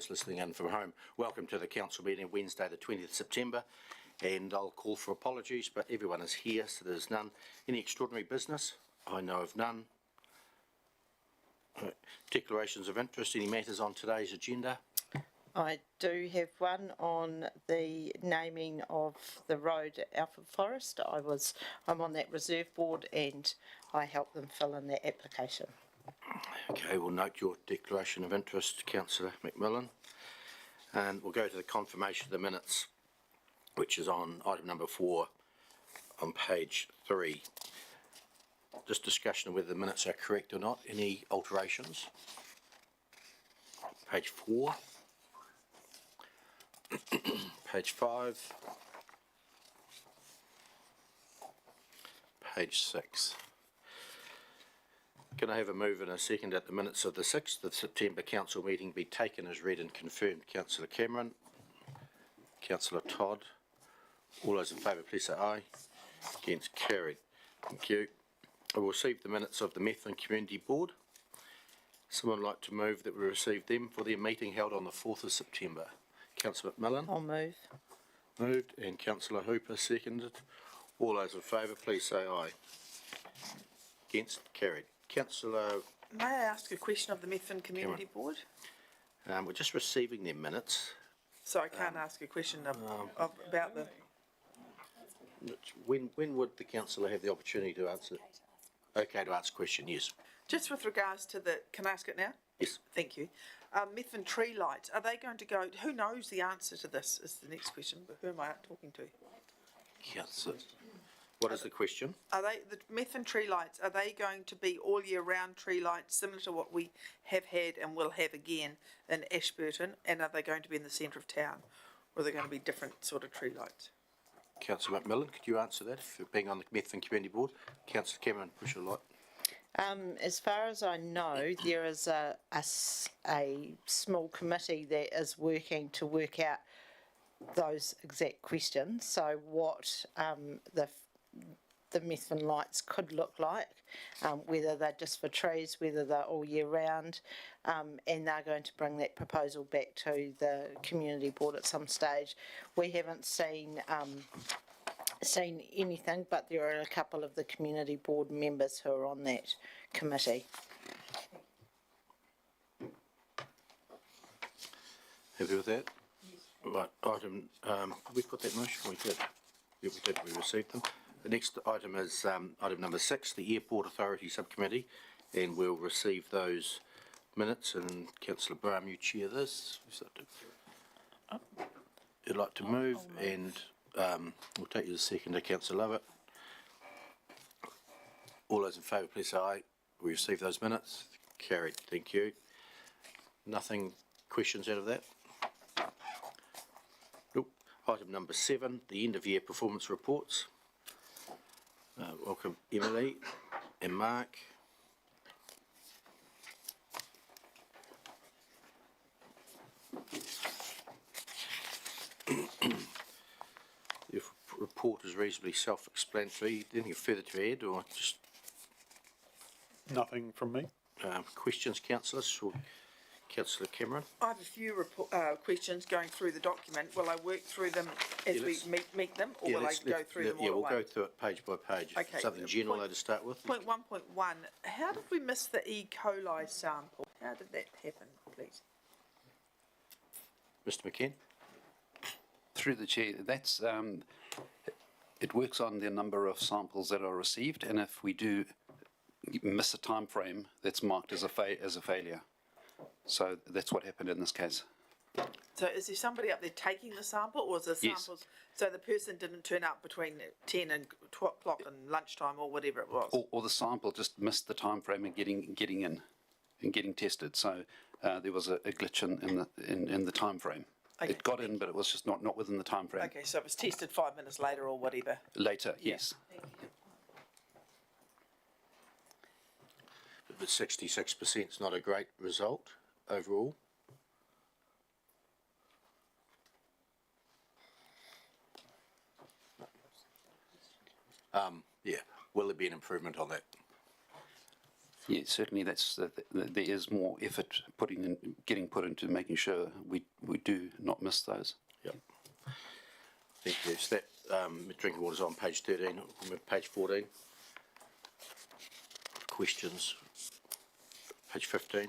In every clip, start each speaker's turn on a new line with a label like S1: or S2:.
S1: those listening in from home. Welcome to the council meeting Wednesday the 20th September, and I'll call for apologies, but everyone is here, so there's none. Any extraordinary business? I know of none. Declarations of interest, any matters on today's agenda?
S2: I do have one on the naming of the road at Alfred Forest. I'm on that reserve board and I helped them fill in their application.
S1: Okay, we'll note your declaration of interest, Councillor McMillan, and we'll go to the confirmation of the minutes, which is on item number 4 on page 3. Just discussion of whether the minutes are correct or not. Any alterations? Page 4. Page 5. Page 6. Can I have a move and a second that the minutes of the 6th of September council meeting be taken as read and confirmed? Councillor Cameron. Councillor Todd. All those in favour please say aye. Against, carried. Thank you. I will receive the minutes of the Methven Community Board. Someone like to move that we receive them for their meeting held on the 4th of September? Councillor McMillan.
S2: I'll move.
S1: Moved, and Councillor Hooper seconded. All those in favour please say aye. Against, carried. Councillor.
S3: May I ask a question of the Methven Community Board?
S1: We're just receiving their minutes.
S3: So I can't ask a question about the...
S1: When would the councillor have the opportunity to answer? Okay, to ask a question, yes.
S3: Just with regards to the... Can I ask it now?
S1: Yes.
S3: Thank you. Methven tree lights, are they going to go... Who knows the answer to this is the next question, but who am I talking to?
S1: Councillor. What is the question?
S3: Are they, the Methven tree lights, are they going to be all year round tree lights similar to what we have had and will have again in Ashburton? And are they going to be in the centre of town? Or are they going to be different sort of tree lights?
S1: Councillor McMillan, could you answer that if you're being on the Methven Community Board? Councillor Cameron, push your light.
S2: As far as I know, there is a small committee that is working to work out those exact questions. So what the Methven lights could look like, whether they're just for trees, whether they're all year round, and they're going to bring that proposal back to the community board at some stage. We haven't seen anything, but there are a couple of the community board members who are on that committee.
S1: Happy with that? Yes. Right, item, we put that motion? We did. Yeah, we did, we received them. The next item is item number 6, the Airport Authority Subcommittee, and we'll receive those minutes, and Councillor Brahm, you chair this. You'd like to move, and we'll take you to second to Councillor Lovett. All those in favour please say aye. We receive those minutes. Carried, thank you. Nothing, questions out of that? Nope. Item number 7, the end of year performance reports. Welcome Emily and Mark. The report is reasonably self-explanatory. Anything further to add, or just
S4: nothing from me?
S1: Questions, councillors, or Councillor Cameron?
S3: I have a few questions going through the document. Will I work through them as we meet them, or will I go through them all
S1: Yeah, we'll
S3: at once?
S1: go through it page by page.
S3: Okay.
S1: Something general though to start with.
S3: Point 1.1. How did we miss the E. coli sample? How did that happen, please?
S1: Mr. McKen?
S5: Through the chair, that's it works on the number of samples that are received, and if we do miss a time frame, that's marked as a failure. So that's what happened in this case.
S3: So is there somebody up there taking the sample, or is the samples?
S5: Yes.
S3: So the person didn't turn up between 10 and 12 o'clock and lunchtime, or whatever it was.
S5: Or the sample just missed the time frame and getting in and getting tested. So there was a glitch in the time frame.
S3: Okay.
S5: It got in, but it was just not within the time frame.
S3: Okay, so it was tested 5 minutes later or whatever.
S5: Later, yes.
S1: But 66% is not a great result overall. Yeah, will there be an improvement on that?
S5: Yeah, certainly there is more effort getting put into making sure we do not miss those.
S1: Yep. Thank you. So that, drinking water's on page 13, page 14. Questions? Page 15,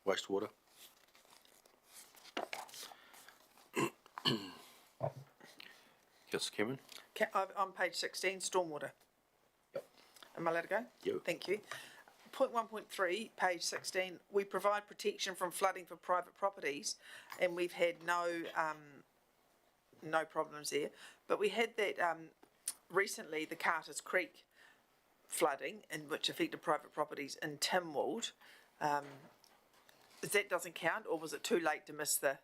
S1: wastewater. Councillor Cameron?
S3: On page 16, stormwater. Am I allowed to go?
S1: Yep.
S3: Thank you. Point 1.3, page 16, we provide protection from flooding for private properties, and we've had no problems there. But we had that recently, the Carters Creek flooding, which affected private properties in Tynwald. That doesn't count, or was it too late to miss the?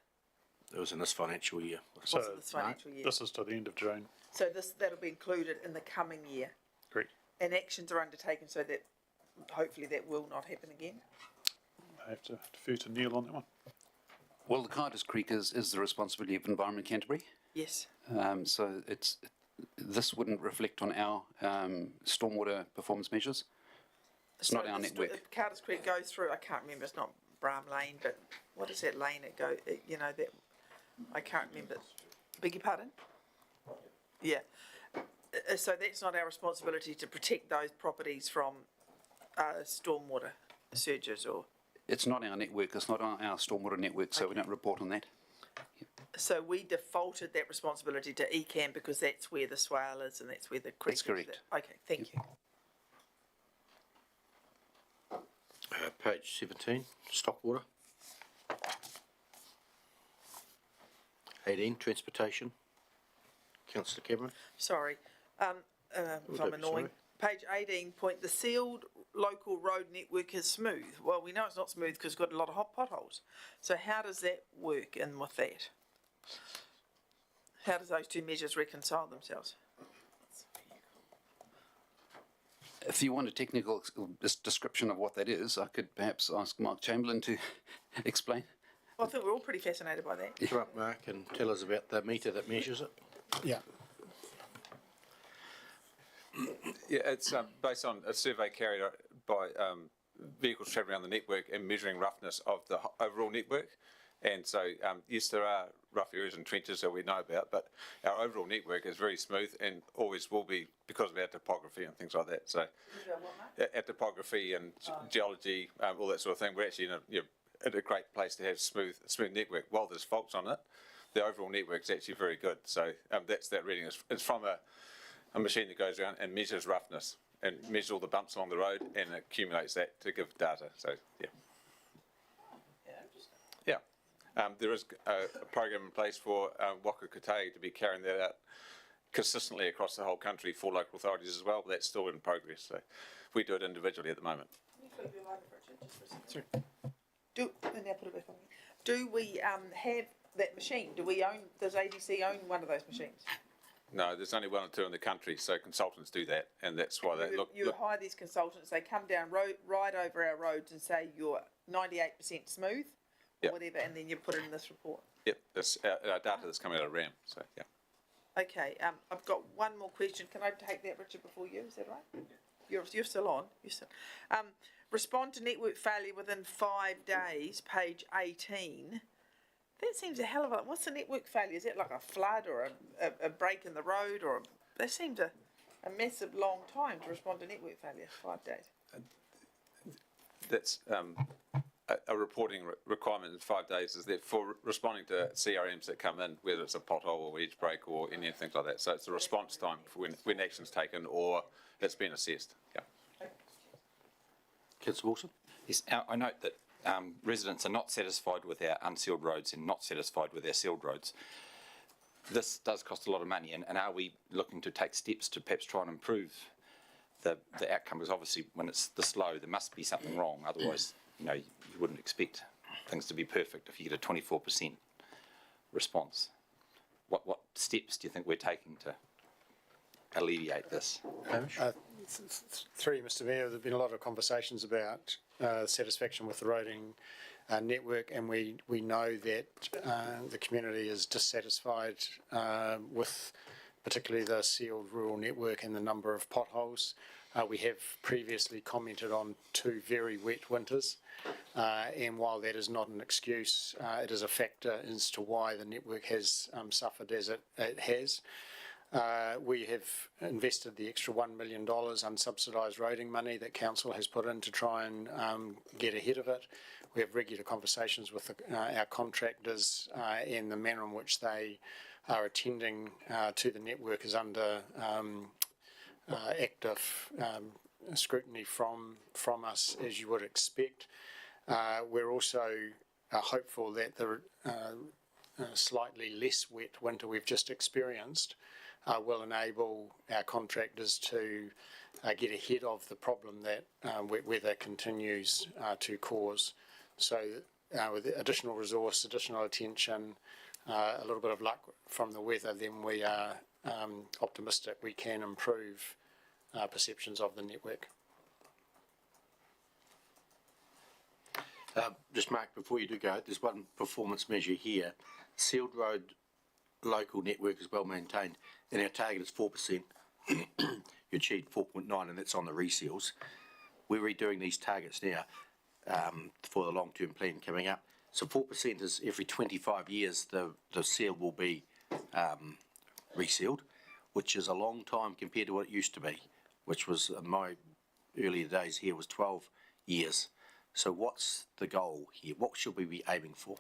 S1: It was in this financial year.
S3: Was it this financial year?
S4: This is to the end of June.
S3: So that'll be included in the coming year,
S4: Correct.
S3: and actions are undertaken so that hopefully that will not happen again.
S4: I have to defer to Neil on that one.
S5: Well, the Carters Creek is the responsibility of Environment Canterbury.
S3: Yes.
S5: So this wouldn't reflect on our stormwater performance measures. It's not our network.
S3: Carters Creek goes through, I can't remember, it's not Bram Lane, but what is that lane it go, that, I can't remember. Beg your pardon? Yeah. So that's not our responsibility to protect those properties from stormwater surges or?
S5: It's not our network, it's not our stormwater network, so we don't report on that.
S3: So we defaulted that responsibility to ECAM because that's where the swale is and that's where the creek is.
S5: That's correct.
S3: Okay, thank you.
S1: Page 17, stock water. 18, transportation. Councillor Cameron?
S3: Sorry, if
S1: don't
S3: I'm
S1: be
S3: annoying. Page 18, the sealed local road network is smooth. Well, we know it's not smooth because it's got a lot of hot potholes. So how does that work in with that? How does those two measures reconcile themselves?
S5: If you want a technical description of what that is, I could perhaps ask Mark Chamberlain to explain.
S3: Well, I think we're all pretty fascinated by that.
S1: Come up, Mark, and tell us about the meter that measures it.
S6: Yeah.
S7: Yeah, it's based on a survey carried out by vehicles travelling around the network and measuring roughness of the overall network. And so, yes, there are rough areas and trenches that we know about, but our overall network is very smooth and always will be because of our topography and things like that. So, our topography and geology, all that sort of thing, we're actually in a great place to have smooth network. While there's faults on it, the overall network is actually very good. So, that's that reading. It's from a machine that goes around and measures roughness and measures all the bumps along the road and accumulates that to give data. So, yeah. Yeah. There is a program in place for Waka Kotahi to be carrying that out consistently across the whole country for local authorities as well, but that's still in progress. So we do it individually at the moment.
S3: Do we have that machine? Does ADC own one of those machines?
S7: No, there's only one or two in the country, so consultants do that, and that's why they look.
S3: You hire these consultants, they come down, ride over our roads and say you're 98% smooth, or
S7: Yep.
S3: whatever, and then you put it in this report.
S7: Yep, that's our data that's coming out of RAM. So yeah.
S3: Okay, I've got one more question. Can I take that, Richard, before you? Is that right? You're still on. You're still. Respond to network failure within 5 days, page 18. That seems a hell of a. What's a network failure? Is it like a flood or a break in the road, or that seems a massive long time to respond to network failure. 5 days.
S7: That's a reporting requirement in 5 days is that for responding to CRMs that come in, whether it's a pothole or edge break or anything like that. So it's a response time for when action's taken or it's been assessed. Yeah.
S1: Councillor Wilson?
S8: Yes, I note that residents are not satisfied with our unsealed roads and not satisfied with our sealed roads. This does cost a lot of money, and are we looking to take steps to perhaps try and improve the outcome? Because obviously when it's this low, there must be something wrong. Otherwise, you wouldn't expect things to be perfect if you get a 24% response. What steps do you think we're taking to alleviate this?
S6: Through Mr. Mayor, there have been a lot of conversations about satisfaction with the roading network, and we know that the community is dissatisfied with particularly the sealed rural network and the number of potholes. We have previously commented on 2 very wet winters, and while that is not an excuse, it is a factor as to why the network has suffered as it has. We have invested the extra $1 million unsubsidised roading money that council has put in to try and get ahead of it. We have regular conversations with our contractors, and the manner in which they are attending to the network is under active scrutiny from us, as you would expect. We're also hopeful that the slightly less wet winter we've just experienced will enable our contractors to get ahead of the problem that wet weather continues to cause. So with additional resource, additional attention, a little bit of luck from the weather, then we are optimistic we can improve perceptions of the network.
S1: Just Mark, before you do go, there's one performance measure here. Sealed road local network is well maintained, and our target is 4%. You achieved 4.9, and that's on the reseals. We're redoing these targets now for the long-term plan coming up. So 4% is every 25 years the seal will be resealed, which is a long time compared to what it used to be, which was in my earlier days here was 12 years. So what's the goal here? What should we be aiming for?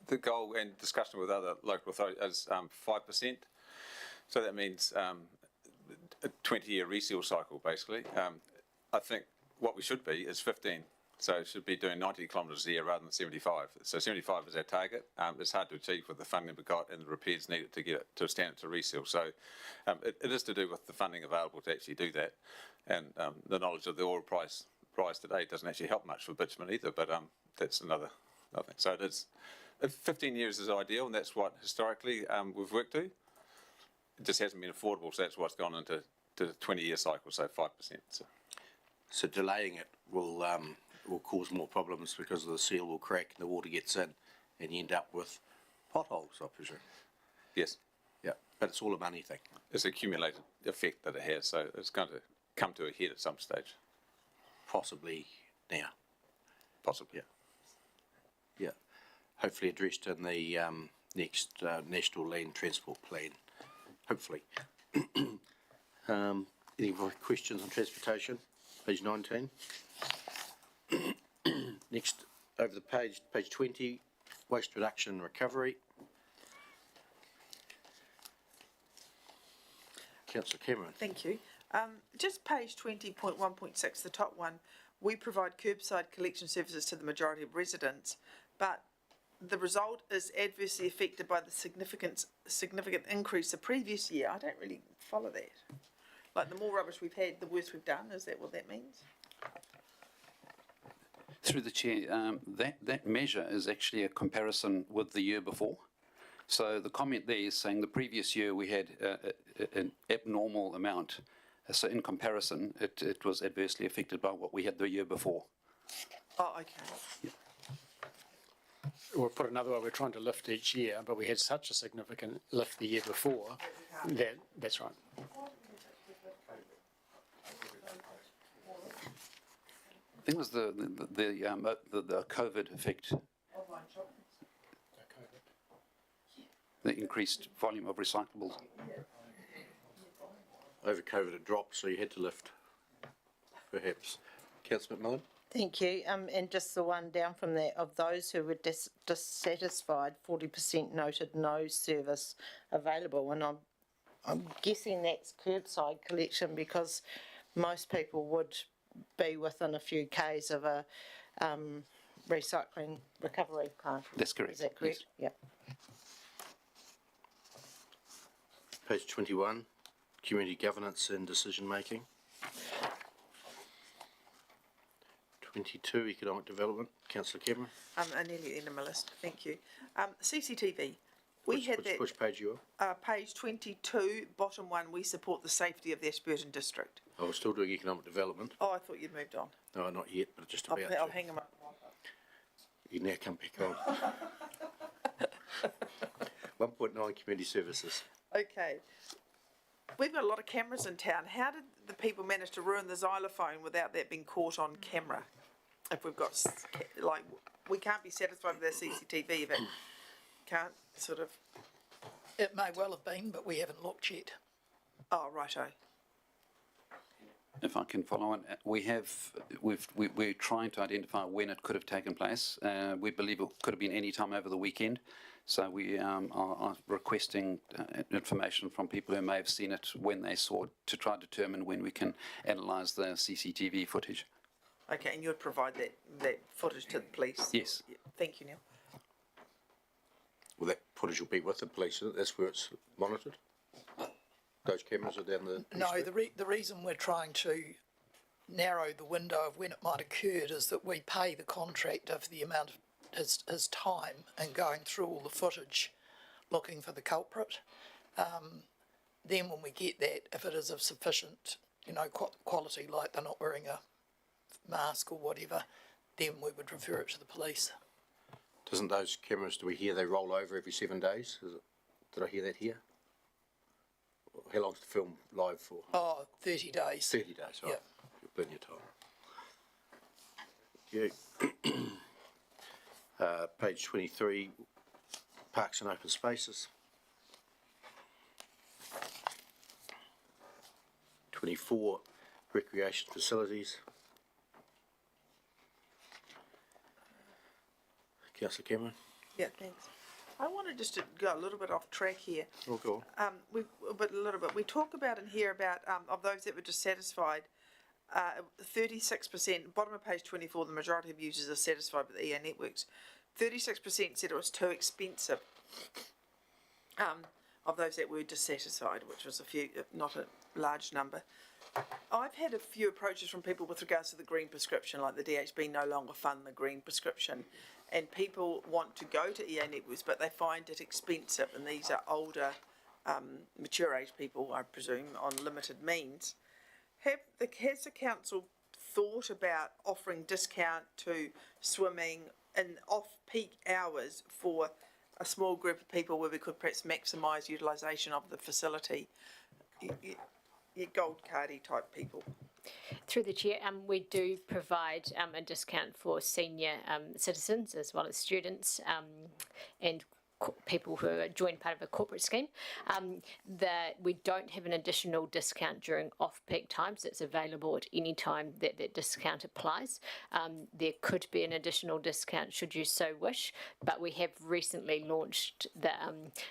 S7: The goal and discussion with other local authorities is 5%. So that means a 20-year reseal cycle, basically. I think what we should be is 15. So it should be doing 90 kilometres a year rather than 75. So 75 is our target. It's hard to achieve with the funding we've got and the repairs needed to get it to a standard to reseal. So it is to do with the funding available to actually do that. And the knowledge of the oil price today doesn't actually help much for bitumen either, but that's another thing. So it is, 15 years is ideal, and that's what historically we've worked to. It just hasn't been affordable, so that's what's gone into the 20-year cycle, so 5%.
S1: So delaying it will cause more problems because the seal will crack and the water gets in, and you end up with potholes, I presume.
S7: Yes.
S1: Yeah, but it's all a money thing.
S7: It's an accumulated effect that it has, so it's going to come to a head at some stage.
S1: Possibly now.
S7: Possibly.
S1: Yeah. Hopefully addressed in the next National Land Transport Plan. Hopefully. Any more questions on transportation? Page 19. Next, over the page 20, waste reduction and recovery. Councillor Cameron.
S3: Thank you. Just page 20.1.6, the top one, we provide curbside collection services to the majority of residents, but the result is adversely affected by the significant increase the previous year. I don't really follow that. Like, the more rubbish we've had, the worse we've done. Is that what that means?
S5: Through the chair, that measure is actually a comparison with the year before. So the comment there is saying the previous year we had an abnormal amount. So in comparison, it was adversely affected by what we had the year before.
S3: Oh, okay.
S5: Yeah.
S6: Or put another way, we're trying to lift each year, but we had such a significant lift the year before that's right.
S5: I think it was the COVID effect. The increased volume of recyclables.
S1: Over COVID it dropped, so you had to lift, perhaps. Councillor McMillan?
S2: Thank you. And just the one down from that, of those who were dissatisfied, 40% noted no service available. And I'm guessing that's curbside collection, because most people would be within a few k's of a recycling recovery plant.
S5: That's correct.
S2: Is that correct?
S5: Yes.
S2: Yeah.
S1: Page 21, community governance and decision making. 22, economic development. Councillor Cameron?
S3: I'm nearly at the end of my list. Thank you. CCTV. We had that.
S1: Which page you are?
S3: Page 22, bottom one, we support the safety of the Ashburton district.
S1: I was still doing economic development.
S3: Oh, I thought you'd moved on.
S1: No, not yet, but just about
S3: I'll
S1: to.
S3: hang them up.
S1: You now come back on. 1.9 community services.
S3: Okay. We've got a lot of cameras in town. How did the people manage to ruin the xylophone without that being caught on camera? If we've got, like, we can't be satisfied with our CCTV if it can't sort of,
S9: It may well have been, but we haven't looked yet.
S3: oh, righto.
S5: If I can follow on, we're trying to identify when it could have taken place. We believe it could have been any time over the weekend. So we are requesting information from people who may have seen it when they saw it to try to determine when we can analyse the CCTV footage.
S3: Okay, and you'd provide that footage to the police?
S5: Yes.
S3: Yeah, thank you, Neil.
S1: Well, that footage will be with the police, isn't it? That's where it's monitored? Those cameras are down the...
S9: No, the reason we're trying to narrow the window of when it might have occurred is that we pay the contractor for the amount of his time and going through all the footage looking for the culprit. Then when we get that, if it is of sufficient, quality, like they're not wearing a mask or whatever, then we would refer it to the police.
S1: Doesn't those cameras, do we hear they roll over every 7 days? Did I hear that here? How long's the film live for?
S9: Oh, 30 days.
S1: 30 days, right.
S9: Yep.
S1: You've plenty of time. Thank you. Page 23, Parks and Open Spaces. 24, Recreation Facilities. Councillor Cameron?
S3: Yeah, thanks. I wanted just to go a little bit off track here.
S1: Oh, go on.
S3: We talk about in here about, of those that were dissatisfied, 36%, bottom of page 24, the majority of users are satisfied with EA networks. 36% said it was too expensive. Of those that were dissatisfied, which was a few, not a large number. I've had a few approaches from people with regards to the green prescription, like the DHB no longer fund the green prescription, and people want to go to EA networks, but they find it expensive, and these are older, mature age people, I presume, on limited means. Has the council thought about offering discount to swimming in off-peak hours for a small group of people where we could perhaps maximise utilisation of the facility? Your gold cardy type people.
S10: Through the chair, we do provide a discount for senior citizens as well as students and people who join part of a corporate scheme. That we don't have an additional discount during off-peak times. It's available at any time that that discount applies. There could be an additional discount should you so wish, but we have recently launched the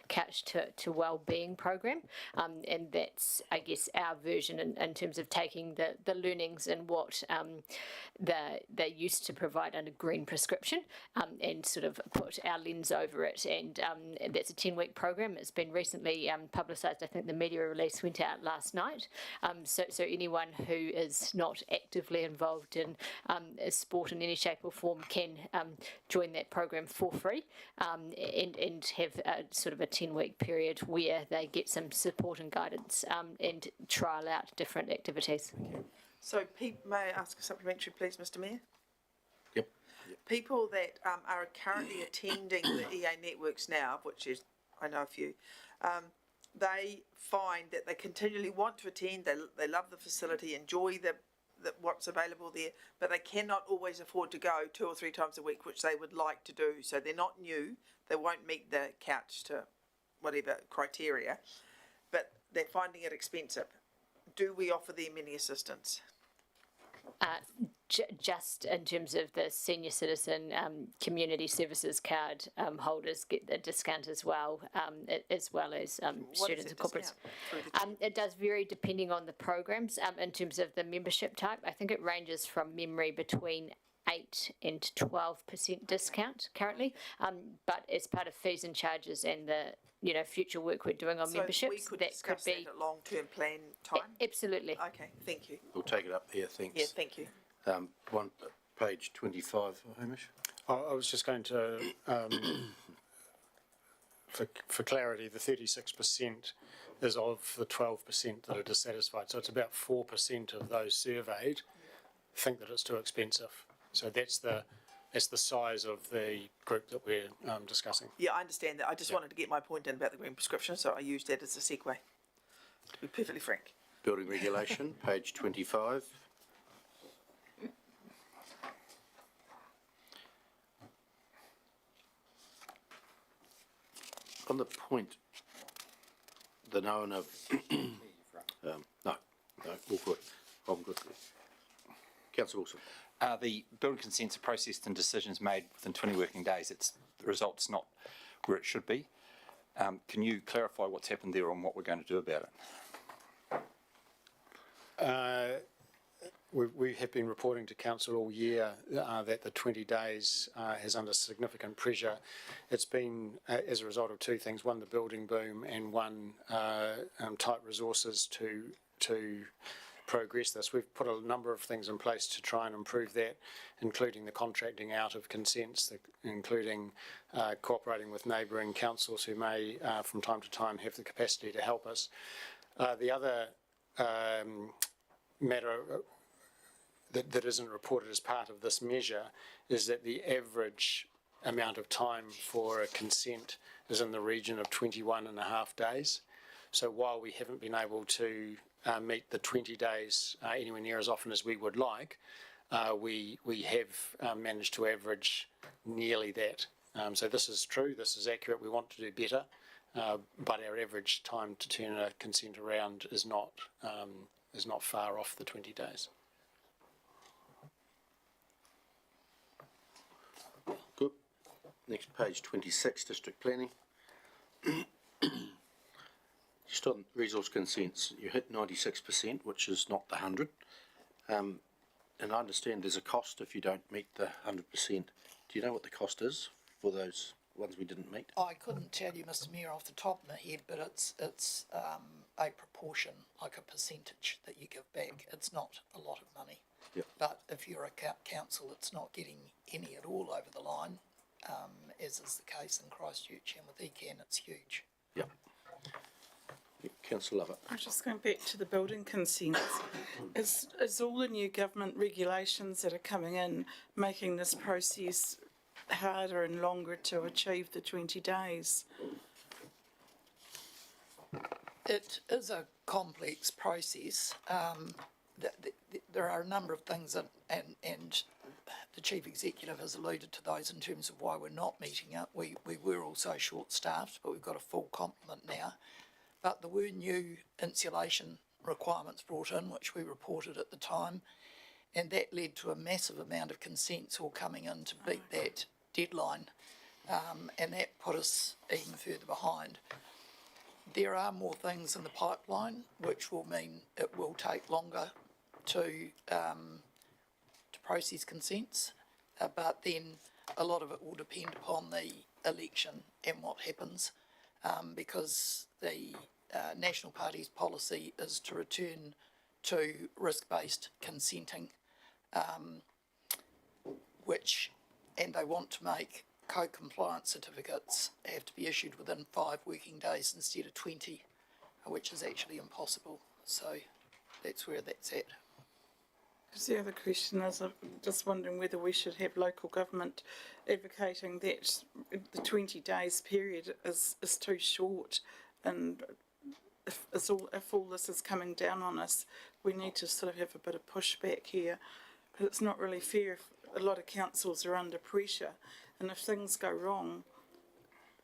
S10: Couch to Wellbeing program, and that's, I guess, our version in terms of taking the learnings and what they used to provide under green prescription and sort of put our lens over it. And that's a 10-week program. It's been recently publicised. I think the media release went out last night. So anyone who is not actively involved in sport in any shape or form can join that program for free and have sort of a 10-week period where they get some support and guidance and trial out different activities.
S3: So, may I ask a supplementary, please, Mr. Mayor?
S1: Yep.
S3: People that are currently attending the EA networks now, of which is, I know a few, they find that they continually want to attend, they love the facility, enjoy what's available there, but they cannot always afford to go 2 or 3 times a week, which they would like to do. So they're not new, they won't meet the couch to whatever criteria, but they're finding it expensive. Do we offer them any assistance?
S10: Just in terms of the senior citizen community services card holders get the discount as well as students and corporates. It does vary depending on the programs. In terms of the membership type, I think it ranges from memory between 8 and 12% discount currently, but as part of fees and charges and the future work we're doing on memberships,
S3: so we could
S10: that
S3: discuss
S10: could be
S3: that at long-term plan time?
S10: Absolutely.
S3: Okay, thank you.
S1: We'll take it up there, thanks.
S3: Yeah, thank you.
S1: Page 25, Hamish.
S6: I was just going to, for clarity, the 36% is of the 12% that are dissatisfied. So it's about 4% of those surveyed think that it's too expensive. So that's the That's the size of the group that we're discussing.
S3: Yeah, I understand that. I just wanted to get my point in about the green prescription, so I used that as a segue, to be perfectly frank.
S1: Building regulation, page 25. On the point, the known of, no, all good. I'm good. Councillor Wilson.
S8: The building consents are processed and decisions made within 20 working days. The result's not where it should be. Can you clarify what's happened there and what we're going to do about it?
S6: We have been reporting to council all year that the 20 days is under significant pressure. It's been as a result of two things: one, the building boom, and one, tight resources to progress this. We've put a number of things in place to try and improve that, including the contracting out of consents, including cooperating with neighbouring councils who may, from time to time, have the capacity to help us. The other matter that isn't reported as part of this measure is that the average amount of time for a consent is in the region of 21.5 days. So while we haven't been able to meet the 20 days anywhere near as often as we would like, we have managed to average nearly that. So this is true, this is accurate, we want to do better, but our average time to turn a consent around is not far off the 20 days.
S1: Good. Next, page 26, district planning. Just on resource consents, you hit 96%, which is not the 100. And I understand there's a cost if you don't meet the 100%. Do you know what the cost is for those ones we didn't meet?
S9: I couldn't tell you, Mr Mayor, off the top of my head, but it's a proportion, like a percentage that you give back. It's not a lot of money.
S1: Yep.
S9: But if you're a council that's not getting any at all over the line, as is the case in Christchurch and with ECAN, it's huge.
S1: Yep. Councillor Lovett.
S11: I'm just going back to the building consents. Is all the new government regulations that are coming in making this process harder and longer to achieve the 20 days?
S9: It is a complex process. There are a number of things that, and the Chief Executive has alluded to those in terms of why we're not meeting it. We were also short-staffed, but we've got a full complement now. But there were new insulation requirements brought in, which we reported at the time, and that led to a massive amount of consents all coming in to beat that deadline, and that put us even further behind. There are more things in the pipeline, which will mean it will take longer to process consents, but then a lot of it will depend upon the election and what happens, because the National Party's policy is to return to risk-based consenting, and they want to make co-compliance certificates have to be issued within 5 working days instead of 20, which is actually impossible. So that's where that's at.
S11: Because the other question is, I'm just wondering whether we should have local government advocating that the 20 days period is too short, and if all this is coming down on us, we need to sort of have a bit of pushback here. But it's not really fair if a lot of councils are under pressure, and if things go wrong,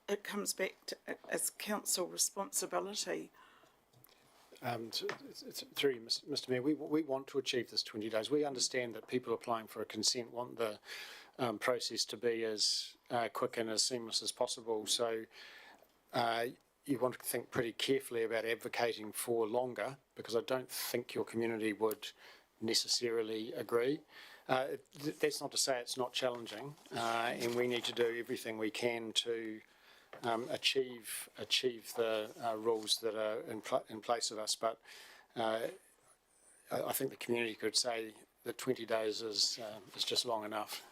S11: it comes back to, as council responsibility.
S6: Through you, Mr Mayor, we want to achieve this 20 days. We understand that people applying for a consent want the process to be as quick and as seamless as possible. So you want to think pretty carefully about advocating for longer, because I don't think your community would necessarily agree. That's not to say it's not challenging, and we need to do everything we can to achieve the rules that are in place of us. But I think the community could say that 20 days is just long enough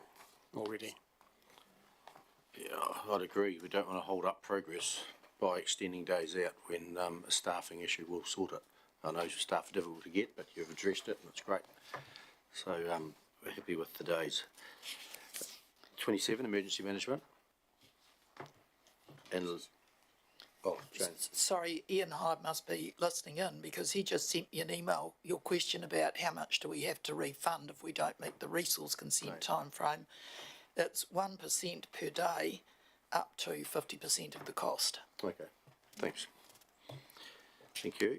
S6: already.
S1: Yeah, I'd agree. We don't want to hold up progress by extending days out when a staffing issue will sort it. I know staff are difficult to get, but you've addressed it and it's great. So we're happy with the days. 27, emergency management. And, James.
S9: Sorry, Ian Hyde must be listening in because he just sent me an email, your question about how much do we have to refund if we don't meet the resource consent timeframe. It's 1% per day up to 50% of the cost.
S1: Okay, thanks. Thank you.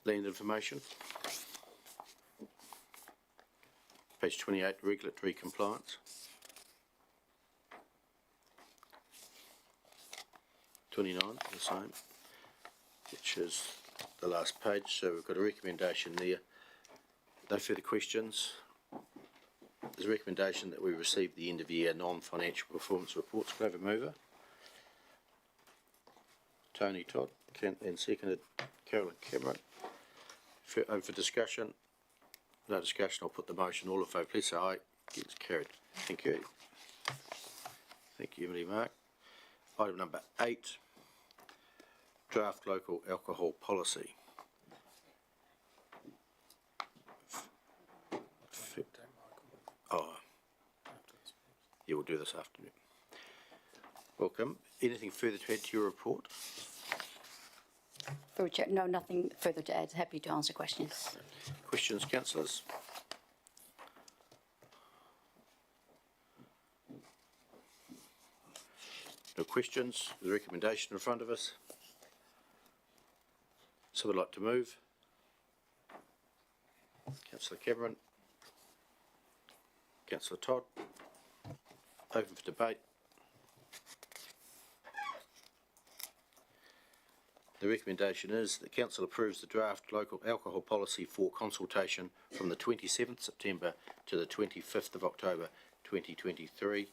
S1: Land information. Page 28, regulatory compliance. 29, the same, which is the last page, so we've got a recommendation there. No further questions. There's a recommendation that we receive the end of year non-financial performance reports. Could I have a mover? Tony Todd, and seconded Carolyn Cameron. Open for discussion. No discussion, I'll put the motion. All in favour, please say aye. It's carried. Thank you. Thank you, Emily Mark. Item number 8, draft local alcohol policy. Yeah, we'll do this afternoon. Welcome. Anything further to add to your report?
S12: Through Chair, no, nothing further to add. Happy to answer questions.
S1: Questions, councillors? No questions. The recommendation in front of us. Someone like to move? Councillor Cameron. Councillor Todd. Open for debate. The recommendation is that Council approves the draft local alcohol policy for consultation from the 27th September to the 25th of October 2023,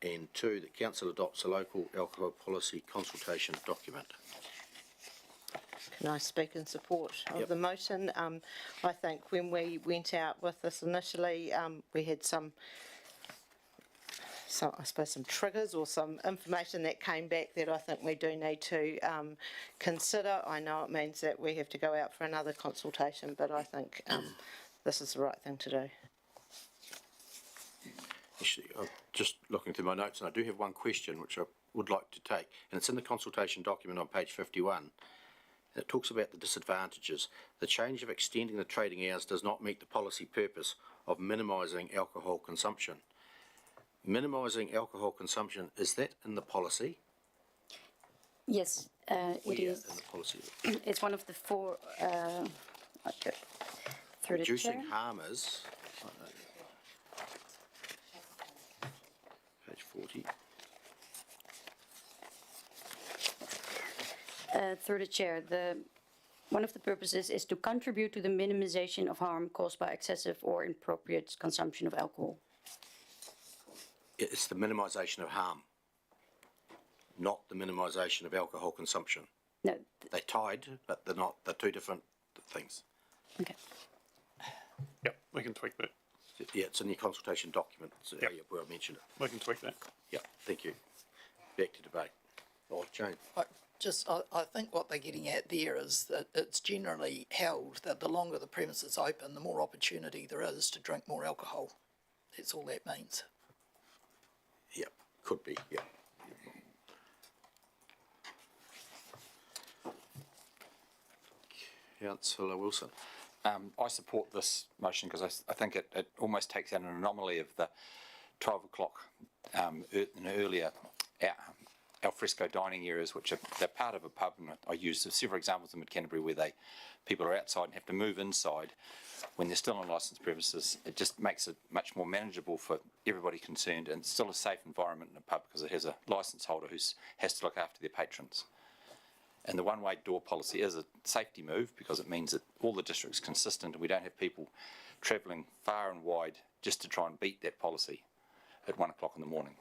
S1: and 2, that Council adopts a local alcohol policy consultation document.
S2: Can I speak in support of
S1: Yep.
S2: the motion? I think when we went out with this initially, we had some I suppose some triggers or some information that came back that I think we do need to consider. I know it means that we have to go out for another consultation, but I think this is the right thing to do.
S1: Actually, I'm just looking through my notes, and I do have one question which I would like to take, and it's in the consultation document on page 51. And it talks about the disadvantages. The change of extending the trading hours does not meet the policy purpose of minimising alcohol consumption. Minimising alcohol consumption, is that in the policy?
S12: Yes, it
S1: Where
S12: is.
S1: in the policy?
S12: It's one of the 4, through the
S1: Reducing
S12: chair.
S1: harm is, page 40.
S12: Through the chair, one of the purposes is to contribute to the minimization of harm caused by excessive or inappropriate consumption of alcohol.
S1: It's the minimisation of harm, not the minimisation of alcohol consumption.
S12: No,
S1: They're tied, but they're not, they're two different things.
S12: okay.
S4: Yep, we can tweak that.
S1: Yeah, it's in your consultation document, so,
S4: Yep.
S1: yeah, where I mentioned it.
S4: We can tweak that.
S1: Yeah, thank you. Back to debate. Oh, Jane.
S9: I think what they're getting at there is that it's generally held that the longer the premise is open, the more opportunity there is to drink more alcohol. That's all that means.
S1: Yeah, could be, yeah. Councillor Wilson.
S8: I support this motion because I think it almost takes out an anomaly of the 12 o'clock and earlier alfresco dining areas, which they're part of a pub, and I used several examples in Mid-Canterbury where people are outside and have to move inside when they're still on licensed premises. It just makes it much more manageable for everybody concerned, and it's still a safe environment in a pub because it has a licence holder who has to look after their patrons. And the one-way door policy is a safety move because it means that all the district's consistent and we don't have people travelling far and wide just to try and beat that policy at 1 o'clock in the morning.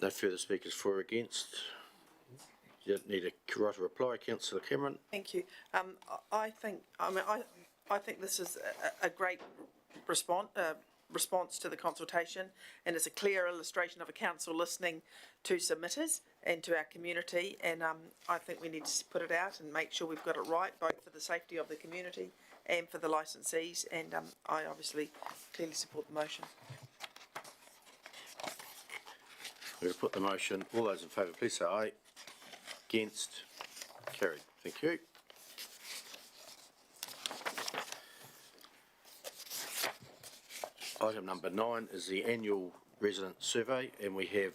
S1: No further speakers for or against. You don't need a right to reply, Councillor Cameron.
S3: Thank you. I think this is a great response to the consultation, and it's a clear illustration of a council listening to submitters and to our community, and I think we need to put it out and make sure we've got it right, both for the safety of the community and for the licensees, and I obviously clearly support the motion.
S1: We'll put the motion. All those in favour, please say aye. Against? Carried. Thank you. Item number 9 is the annual resident survey, and we have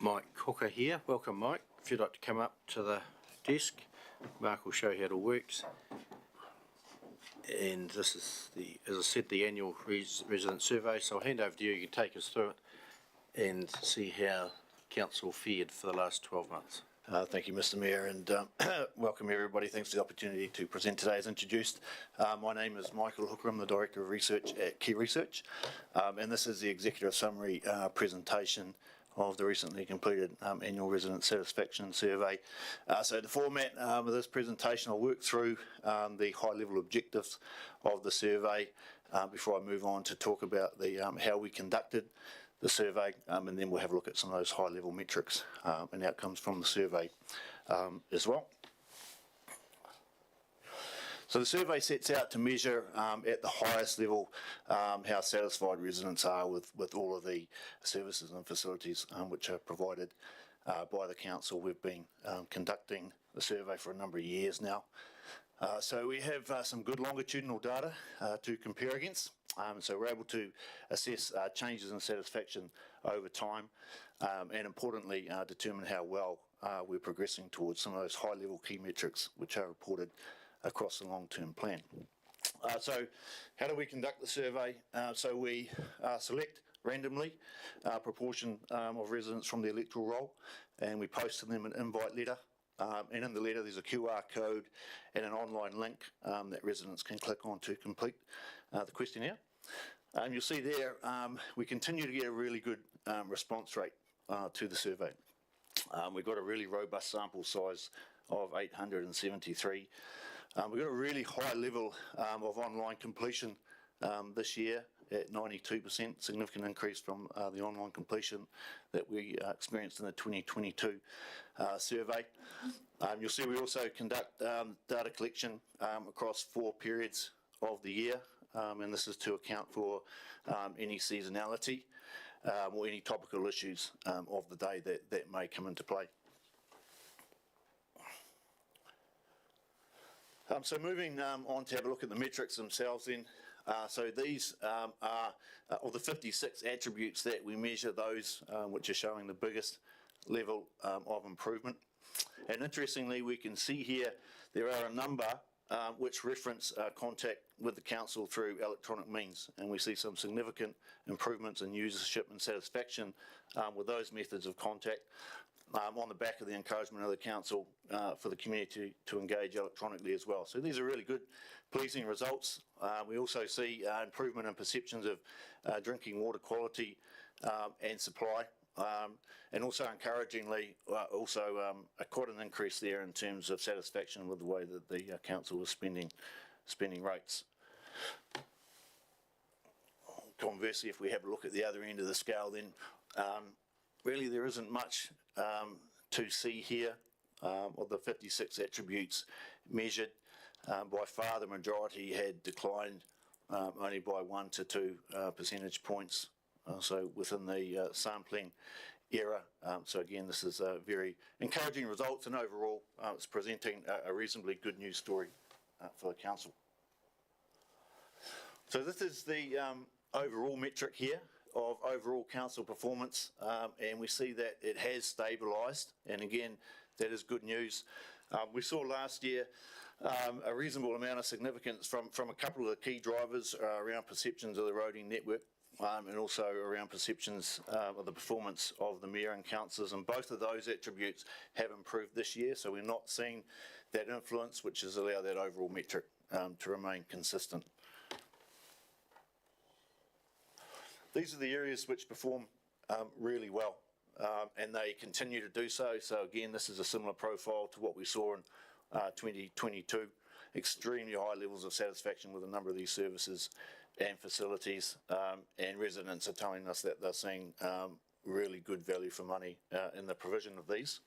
S1: Mike Hooker here. Welcome, Mike. If you'd like to come up to the desk, Mark will show you how it all works. And this is the, as I said, the annual resident survey. So I'll hand over to you. You can take us through it and see how council fared for the last 12 months.
S13: Thank you, Mr. Mayor, and welcome everybody. Thanks for the opportunity to present today as introduced. My name is Michael Hooker. I'm the Director of Research at Key Research, and this is the executive summary presentation of the recently completed annual resident satisfaction survey. So the format of this presentation, I'll work through the high-level objectives of the survey before I move on to talk about the how we conducted the survey, and then we'll have a look at some of those high-level metrics and outcomes from the survey as well. So the survey sets out to measure at the highest level how satisfied residents are with all of the services and facilities which are provided by the council. We've been conducting the survey for a number of years now. So we have some good longitudinal data to compare against. So we're able to assess changes in satisfaction over time and importantly determine how well we're progressing towards some of those high level key metrics which are reported across the long-term plan. So how do we conduct the survey? So we select randomly a proportion of residents from the electoral roll, and we post to them an invite letter. And in the letter there's a QR code and an online link that residents can click on to complete the questionnaire. You'll see there we continue to get a really good response rate to the survey. We've got a really robust sample size of 873. We've got a really high level of online completion this year at 92%, significant increase from the online completion that we experienced in the 2022 survey. You'll see we also conduct data collection across 4 periods of the year, and this is to account for any seasonality or any topical issues of the day that may come into play. So moving on to have a look at the metrics themselves then. So these are of the 56 attributes that we measure, those which are showing the biggest level of improvement. And interestingly, we can see here there are a number which reference contact with the council through electronic means, and we see some significant improvements in usership and satisfaction with those methods of contact on the back of the encouragement of the council for the community to engage electronically as well. So these are really good, pleasing results. We also see improvement in perceptions of drinking water quality and supply, and also encouragingly quite an increase there in terms of satisfaction with the way that the council is spending rates. Conversely, if we have a look at the other end of the scale, then really there isn't much to see here. Of the 56 attributes measured, by far the majority had declined only by 1 to 2 percentage points, so within the sampling era. So again, this is a very encouraging results, and overall it's presenting a reasonably good news story for the council. So this is the overall metric here of overall council performance, and we see that it has stabilised, and again that is good news. We saw last year a reasonable amount of significance from a couple of the key drivers around perceptions of the roading network, and also around perceptions of the performance of the mayor and councillors, and both of those attributes have improved this year, so we're not seeing that influence, which has allowed that overall metric to remain consistent. These are the areas which perform really well, and they continue to do so. So again, this is a similar profile to what we saw in 2022. Extremely high levels of satisfaction with a number of these services and facilities, and residents are telling us that they're seeing really good value for money in the provision of these.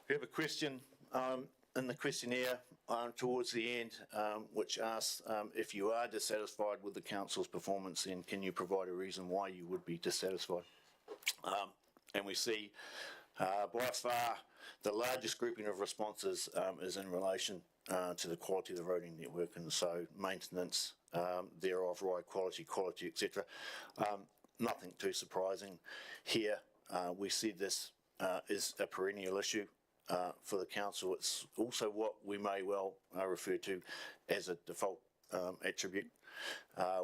S13: We have a question in the questionnaire towards the end, which asks if you are dissatisfied with the council's performance, then can you provide a reason why you would be dissatisfied? And we see by far the largest grouping of responses is in relation to the quality of the roading network, and so maintenance thereof, ride quality, etc. Nothing too surprising here. We see this is a perennial issue for the council. It's also what we may well refer to as a default attribute,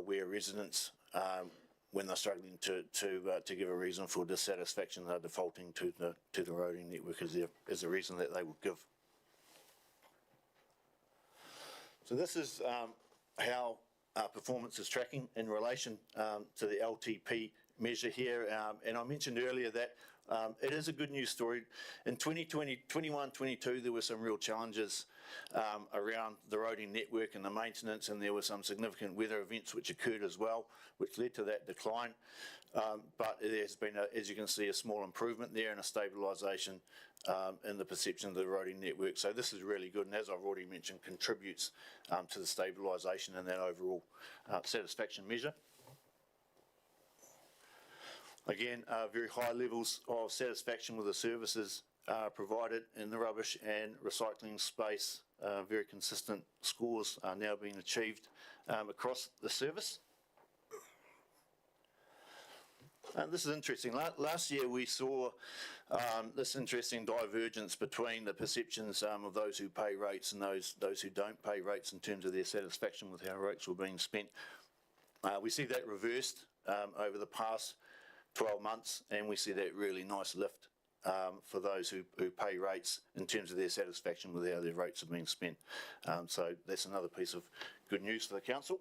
S13: where residents, when they're struggling to give a reason for dissatisfaction, they're defaulting to the roading network as a reason that they will give. So this is how performance is tracking in relation to the LTP measure here, and I mentioned earlier that it is a good news story. In 21-22, there were some real challenges around the roading network and the maintenance, and there were some significant weather events which occurred as well, which led to that decline. But there has been, as you can see, a small improvement there and a stabilisation in the perception of the roading network. So this is really good, and as I've already mentioned, contributes to the stabilisation and that overall satisfaction measure. Again, very high levels of satisfaction with the services provided in the rubbish and recycling space. Very consistent scores are now being achieved across the service. This is interesting. Last year we saw this interesting divergence between the perceptions of those who pay rates and those who don't pay rates in terms of their satisfaction with how rates were being spent. We see that reversed over the past 12 months, and we see that really nice lift for those who pay rates in terms of their satisfaction with how their rates are being spent. So that's another piece of good news for the council.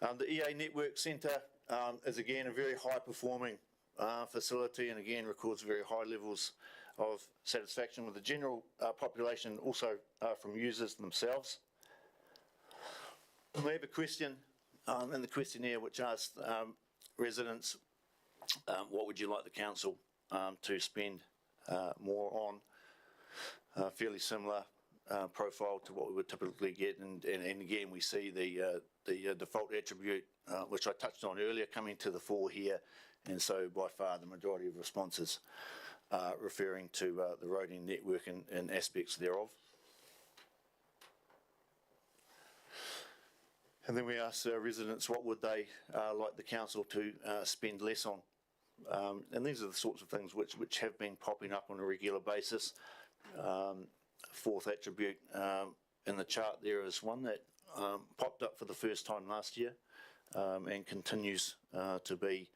S13: The EA Network Centre is again a very high performing facility, and again records very high levels of satisfaction with the general population, also from users themselves. We have a question in the questionnaire which asked residents, what would you like the council to spend more on? Fairly similar profile to what we would typically get, and again we see the default attribute, which I touched on earlier, coming to the fore here, and so by far the majority of responses referring to the roading network and aspects thereof. And then we asked residents what would they like the council to spend less on. And these are the sorts of things which have been popping up on a regular basis. Fourth attribute in the chart there is one that popped up for the first time last year and continues to be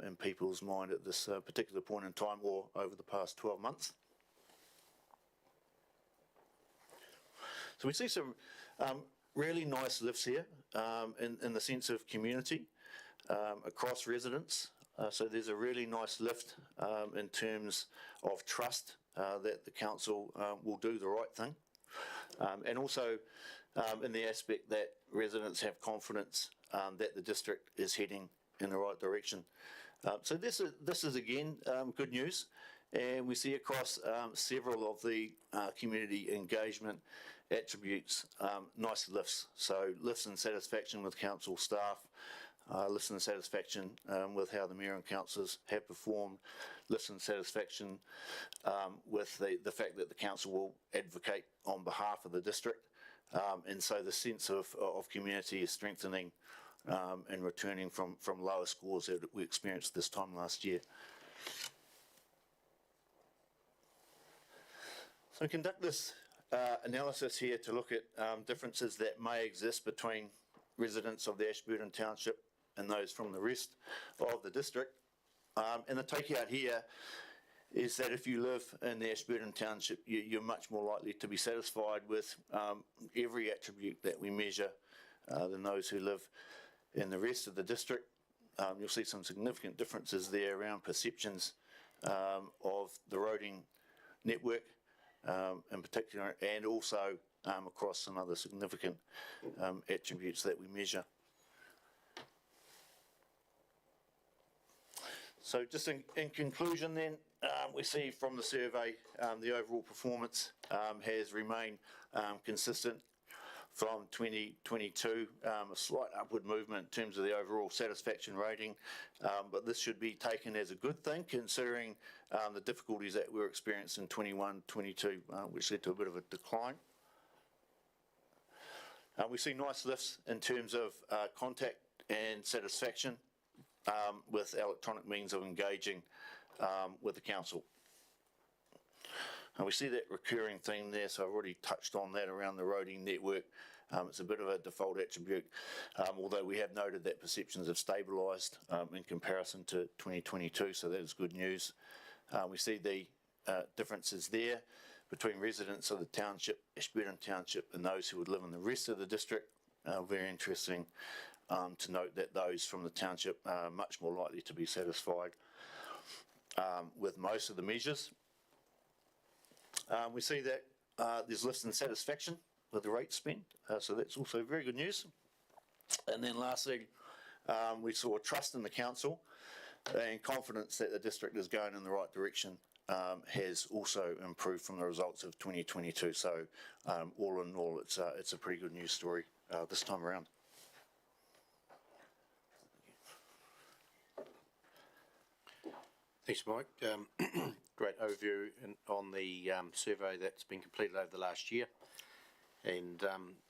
S13: in people's mind at this particular point in time or over the past 12 months. So we see some really nice lifts here in the sense of community across residents. So there's a really nice lift in terms of trust that the council will do the right thing, and also in the aspect that residents have confidence that the district is heading in the right direction. So this is again good news, and we see across several of the community engagement attributes nice lifts. So lifts in satisfaction with council staff, lifts in satisfaction with how the mayor and councillors have performed, lifts in satisfaction with the fact that the council will advocate on behalf of the district, and so the sense of community is strengthening and returning from lower scores that we experienced this time last year. So we conduct this analysis here to look at differences that may exist between residents of the Ashburton Township and those from the rest of the district. And the takeout here is that if you live in the Ashburton Township, you're much more likely to be satisfied with every attribute that we measure than those who live in the rest of the district. You'll see some significant differences there around perceptions of the roading network in particular, and also across some other significant attributes that we measure. So just in conclusion then, we see from the survey, the overall performance has remained consistent from 2022, a slight upward movement in terms of the overall satisfaction rating, but this should be taken as a good thing considering the difficulties that were experienced in 21-22, which led to a bit of a decline. We see nice lifts in terms of contact and satisfaction with electronic means of engaging with the council. And we see that recurring theme there, so I've already touched on that around the roading network. It's a bit of a default attribute, although we have noted that perceptions have stabilised in comparison to 2022, so that is good news. We see the differences there between residents of the township, Ashburton Township, and those who would live in the rest of the district. Very interesting to note that those from the township are much more likely to be satisfied with most of the measures. We see that there's lifts in satisfaction with the rate spent, so that's also very good news. And then lastly, we saw trust in the council and confidence that the district is going in the right direction has also improved from the results of 2022. So all in all, it's a pretty good news story this time around.
S1: Thanks, Mike. Great overview on the survey that's been completed over the last year. And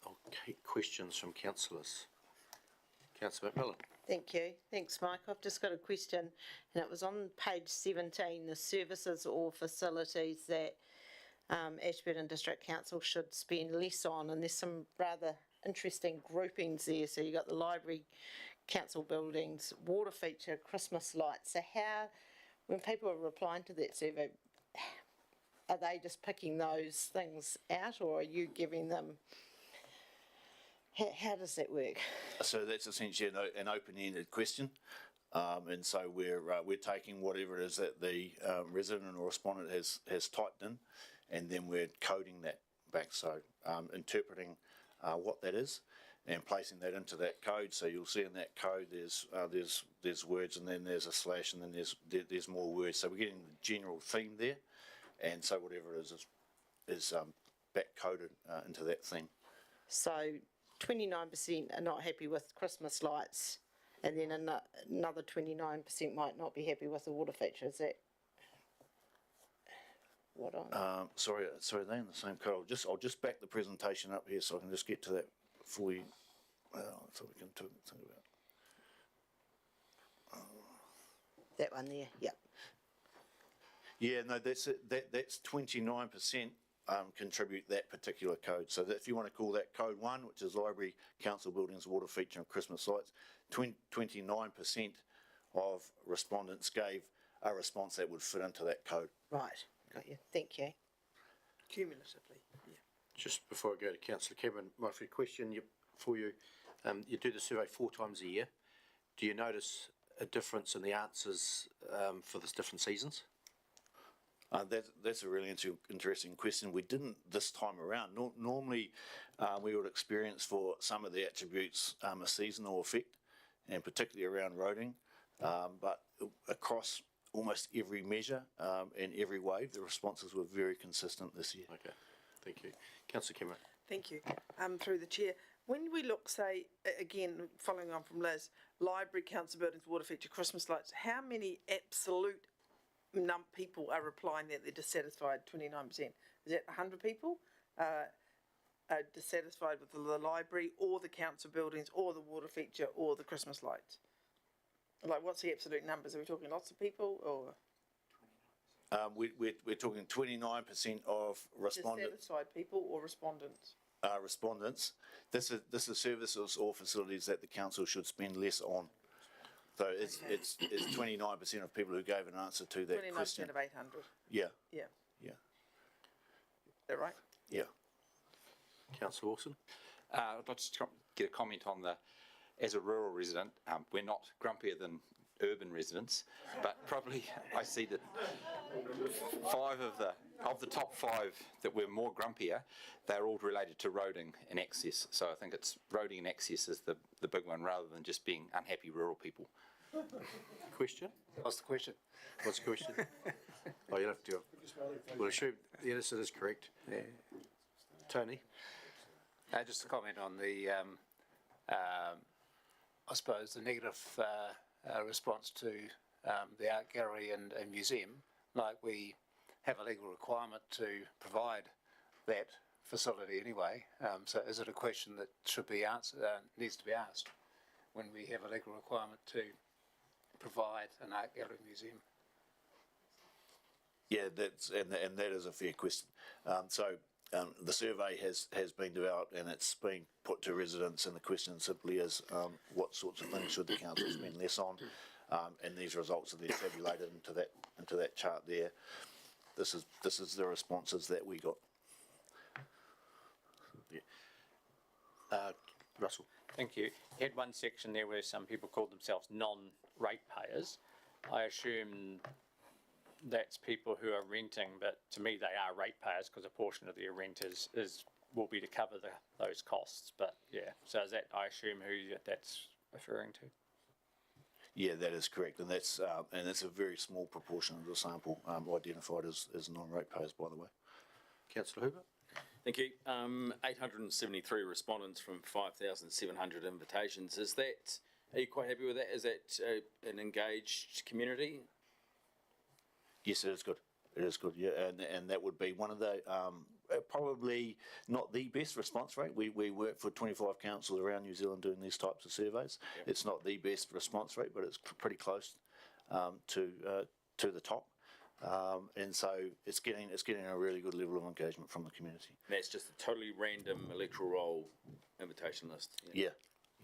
S1: I'll take questions from councillors. Councillor McMillan.
S2: Thank you. Thanks, Mike. I've just got a question, and it was on page 17, the services or facilities that Ashburton District Council should spend less on, and there's some rather interesting groupings there. So you've got the library, council buildings, water feature, Christmas lights. So how, when people are replying to that survey, are they just picking those things out, or are you giving them, how does that work?
S13: So that's essentially an open-ended question, and so we're taking whatever it is that the resident or respondent has typed in, and then we're coding that back. So interpreting what that is and placing that into that code. So you'll see in that code there's words, and then there's a slash, and then there's more words. So we're getting the general theme there, and so whatever it is back coded into that theme.
S2: So 29% are not happy with Christmas lights, and then another 29% might not be happy with the water feature. Is that what I'm...
S13: Sorry, they're in the same code. I'll just back the presentation up here so I can just get to that before we, so we can think about.
S2: That one there, yep.
S13: Yeah, no, that's 29%. Contribute that particular code. So that if you want to call that code 1, which is library, council buildings, water feature and Christmas lights, 29% of respondents gave a response that would fit into that code.
S2: Right, got you. Thank you.
S3: Cumulatively, yeah.
S1: Just before I go to Councillor Cameron, my question for you, you do the survey 4 times a year. Do you notice a difference in the answers for the different seasons?
S13: That's a really interesting question. We didn't this time around. Normally, we would experience for some of the attributes a seasonal effect, and particularly around roading. But across almost every measure and every wave, the responses were very consistent this year.
S1: Okay, thank you. Councillor Cameron.
S3: Thank you. Through the chair, when we look, say, again, following on from Liz, library, council buildings, water feature, Christmas lights, how many absolute people are replying that they're dissatisfied? 29%. Is that 100 people are dissatisfied with the library or the council buildings or the water feature or the Christmas lights? Like, what's the absolute numbers? Are we talking lots of people or?
S13: We're talking 29% of respondents.
S3: Dissatisfied people or respondents?
S13: Respondents. This is services or facilities that the council should spend less on. So it's 29% of people who gave an answer to that question.
S3: 29% of 800.
S13: Yeah.
S3: Yeah.
S13: Yeah.
S3: Is that right?
S13: Yeah.
S1: Councillor Wilson.
S8: I'd like to get a comment on as a rural resident, we're not grumpier than urban residents, but probably I see that 5 of the top 5 that were more grumpier, they're all related to roading and access. So I think it's roading and access is the big one, rather than just being unhappy rural people.
S1: Question?
S6: What's the question?
S1: What's the question? Oh, you'll have to, we'll assume the answer is correct.
S6: Yeah.
S1: Tony?
S6: Just a comment on the, I suppose, the negative response to the art gallery and museum. Like, we have a legal requirement to provide that facility anyway. So is it a question that should be answered, needs to be asked when we have a legal requirement to provide an art gallery museum?
S13: Yeah, and that is a fair question. The survey has been developed and it's been put to residents, and the question simply is, what sorts of things should the council spend less on? And these results are then tabulated into that chart there. This is the responses that we got.
S1: Yeah. Russell?
S14: Thank you. You had one section there where some people called themselves non-ratepayers. I assume that's people who are renting, but to me they are ratepayers because a portion of their rent will be to cover those costs. But yeah, so is that, I assume, who that's referring to?
S13: Yeah, that is correct, and that's a very small proportion of the sample identified as non-ratepayers, by the way.
S1: Councillor Hooper?
S15: Thank you. 873 respondents from 5,700 invitations. Are you quite happy with that? Is that an engaged community?
S13: Yes, it is good. It is good, yeah, and that would be one of the, probably not the best response rate. We work for 25 councils around New Zealand doing these types of surveys. Yep. It's not the best response rate, but it's pretty close to the top. And so it's getting a really good level of engagement from the community.
S15: And that's just a totally random electoral roll invitation list.
S13: Yeah,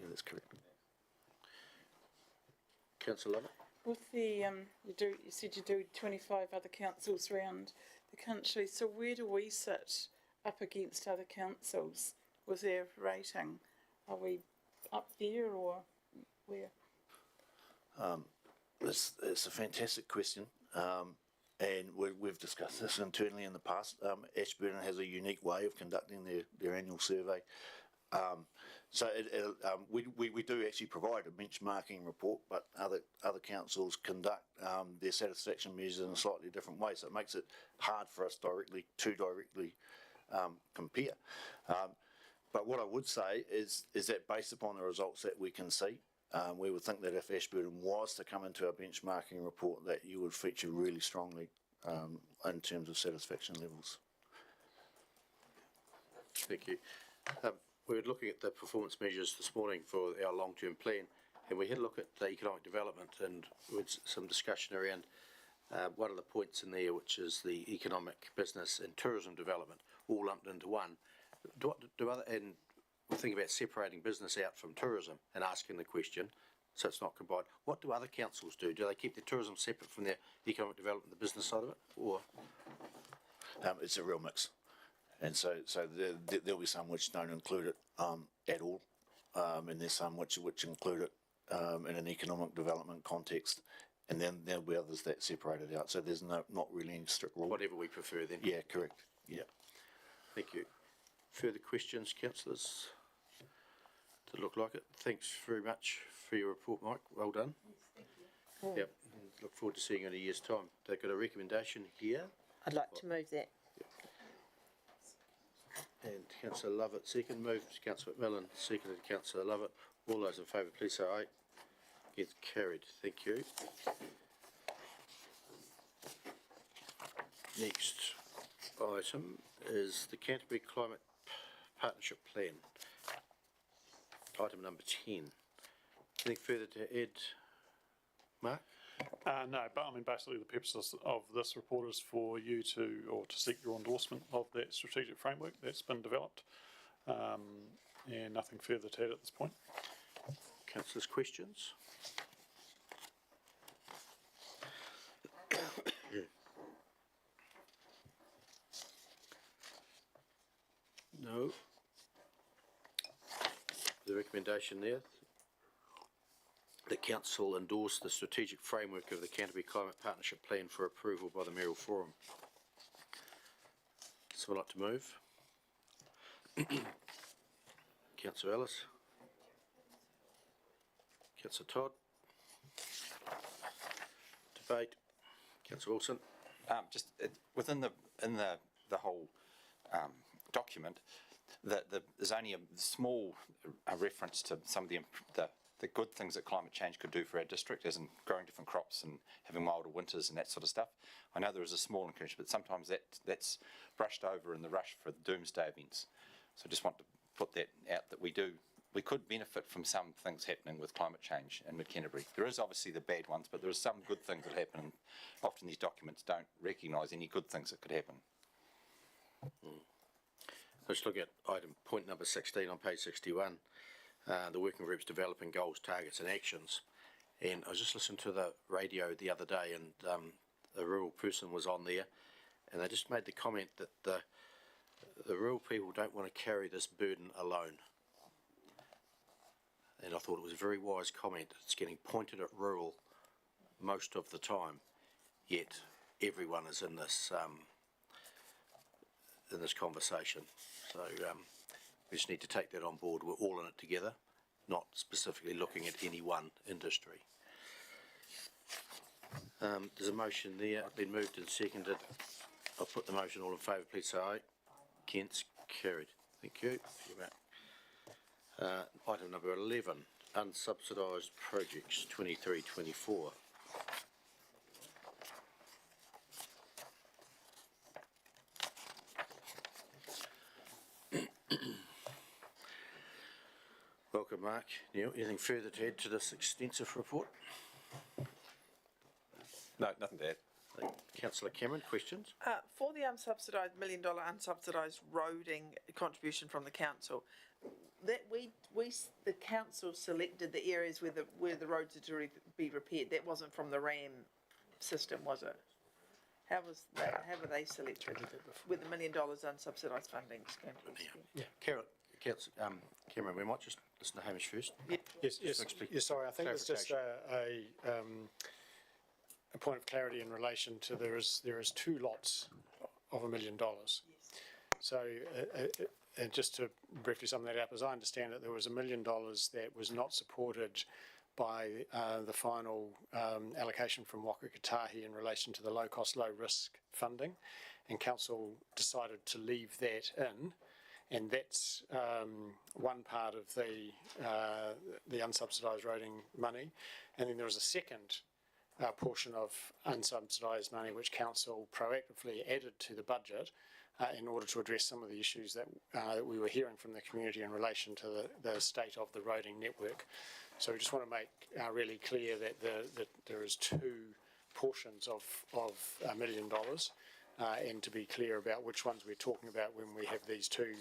S13: that's correct.
S1: Councillor Lovett?
S11: With the, you said you do 25 other councils around the country, so where do we sit up against other councils with their rating? Are we up there or where?
S13: It's a fantastic question. And we've discussed this internally in the past. Ashburton has a unique way of conducting their annual survey. We do actually provide a benchmarking report, but other councils conduct their satisfaction measures in a slightly different way, so it makes it hard for us to directly compare. But what I would say is that based upon the results that we can see, we would think that if Ashburton was to come into our benchmarking report, that you would feature really strongly in terms of satisfaction levels.
S1: Thank you. We were looking at the performance measures this morning for our long-term plan, and we had a look at the economic development and with some discussion around one of the points in there, which is the economic, business and tourism development, all lumped into one. And we'll think about separating business out from tourism and asking the question, so it's not combined. What do other councils do? Do they keep their tourism separate from their economic development, the business side of it, or?
S13: It's a real mix. And so there'll be some which don't include it at all, and there's some which include it in an economic development context, and then there'll be others that separate it out. So there's not really any strict rule.
S1: Whatever we prefer then.
S13: Yeah, correct. Yeah.
S1: Thank you. Further questions, councillors? To look like it. Thanks very much for your report, Mike. Well done.
S2: Thank you.
S1: Yep. Look forward to seeing you in a year's time. They've got a recommendation here.
S2: I'd like to move that.
S1: And Councillor Lovett second, moved Councillor McMillan, seconded Councillor Lovett. All those in favour, please say aye. Gets carried. Thank you. Next item is the Canterbury Climate Partnership Plan. Item number 10. Anything further to add, Mark?
S4: No, but I mean, basically the purpose of this report is for you to seek your endorsement of that strategic framework that's been developed, and nothing further to add at this point.
S1: Councillors, questions? No. The recommendation there, the council endorse the strategic framework of the Canterbury Climate Partnership Plan for approval by the Mayoral Forum. Someone like to move? Councillor Ellis. Councillor Todd. debate. Councillor Wilson.
S8: Within the whole document, there's only a small reference to some of the good things that climate change could do for our district, as in growing different crops and having milder winters and that sort of stuff. I know there is a small encouragement, but sometimes that's brushed over in the rush for the doomsday events. So I just want to put that out that we could benefit from some things happening with climate change in Mid-Canterbury. There is obviously the bad ones, but there are some good things that happen, and often these documents don't recognise any good things that could happen.
S1: Let's look at point number 16 on page 61. The working group's developing goals, targets and actions. And I was just listening to the radio the other day, and a rural person was on there, and they just made the comment that the rural people don't want to carry this burden alone. And I thought it was a very wise comment. It's getting pointed at rural most of the time, yet everyone is in this conversation. So we just need to take that on board. We're all in it together, not specifically looking at any one industry. There's a motion there, been moved and seconded. I'll put the motion. All in favour, please say aye. Against, carried. Thank you. Item number 11, unsubsidised projects 23-24. Welcome, Mark. Neil, anything further to add to this extensive report?
S7: No, nothing to add.
S1: Councillor Cameron, questions?
S3: For the unsubsidised $1 million unsubsidised roading contribution from the council, that the council selected the areas where the roads are to be repaired. That wasn't from the RAM system, was it? How was that? How were they selected? With $1 million unsubsidised funding is going to be spent?
S1: Cameron, we might just listen to Hamish first.
S6: Yes, sorry, I think it's just a point of clarity in relation to there is two lots of $1 million. Yes. So, and just to briefly sum that up, as I understand it, there was $1 million that was not supported by the final allocation from Waka Kotahi in relation to the low cost, low risk funding, and council decided to leave that in. And that's one part of the unsubsidised roading money. And then there was a second portion of unsubsidised money which council proactively added to the budget in order to address some of the issues that we were hearing from the community in relation to the state of the roading network. So we just want to make really clear that there is two portions of $1 million. And to be clear about which ones we're talking about when we have these two,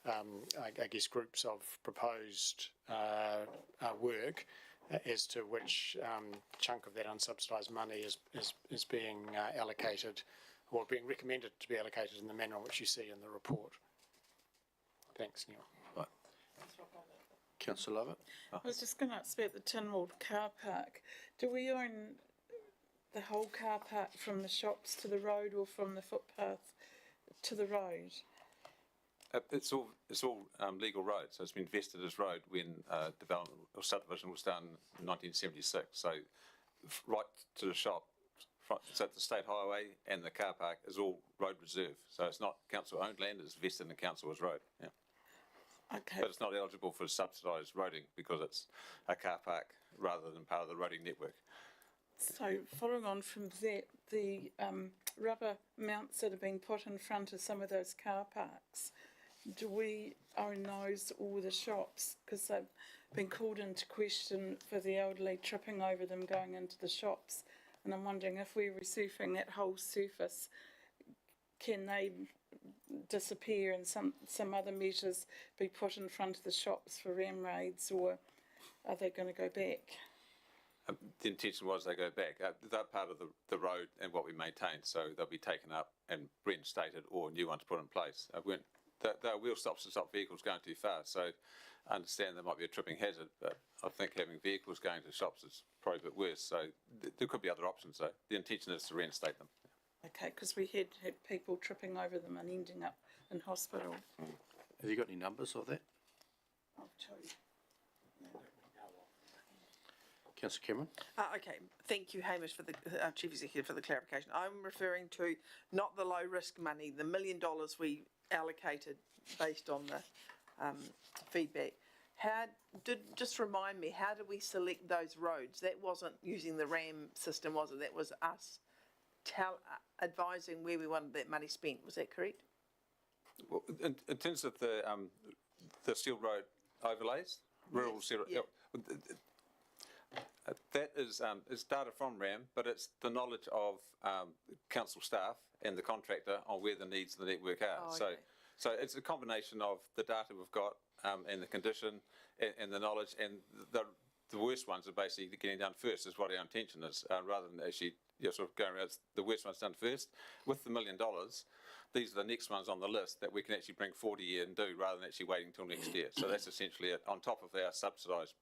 S6: I guess, groups of proposed work as to which chunk of that unsubsidised money is being allocated or being recommended to be allocated in the manner in which you see in the report. Thanks, Neil.
S1: Right. Councillor Lovett.
S11: I was just going to ask about the Tynwald car park. Do we own the whole car park from the shops to the road or from the footpath to the road?
S7: It's all legal road, so it's been vested as road when development or subdivision was done in 1976. So right to the shop, so the state highway and the car park is all road reserve. So it's not council owned land; it's vested in the council as road. Yeah.
S11: Okay.
S7: But it's not eligible for subsidised roading because it's a car park rather than part of the roading network.
S11: So following on from that, the rubber mounts that have been put in front of some of those car parks, do we own those or the shops? Because they've been called into question for the elderly tripping over them going into the shops. And I'm wondering if we're resurfacing that whole surface, can they disappear and some other measures be put in front of the shops for ram raids, or are they going to go back?
S7: The intention was they go back. They're part of the road and what we maintain, so they'll be taken up and reinstated or new ones put in place. There are wheel stops to stop vehicles going too far, so I understand there might be a tripping hazard, but I think having vehicles going to shops is probably a bit worse, so there could be other options though. The intention is to reinstate them.
S11: Okay, because we had people tripping over them and ending up in hospital.
S1: Have you got any numbers of that?
S11: I'll tell you.
S1: Councillor Cameron?
S3: Okay, thank you, Hamish, for the Chief Executive, for the clarification. I'm referring to not the low risk money, the $1 million we allocated based on the feedback. Just remind me, how did we select those roads? That wasn't using the RAM system, was it? That was us advising where we wanted that money spent. Was that correct?
S7: Well, in terms of the sealed road overlays, rural sealed,
S3: yeah.
S7: That is data from RAM, but it's the knowledge of council staff and the contractor on where the needs of the network are.
S3: Oh, okay.
S7: So it's a combination of the data we've got and the condition and the knowledge, and the worst ones are basically getting done first is what our intention is, rather than actually sort of going around. The worst one's done first. With the $1 million, these are the next ones on the list that we can actually bring forward a year and do, rather than actually waiting until next year. So that's essentially it, on top of our subsidised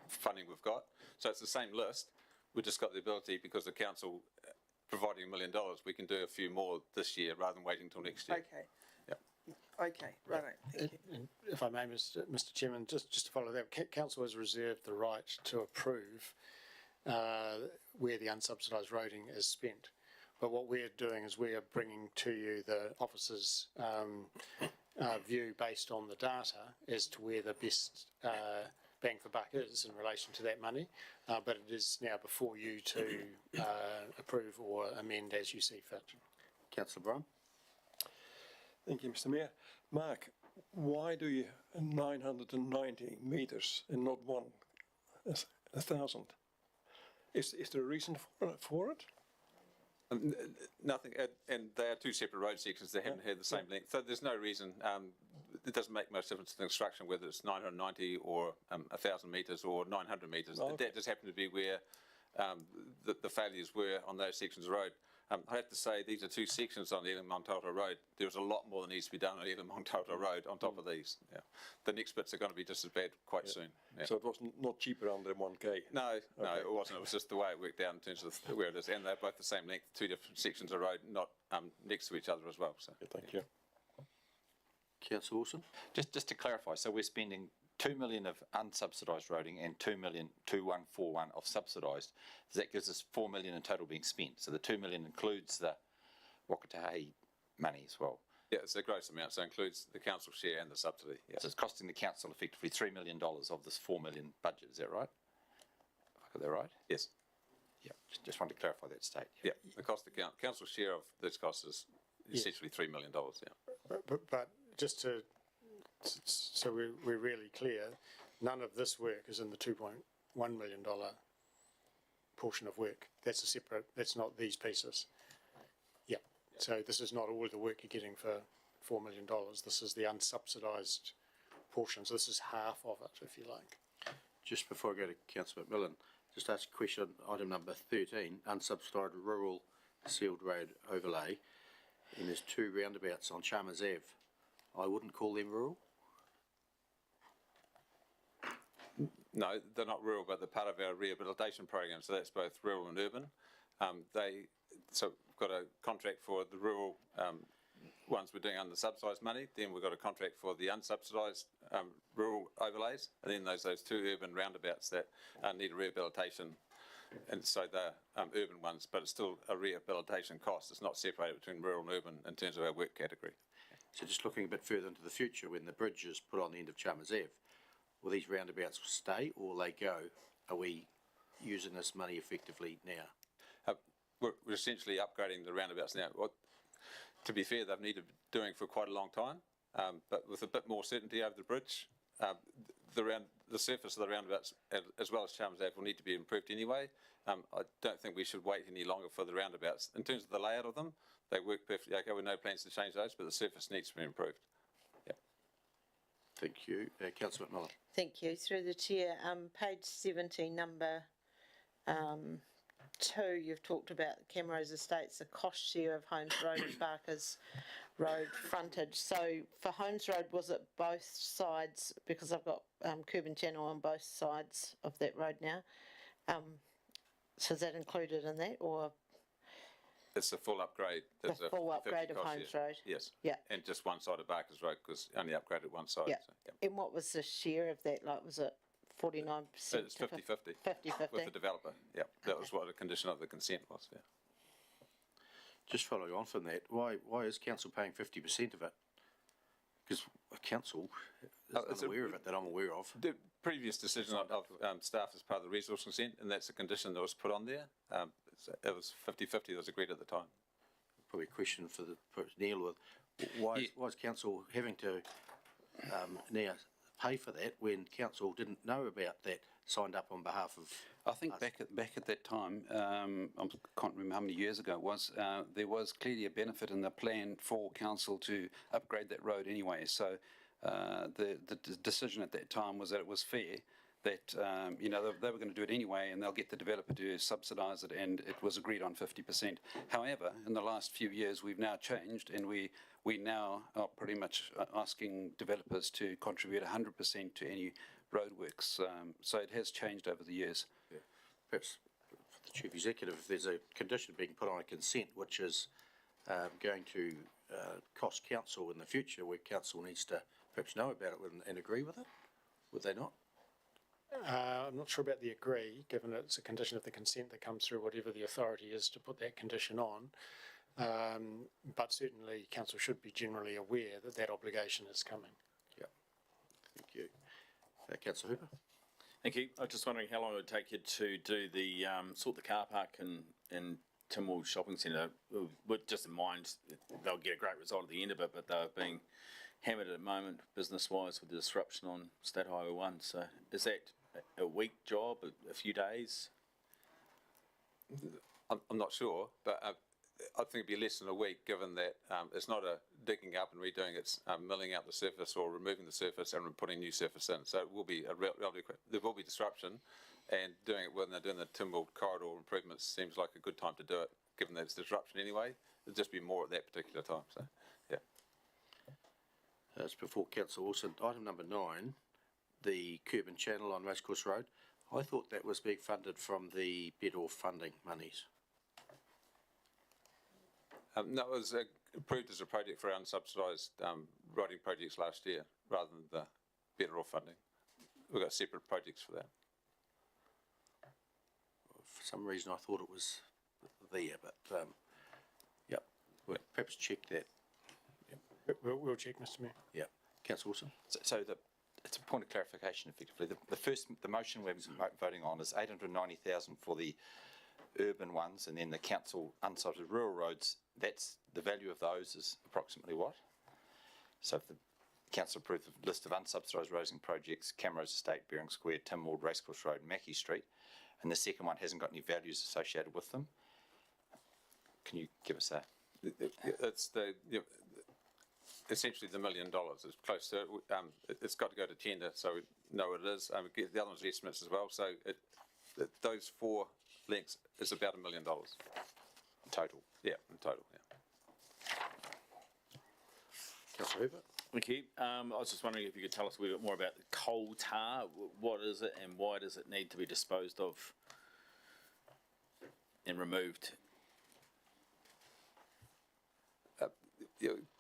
S7: funding we've got. So it's the same list. We've just got the ability, because the council providing $1 million, we can do a few more this year rather than waiting until next year.
S3: Okay.
S7: Yep.
S3: Okay, right. Thank you.
S6: And if I may, Mr Chairman, just to follow that, council has reserved the right to approve where the unsubsidised roading is spent. But what we're doing is we are bringing to you the officer's view based on the data as to where the best bang for buck is in relation to that money. But it is now before you to approve or amend as you see fit.
S1: Councillor Brown?
S16: Thank you, Mr Mayor. Mark, why do you 990 metres and not 1,000? Is there a reason for it?
S7: Nothing, and they are two separate road sections. They haven't had the same length, so there's no reason. It doesn't make much difference to the construction whether it's 990 or 1,000 metres or 900 metres.
S16: Oh, okay.
S7: That just happened to be where the failures were on those sections of road. I have to say, these are two sections on the Elam Montalto Road. There's a lot more that needs to be done on Elam Montalto Road on top of these. Yeah. The next bits are going to be just as bad quite soon. Yeah.
S16: So it was not cheaper under 1K?
S7: No, it wasn't. It was just the way it worked out in terms of where it is. And they're both the same length, two different sections of road, not next to each other as well. So.
S16: Yeah, thank you.
S1: Councillor Wilson?
S8: Just to clarify, so we're spending 2 million of unsubsidised roading and 2,141 of subsidised. That gives us 4 million in total being spent. So the 2 million includes the Wakatahi money as well.
S7: Yeah, it's a gross amount, so it includes the council share and the subsidy. Yeah.
S8: So it's costing the council effectively $3 million of this 4 million budget. Is that right? Have I got that right?
S7: Yes.
S8: Yeah. Just wanted to clarify that state.
S7: Yeah. The cost of council share of this cost is essentially $3 million. Yeah.
S6: But just to so we're really clear, none of this work is in the $2.1 million portion of work. That's a separate, that's not these pieces. Yeah. So this is not all the work you're getting for $4 million. This is the unsubsidised portion. So this is half of it, if you like.
S1: Just before I go to Councillor McMillan, just ask a question on item number 13, unsubsidised rural sealed road overlay. And there's two roundabouts on Chalmers Ave. I wouldn't call them rural.
S7: No, they're not rural, but they're part of our rehabilitation program. So that's both rural and urban. So we've got a contract for the rural ones we're doing under subsidised money. Then we've got a contract for the unsubsidised rural overlays, and then those two urban roundabouts that need a rehabilitation. And so they're urban ones, but it's still a rehabilitation cost. It's not separated between rural and urban in terms of our work category.
S1: So just looking a bit further into the future, when the bridge is put on the end of Chalmers Ave, will these roundabouts stay or will they go? Are we using this money effectively now?
S7: We're essentially upgrading the roundabouts now. To be fair, they've needed doing for quite a long time, but with a bit more certainty over the bridge, the surface of the roundabouts, as well as Chalmers Ave, will need to be improved anyway. I don't think we should wait any longer for the roundabouts. In terms of the layout of them, they work perfectly okay. We have no plans to change those, but the surface needs to be improved. Yeah.
S1: Thank you. Councillor McMillan.
S2: Thank you. Through the chair, page 17, number 2, you've talked about Camrose Estates, the cost share of Holmes Road and Barker's Road frontage. So for Holmes Road, was it both sides? Because I've got curb and channel on both sides of that road now. So is that included in that, or?
S7: It's a full upgrade.
S2: The full upgrade of Holmes Road?
S7: Yes.
S2: Yeah.
S7: And just one side of Barker's Road, because only upgraded one side.
S2: Yeah.
S7: So, yeah.
S2: And what was the share of that? Like, was it 49%?
S7: It's 50/50.
S2: 50/50.
S7: With the developer, yeah. That was what a condition of the consent was, yeah.
S1: Just following on from that, why is council paying 50% of it? Because a council is unaware of it that I'm aware of.
S7: The previous decision of staff as part of the resource consent, and that's a condition that was put on there. It was 50/50 that was agreed at the time.
S1: Probably a question for Neil with, why is council having to now pay for that when council didn't know about that, signed up on behalf of?
S5: I think back at that time, I can't remember how many years ago it was, there was clearly a benefit in the plan for council to upgrade that road anyway. So the decision at that time was that it was fair, that they were going to do it anyway and they'll get the developer to subsidise it, and it was agreed on 50%. However, in the last few years we've now changed, and we now are pretty much asking developers to contribute 100% to any roadworks. So it has changed over the years.
S1: Yeah. Perhaps for the Chief Executive, if there's a condition being put on a consent which is going to cost council in the future, where council needs to perhaps know about it and agree with it, would they not?
S6: I'm not sure about the agree, given it's a condition of the consent that comes through whatever the authority is to put that condition on. But certainly council should be generally aware that that obligation is coming.
S1: Yeah. Thank you. Councillor Hooper.
S15: Thank you. I was just wondering how long it would take you to do the, sort the car park in Timwell Shopping Centre. With just in mind, they'll get a great result at the end of it, but they're being hammered at the moment, business-wise, with the disruption on State Highway 1. So is that a week job, a few days?
S7: I'm not sure, but I think it'd be less than a week, given that it's not a digging up and redoing, it's milling out the surface or removing the surface and putting new surface in. So it will be relatively quick. There will be disruption, and doing it when they're doing the Timwell corridor improvements seems like a good time to do it, given that it's disruption anyway. It'll just be more at that particular time. So, yeah.
S1: As before council also, item number 9, the curb and channel on Racecourse Road. I thought that was being funded from the Beddorf funding monies.
S7: No, it was approved as a project for unsubsidised riding projects last year, rather than the Beddorf funding. We've got separate projects for that.
S1: For some reason I thought it was there, but yep, we'll perhaps check that.
S6: Yep. We'll check, Mr Mayor.
S1: Yeah. Councillor Wilson.
S8: So it's a point of clarification, effectively. The motion we're voting on is 890,000 for the urban ones, and then the council unsubsidised rural roads. That's the value of those is approximately what? So if the council approved the list of unsubsidised roads and projects, Camrose Estate, Bering Square, Timwell, Racecourse Road, Mackie Street, and the second one hasn't got any values associated with them, can you give us that?
S7: It's essentially the $1 million. It's close to it. It's got to go to tender, so we know what it is. The other one's estimates as well. So those 4 links is about $1 million
S8: total.
S7: Yeah, in total. Yeah.
S1: Councillor Hooper.
S15: Thank you. I was just wondering if you could tell us a little bit more about the coal tar. What is it, and why does it need to be disposed of and removed?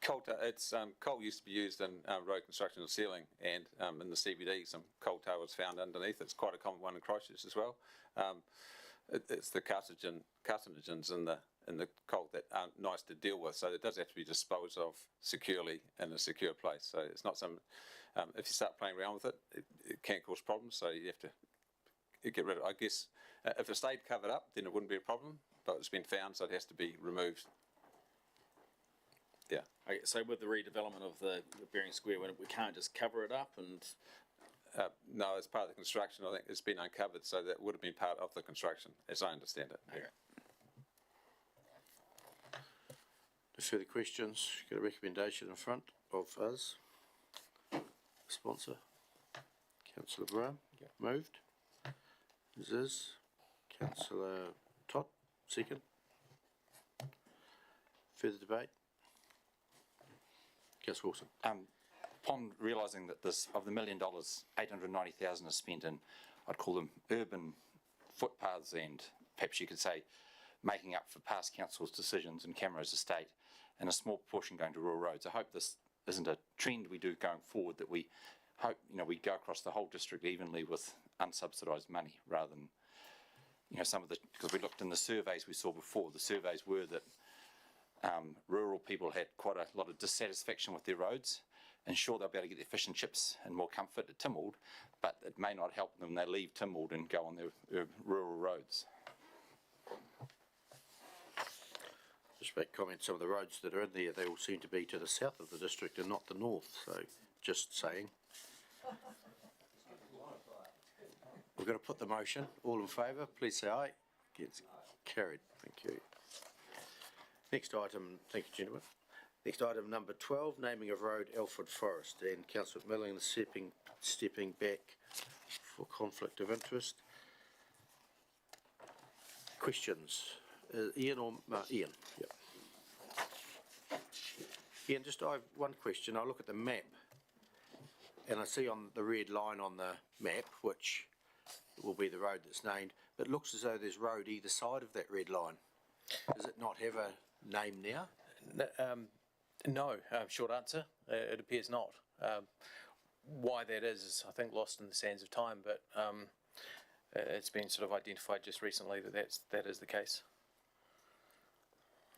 S7: Coal tar, coal used to be used in road construction and sealing, and in the CBD some coal tar was found underneath. It's quite a common one in Christchurch as well. It's the carcinogens in the coal that aren't nice to deal with, so it does have to be disposed of securely in a secure place. So it's not some, if you start playing around with it, it can cause problems, so you have to get rid of it. I guess if it stayed covered up, then it wouldn't be a problem, but it's been found, so it has to be removed. Yeah.
S15: Okay, so with the redevelopment of the Bering Square, we can't just cover it up and...
S7: no, as part of the construction, I think it's been uncovered, so that would have been part of the construction, as I understand it.
S15: Okay.
S1: No further questions? Got a recommendation in front of us. Sponsor. Councillor Brown. Yep. Moved. Ziz. Councillor Todd. Second. Further debate. Councillor Wilson.
S8: Upon realising that of the $1 million, 890,000 is spent in, I'd call them urban footpaths, and perhaps you could say making up for past council's decisions in Camrose Estate, and a small proportion going to rural roads. I hope this isn't a trend we do going forward, that we hope we go across the whole district evenly with unsubsidised money rather than, you know, some of the, because we looked in the surveys we saw before, the surveys were that rural people had quite a lot of dissatisfaction with their roads, and sure they'll be able to get their fish and chips and more comfort at Tynwald, but it may not help them when they leave Tynwald and go on their rural roads.
S1: Just make comment, some of the roads that are in there, they all seem to be to the south of the district and not the north, so just saying. We're going to put the motion. All in favour, please say aye. Against, carried. Thank you. Next item, thank you, gentlemen. Next item, number 12, naming of road Alfred Forest, and Councillor Milling stepping back for conflict of interest. Questions? Ian or Ian? Yep. Ian, just I have one question. I look at the map, and I see on the red line on the map, which will be the road that's named, it looks as though there's road either side of that red line. Does it not have a name now?
S17: No, short answer, it appears not. Why that is I think lost in the sands of time, but it's been sort of identified just recently that is the case.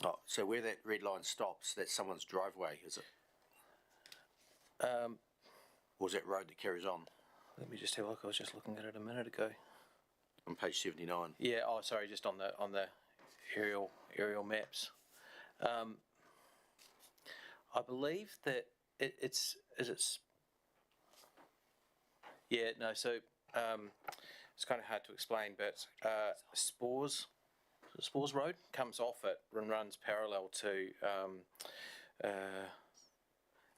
S1: Oh, so where that red line stops, that's someone's driveway, is it? Or is that road that carries on?
S17: Let me just have a look. I was just looking at it a minute ago.
S1: On page 79.
S17: Yeah. Oh, sorry. Just on the aerial maps. I believe that it's. Yeah. No. So it's kind of hard to explain, but Spores Road comes off it and runs parallel to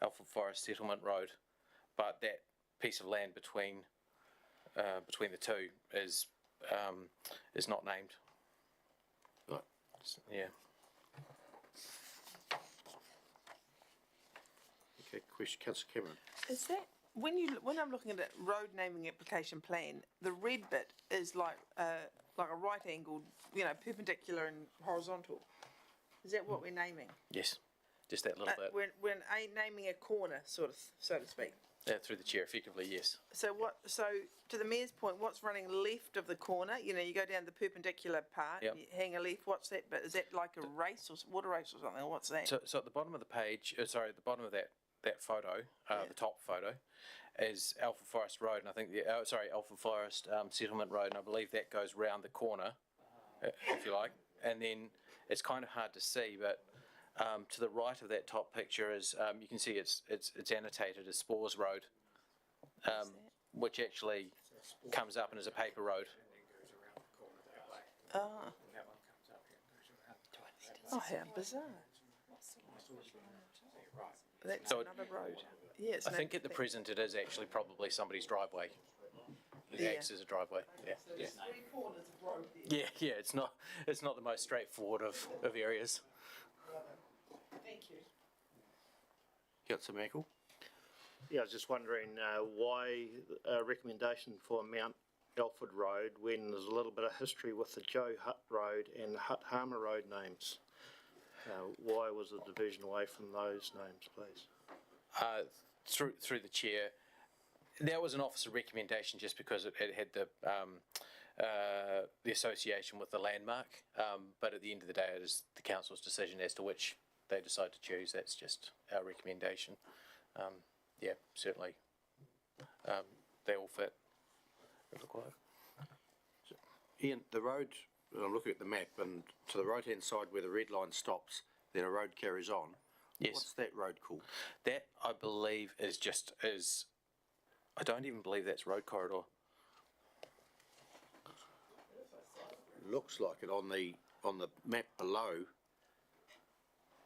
S17: Alfred Forest Settlement Road, but that piece of land between the two is not named.
S1: Right.
S17: Yeah.
S1: Okay. Question, Councillor Cameron.
S3: Is that, when I'm looking at a road naming application plan, the red bit is like a right angled, perpendicular and horizontal. Is that what we're naming?
S17: Yes. Just that little bit.
S3: We're naming a corner, sort of, so to speak.
S17: Through the chair, effectively, yes.
S3: So to the mayor's point, what's running left of the corner? You go down the perpendicular part,
S17: Yep.
S3: you hang a left. What's that bit? Is that like a race or water race or something? Or what's that?
S17: So at the bottom of the page, at the bottom of that photo, the top photo, is Alfred Forest Road, and I think Alfred Forest Settlement Road, and I believe that goes round the corner, if you like, and then it's kind of hard to see, but to the right of that top picture is you can see it's annotated as Spores Road, which actually comes up and is a paper road.
S3: Oh, how bizarre! That's
S17: So
S3: another road. Yeah,
S17: I think at the present it is actually probably somebody's driveway. It acts as a driveway. Yeah. Yeah. Yeah. It's not the most straightforward of areas.
S3: Thank you.
S1: Councillor Mackle.
S18: Yeah, I was just wondering why a recommendation for Mount Alfred Road when there's a little bit of history with the Joe Hutt Road and the Hutt Harmer Road names. Why was the division away from those names, please?
S17: Through the chair, that was an officer recommendation just because it had the association with the landmark. But at the end of the day, it is the council's decision as to which they decide to choose. That's just our recommendation. Yeah, certainly. They all fit.
S1: Ian, the road, I'm looking at the map, and to the right-hand side where the red line stops, then a road carries on.
S17: Yes.
S1: What's that road called?
S17: That, I believe, is I don't even believe that's road corridor.
S1: Looks like it on the map below.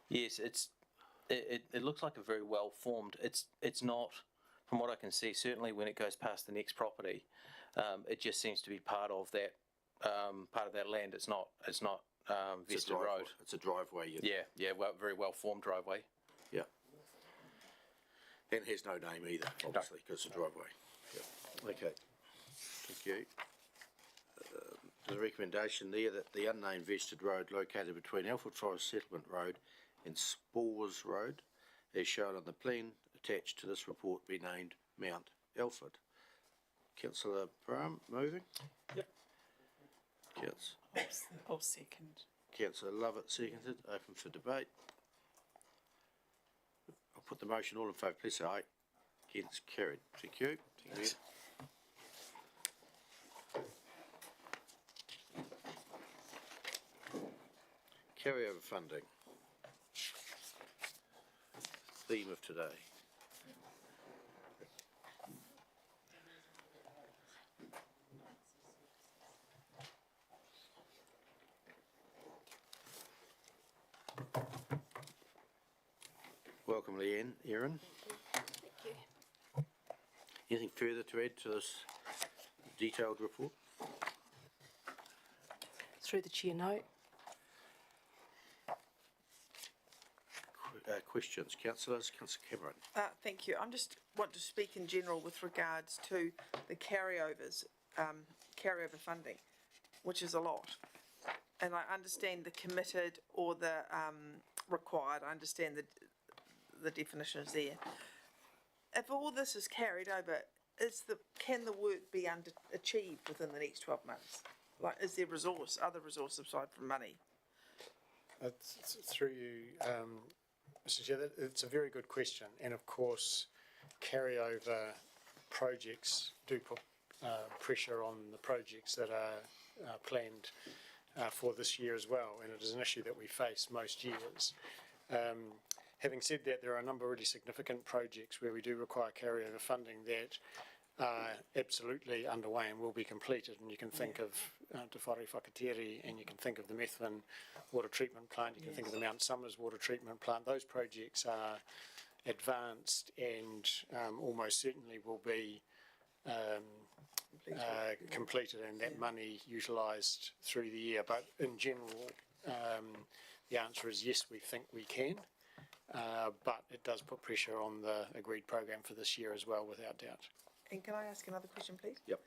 S17: Yes, it looks like a very well formed. It's not, from what I can see. Certainly, when it goes past the next property, it just seems to be part of that land. It's not Vista Road.
S1: It's a driveway.
S17: Yeah, very well formed driveway.
S1: Yeah. And has no name either, obviously, because it's a driveway. Yeah. Okay. Thank you. There's a recommendation there that the unnamed vested road located between Alfred Forest Settlement Road and Spores Road, as shown on the plan attached to this report, be named Mount Alfred. Councillor Brown, moving.
S11: Yep. I'll second.
S1: Councillor Lovett, seconded. Open for debate. I'll put the motion. All in favour, please say aye. Against, carried. Thank you. Thank you. Carryover funding. Theme of today. Welcome, Leanne. Erin.
S19: Thank you.
S1: Anything further to add to this detailed report?
S19: Through the chair, no.
S1: Questions, councillors? Councillor Cameron.
S3: Thank you. I'm just want to speak in general with regards to the carryovers, carryover funding, which is a lot. And I understand the committed or the required. I understand the definitions there. If all this is carried over, can the work be achieved within the next 12 months? Like, is there other resource aside from money?
S6: Through you, Mr. Chair, it's a very good question, and of course, carryover projects do put pressure on the projects that are planned for this year as well, and it is an issue that we face most years. Having said that, there are a number of really significant projects where we do require carryover funding that are absolutely underway and will be completed, and you can think of Te Whare Whakatiri, and you can think of the Methven water treatment plant, you can think of the Mount Somers water treatment plant. Those projects are advanced and almost certainly will be completed and that money utilised through the year. But in general, the answer is yes, we think we can, but it does put pressure on the agreed program for this year as well, without doubt.
S3: And can I ask another question, please?
S1: Yep.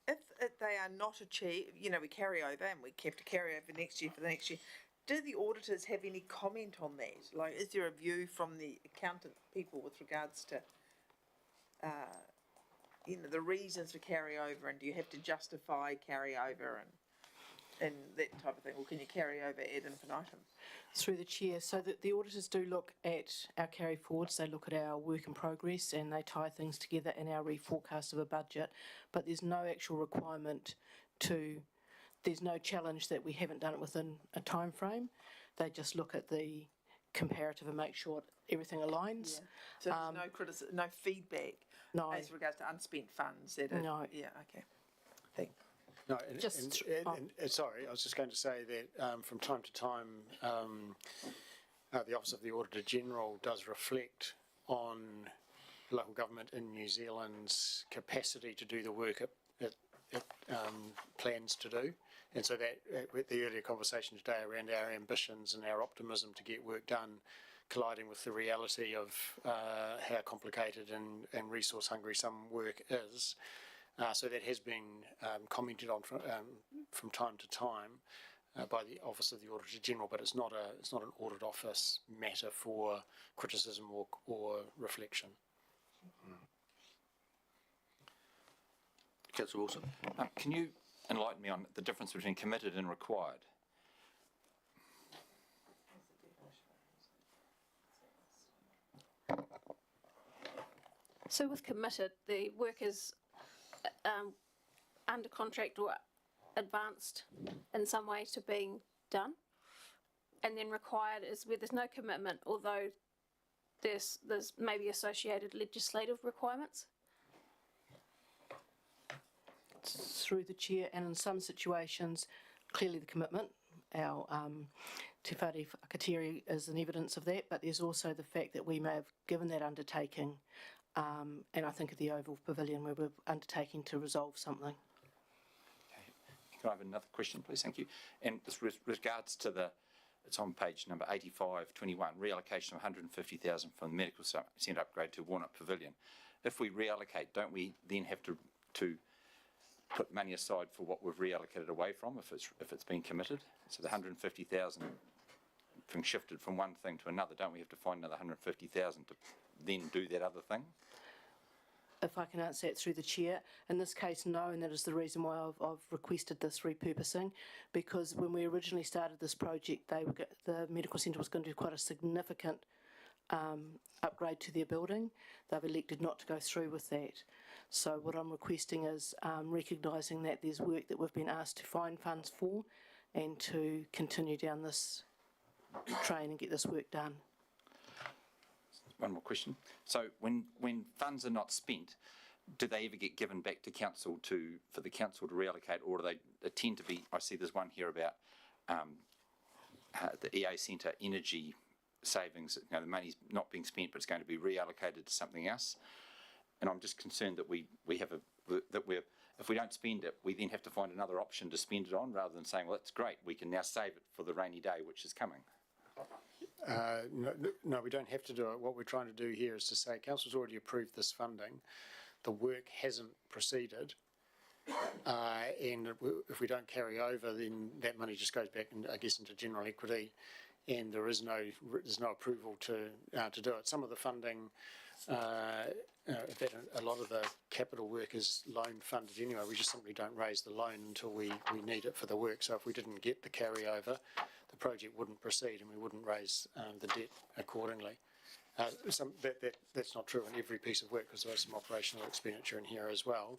S3: If they are not achieved, we carry over and we have to carry over next year for the next year, do the auditors have any comment on that? Like, is there a view from the accountant people with regards to, the reasons for carryover, and do you have to justify carryover and that type of thing, or can you carry over ad infinitum?
S19: Through the chair, so that the auditors do look at our carry forwards, they look at our work in progress and they tie things together in our reforecast of a budget, but there's no actual requirement there's no challenge that we haven't done it within a time frame. They just look at the comparative and make sure everything aligns.
S3: Yeah. So there's no feedback as regards to unspent funds?
S19: No.
S3: Yeah, okay. Thanks.
S6: No, sorry, I was just going to say that from time to time, the Office of the Auditor General does reflect on local government in New Zealand's capacity to do the work it plans to do. And so that, with the earlier conversation today around our ambitions and our optimism to get work done, colliding with the reality of how complicated and resource hungry some work is. So that has been commented on from time to time by the Office of the Auditor General, but it's not an audit office matter for criticism or reflection.
S1: Councillor Wilson.
S8: Can you enlighten me on the difference between committed and required?
S20: So with committed, the work is under contract or advanced in some way to being done, and then required is where there's no commitment, although there's maybe associated legislative requirements.
S19: Through the chair, and in some situations, clearly the commitment, our Te Whare Whakatiri is an evidence of that, but there's also the fact that we may have given that undertaking, and I think of the Oval Pavilion where we're undertaking to resolve something.
S8: Okay. Can I have another question, please? Thank you. And this regards to it's on page number 8521, reallocation of 150,000 from the medical centre upgrade to Walnut Pavilion. If we reallocate, don't we then have to put money aside for what we've reallocated away from if it's been committed? So the 150,000 being shifted from one thing to another, don't we have to find another 150,000 to then do that other thing?
S19: if I can answer that through the chair. In this case, no, and that is the reason why I've requested this repurposing, because when we originally started this project, the medical centre was going to do quite a significant upgrade to their building. They've elected not to go through with that. So what I'm requesting is recognising that there's work that we've been asked to find funds for, and to continue down this train and get this work done.
S8: One more question. So when funds are not spent, do they ever get given back to council for the council to reallocate, or do they tend to be? I see there's one here about the EA Centre energy savings. You know, the money's not being spent, but it's going to be reallocated to something else. And I'm just concerned that if we don't spend it, we then have to find another option to spend it on, rather than saying, well, that's great, we can now save it for the rainy day which is coming.
S6: No, we don't have to do it. What we're trying to do here is to say council's already approved this funding. The work hasn't proceeded. And if we don't carry over, then that money just goes back, I guess, into general equity, and there's no approval to do it. Some of the funding, in fact, a lot of the capital work is loan funded anyway. We just simply don't raise the loan until we need it for the work. So if we didn't get the carryover, the project wouldn't proceed, and we wouldn't raise the debt accordingly. That's not true in every piece of work, because there's some operational expenditure in here as well.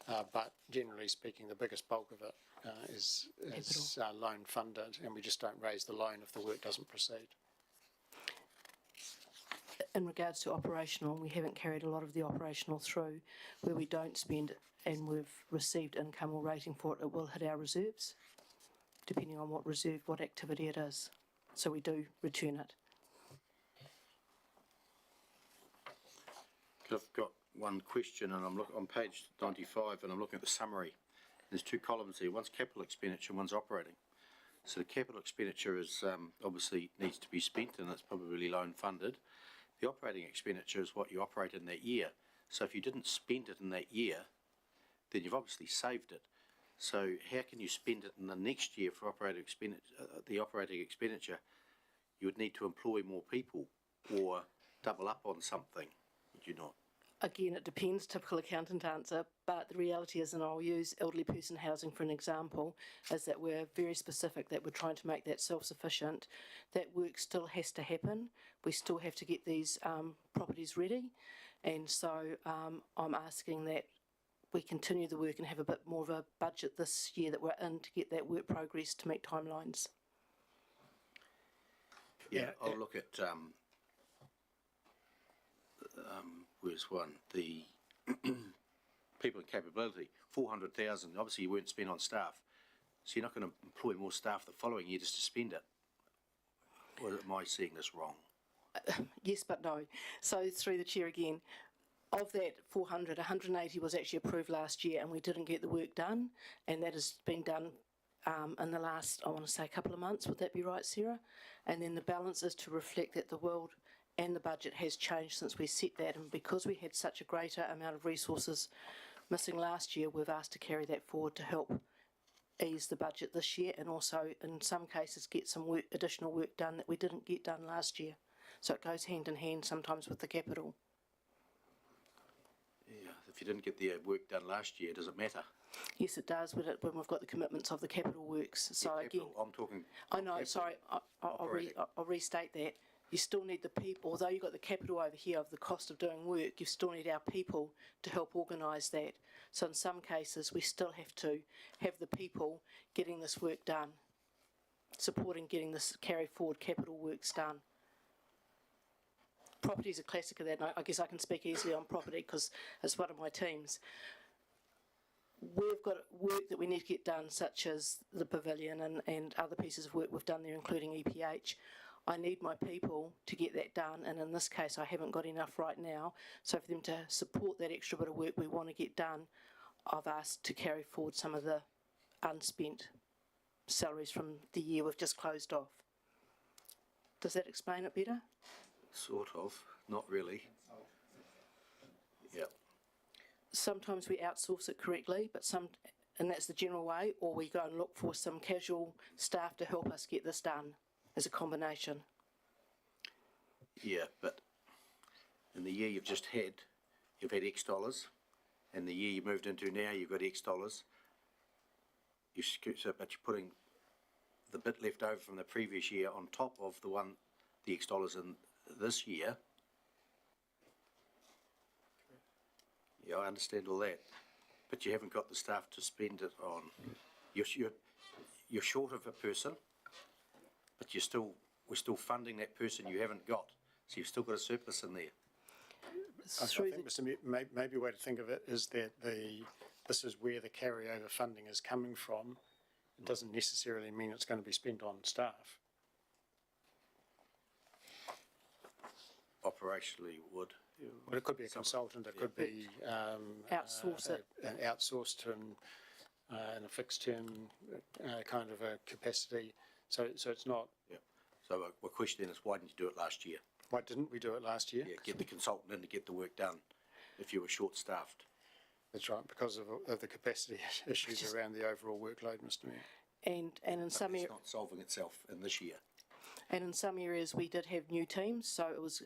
S6: But generally speaking, the biggest bulk of it is loan funded, and we just don't raise the loan if the work doesn't proceed.
S19: In regards to operational, we haven't carried a lot of the operational through. Where we don't spend it and we've received income or rating for it, it will hit our reserves, depending on what activity it is. So we do return it.
S1: I've got one question, and I'm looking on page 95, and I'm looking at the summary. There's two columns here. One's capital expenditure, one's operating. So the capital expenditure is obviously needs to be spent, and it's probably loan funded. The operating expenditure is what you operate in that year. So if you didn't spend it in that year, then you've obviously saved it. So how can you spend it in the next year for operating expenditure? The operating expenditure, you would need to employ more people or double up on something, would you not?
S19: Again, it depends, typical accountant answer, but the reality is, and I'll use elderly person housing for an example, is that we're very specific that we're trying to make that self-sufficient. That work still has to happen. We still have to get these properties ready, and so I'm asking that we continue the work and have a bit more of a budget this year that we're in to get that work progress to meet timelines.
S1: Yeah, I'll look at where's one? The people in capability, 400,000. Obviously, you weren't spent on staff, so you're not going to employ more staff the following year just to spend it. Or am I seeing this wrong?
S19: Yes, but no. So through the chair again, of that 400, 180 was actually approved last year, and we didn't get the work done, and that has been done in the last, I want to say, couple of months. Would that be right, Sarah? And then the balance is to reflect that the world and the budget has changed since we set that, and because we had such a greater amount of resources missing last year, we've asked to carry that forward to help ease the budget this year, and also in some cases get some additional work done that we didn't get done last year. So it goes hand in hand sometimes with the capital.
S1: Yeah, if you didn't get the work done last year, does it matter?
S19: Yes, it does when we've got the commitments of the capital works. So
S1: yeah, capital,
S19: again,
S1: I'm talking.
S19: I know. Sorry, I'll restate that. You still need the people, although you've got the capital over here of the cost of doing work, you still need our people to help organise that. So in some cases, we still have to have the people getting this work done, supporting getting this carry forward capital works done. Property is a classic of that, and I guess I can speak easily on property because it's one of my teams. We've got work that we need to get done, such as the pavilion and other pieces of work we've done there, including EPH. I need my people to get that done, and in this case I haven't got enough right now, so for them to support that extra bit of work we want to get done, I've asked to carry forward some of the unspent salaries from the year we've just closed off. Does that explain it better?
S1: Sort of, not really. Yeah.
S19: Sometimes we outsource it correctly, and that's the general way, or we go and look for some casual staff to help us get this done. As a combination.
S1: Yeah, but in the year you've just had, you've had X dollars, and the year you moved into now, you've got X dollars. But you're putting the bit left over from the previous year on top of the X dollars in this year. Yeah, I understand all that, but you haven't got the staff to spend it on. You're short of a person, but we're still funding that person you haven't got, so you've still got a surplus in there.
S6: I think, Mr. Mayor, maybe a way to think of it is that this is where the carryover funding is coming from. It doesn't necessarily mean it's going to be spent on staff.
S1: Operationally, it would.
S6: Well, it could be a consultant, it could be
S19: Outsource it.
S6: An outsourced and in a fixed term kind of a capacity. So it's not.
S1: Yeah. So my question is, why didn't you do it last year?
S6: Why didn't we do it last year?
S1: Yeah, get the consultant in to get the work done if you were short-staffed.
S6: That's right, because of the capacity issues around the overall workload, Mr. Mayor.
S19: And in some
S1: It's not solving itself in this year.
S19: And in some areas, we did have new teams, so it was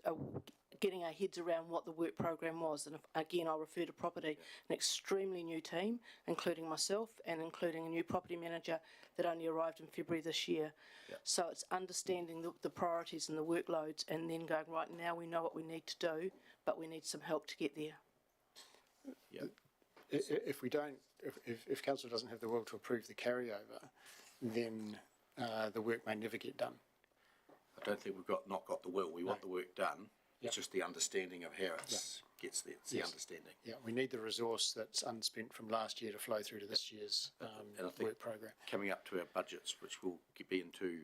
S19: getting our heads around what the work program was. And again, I'll refer to property, an extremely new team, including myself and including a new property manager that only arrived in February this year. So it's understanding the priorities and the workloads and then going, right, now we know what we need to do, but we need some help to get there.
S1: Yeah.
S6: If we don't, if council doesn't have the will to approve the carryover, then the work may never get done.
S1: I don't think we've not got the will. We want the work done. It's just the understanding of how it gets there. It's the understanding.
S6: Yeah, we need the resource that's unspent from last year to flow through to this year's work program.
S1: Coming up to our budgets, which will be into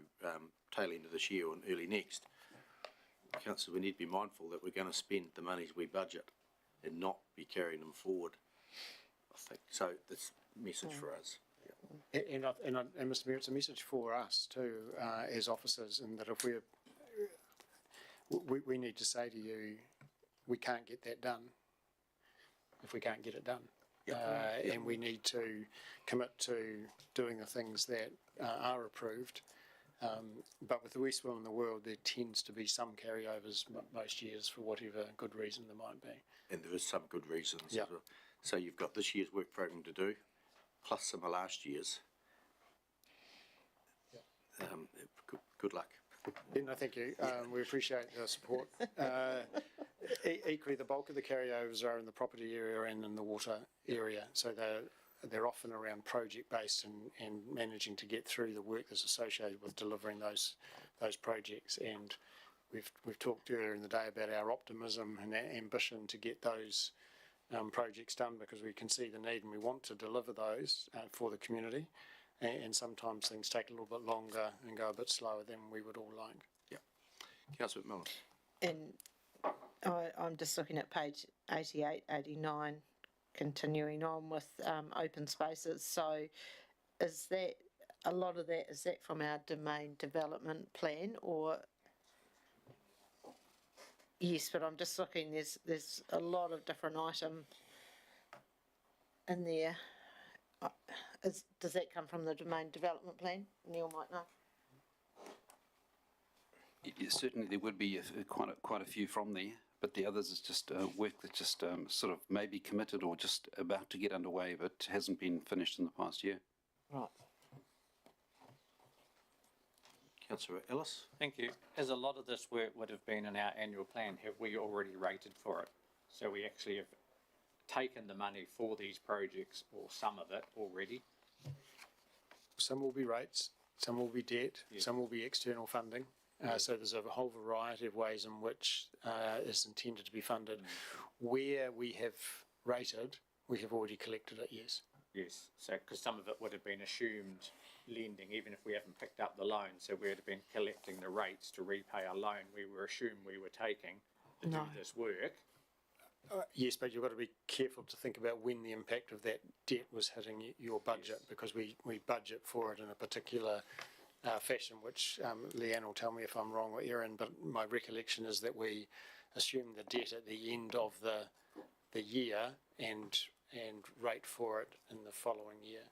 S1: tail end of this year and early next, council, we need to be mindful that we're going to spend the monies we budget and not be carrying them forward. I think so. That's a message for us.
S6: And Mr. Mayor, it's a message for us too, as officers, in that if we need to say to you, we can't get that done if we can't get it done. And we need to commit to doing the things that are approved. But with the West Will in the world, there tends to be some carryovers most years for whatever good reason there might be.
S1: And there is some good reasons.
S6: Yeah.
S1: As well. So you've got this year's work program to do, plus some of last year's. Good luck.
S6: No, thank you. We appreciate the support. Equally, the bulk of the carryovers are in the property area and in the water area, so they're often around project-based and managing to get through the work that's associated with delivering those projects. And we've talked earlier in the day about our optimism and our ambition to get those projects done, because we can see the need and we want to deliver those for the community. And sometimes things take a little bit longer and go a bit slower than we would all like.
S1: Yeah. Councillor McMillan.
S2: And I'm just looking at page 88, 89, continuing on with open spaces. So is that, a lot of that, is that from our domain development plan or? Yes, but I'm just looking, there's a lot of different items in there. Does that come from the domain development plan? Neil might know.
S5: Certainly there would be quite a few from there, but the others is just work that's just sort of maybe committed or just about to get underway, but hasn't been finished in the past year.
S2: Right.
S1: Councillor Ellis.
S14: Thank you. As a lot of this work would have been in our annual plan, have we already rated for it? So we actually have taken the money for these projects, or some of it already?
S6: Some will be rates, some will be debt, some will be external funding. So there's a whole variety of ways in which is intended to be funded. Where we have rated, we have already collected it, yes.
S14: Yes, so because some of it would have been assumed lending, even if we haven't picked up the loan. So we would have been collecting the rates to repay our loan. We were assumed we were taking to do this work.
S6: Yes, but you've got to be careful to think about when the impact of that debt was hitting your budget, because we budget for it in a particular fashion, which Leanne will tell me if I'm wrong, or Erin, but my recollection is that we assume the debt at the end of the year and rate for it in the following year.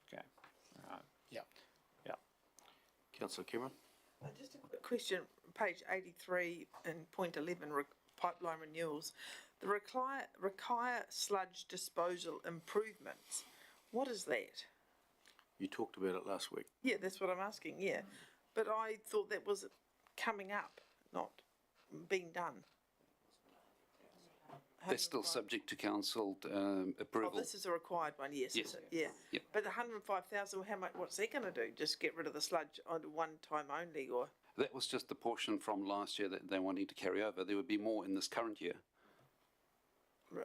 S14: Okay.
S6: Yeah.
S14: Yeah.
S1: Councillor Cameron.
S3: Just a quick question, page 83 and point 11, pipeline renewals. The require sludge disposal improvements. What is that?
S1: You talked about it last week.
S3: Yeah, that's what I'm asking, yeah. But I thought that was coming up, not being done.
S5: That's still subject to council approval.
S3: Oh, this is a required one, yes,
S5: Yes.
S3: is it? Yeah.
S5: Yep.
S3: But the 105,000, how much, what's that gonna do? Just get rid of the sludge on one time only, or?
S5: That was just the portion from last year that they wanted to carry over. There would be more in this current year.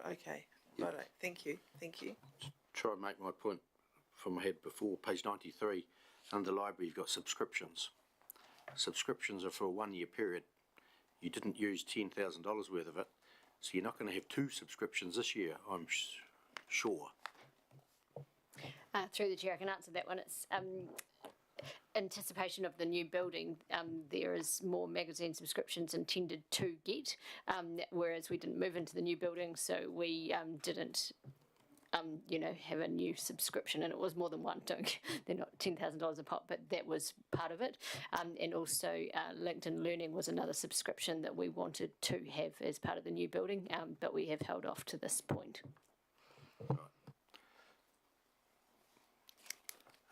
S3: Okay, righto, thank you.
S1: Try and make my point from my head before, page 93, under library, you've got subscriptions. Subscriptions are for a 1 year period. You didn't use $10,000 worth of it, so you're not going to have two subscriptions this year, I'm sure.
S10: Through the chair, I can answer that one. It's anticipation of the new building. There is more magazine subscriptions intended to get, whereas we didn't move into the new building, so we didn't have a new subscription, and it was more than one. They're not $10,000 a pop, but that was part of it. And also LinkedIn Learning was another subscription that we wanted to have as part of the new building, but we have held off to this point.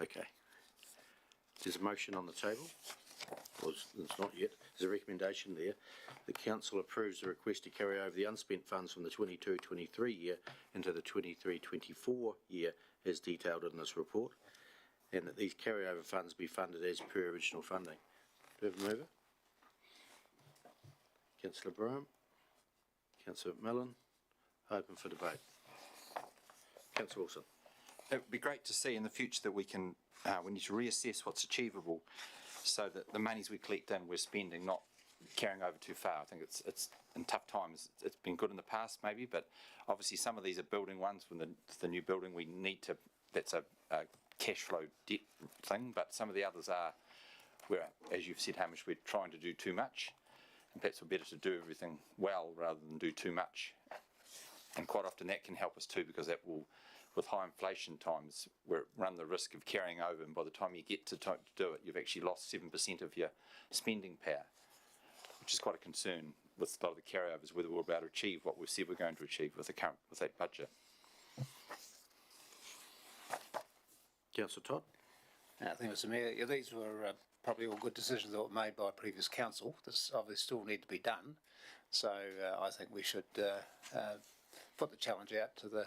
S1: Okay. There's a motion on the table. Well, it's not yet. There's a recommendation there. The council approves the request to carry over the unspent funds from the 22-23 year into the 23-24 year as detailed in this report, and that these carryover funds be funded as per original funding. Do we have a mover? Councillor Brown. Councillor McMillan. Open for debate. Councillor Wilson.
S8: It would be great to see in the future that we can, we need to reassess what's achievable so that the monies we collect in we're spending, not carrying over too far. I think it's in tough times. It's been good in the past maybe, but obviously some of these are building ones. From the new building we need to, that's a cash flow debt thing, but some of the others are where, as you've said, Hamish, we're trying to do too much, and perhaps we're better to do everything well rather than do too much. And quite often that can help us too, because that will, with high inflation times, we run the risk of carrying over, and by the time you get to do it, you've actually lost 7% of your spending power, which is quite a concern with a lot of the carryovers, whether we're about to achieve what we've said we're going to achieve with that budget.
S1: Councillor Todd.
S21: Thank you, Mr Mayor. Yeah, these were probably all good decisions that were made by previous council. This obviously still need to be done. So I think we should put the challenge out to the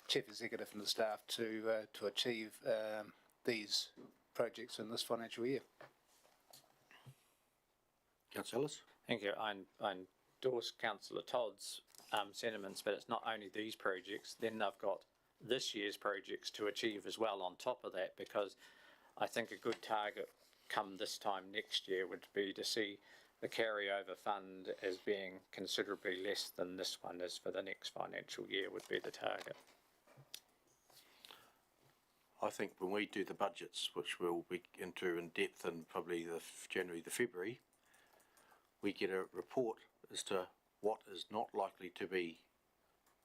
S21: Chief Executive and the staff to achieve these projects in this financial year.
S1: Councillor Ellis.
S14: Thank you. I endorse Councillor Todd's sentiments, but it's not only these projects. Then they've got this year's projects to achieve as well on top of that, because I think a good target come this time next year would be to see the carryover fund as being considerably less than this one is for the next financial year would be the target.
S1: I think when we do the budgets, which we'll be into in depth in probably the January, the February, we get a report as to what is not likely to be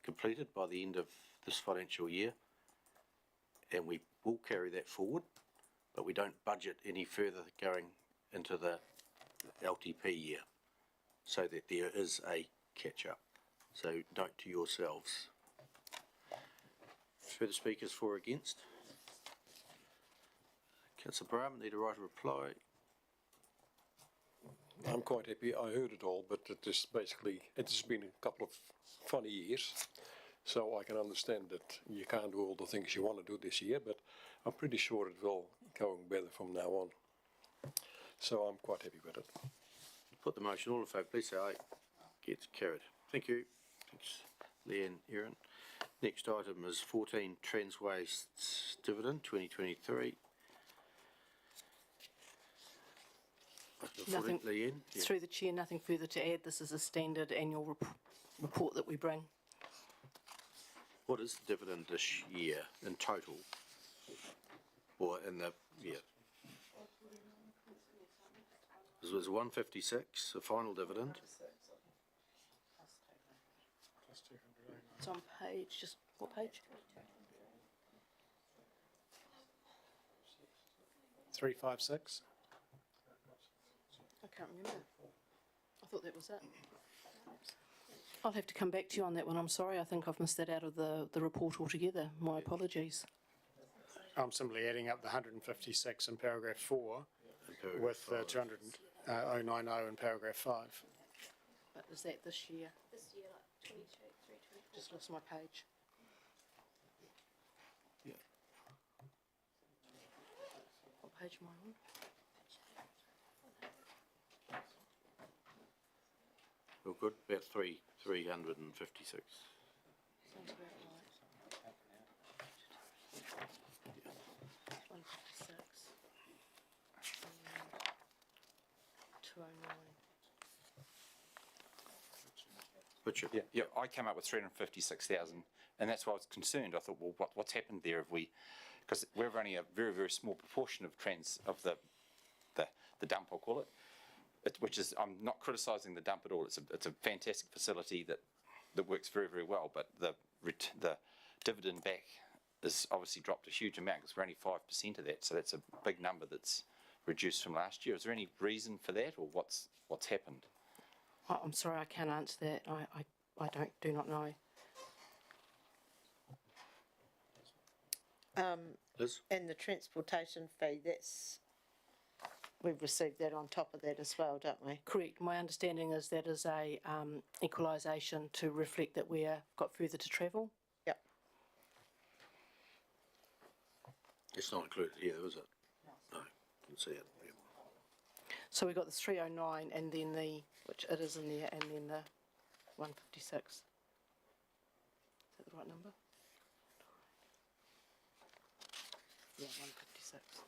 S1: completed by the end of this financial year, and we will carry that forward, but we don't budget any further going into the LTP year, so that there is a catch-up. So note to yourselves. Further speakers for or against? Councillor Brown, need a right of reply.
S16: I'm quite happy. I heard it all, but it is basically, it has been a couple of funny years. So I can understand that you can't do all the things you want to do this year, but I'm pretty sure it will go better from now on. So I'm quite happy with it.
S1: Put the motion. All in favour, please say aye. Gets carried. Thank you. Thanks, Leanne, Aaron. Next item is 14 Transwaste dividend 2023.
S19: Nothing,
S1: Leanne? Yeah.
S19: through the chair, nothing further to add. This is a standard annual report that we bring.
S1: What is the dividend this year in total? Or in the, yeah. This was 156, the final dividend.
S19: It's on page, just what page?
S6: 356.
S19: I can't remember. I thought that was it. I'll have to come back to you on that one. I'm sorry. I think I've missed that out of the report altogether. My apologies.
S6: I'm simply adding up the 156 in paragraph 4 with the 200,090 in paragraph 5.
S19: But is that this year?
S10: This year, like 22, 324.
S19: Just lost my page. What page am I on?
S1: All good, about 356.
S19: Sounds about right. 156. And 209.
S1: Richard?
S8: Yeah, I came up with 356,000, and that's why I was concerned. I thought, well, what's happened there? Have we, because we're only a very, very small proportion of the dump, I'll call it. Which is, I'm not criticising the dump at all. It's a fantastic facility that works very, very well. But the dividend back has obviously dropped a huge amount because we're only 5% of that. So that's a big number that's reduced from last year. Is there any reason for that, or what's happened?
S19: I'm sorry, I can't answer that. I do not know.
S1: Liz?
S2: And the transportation fee, we've received that on top of that as well, don't we?
S19: Correct. My understanding is that is a equalisation to reflect that we've got further to travel.
S2: Yep.
S1: It's not included here, is it? No, didn't see it. Yeah.
S19: So we've got the 309 and then which it is in there, and then the 156. Is that the right number? Yeah, 156.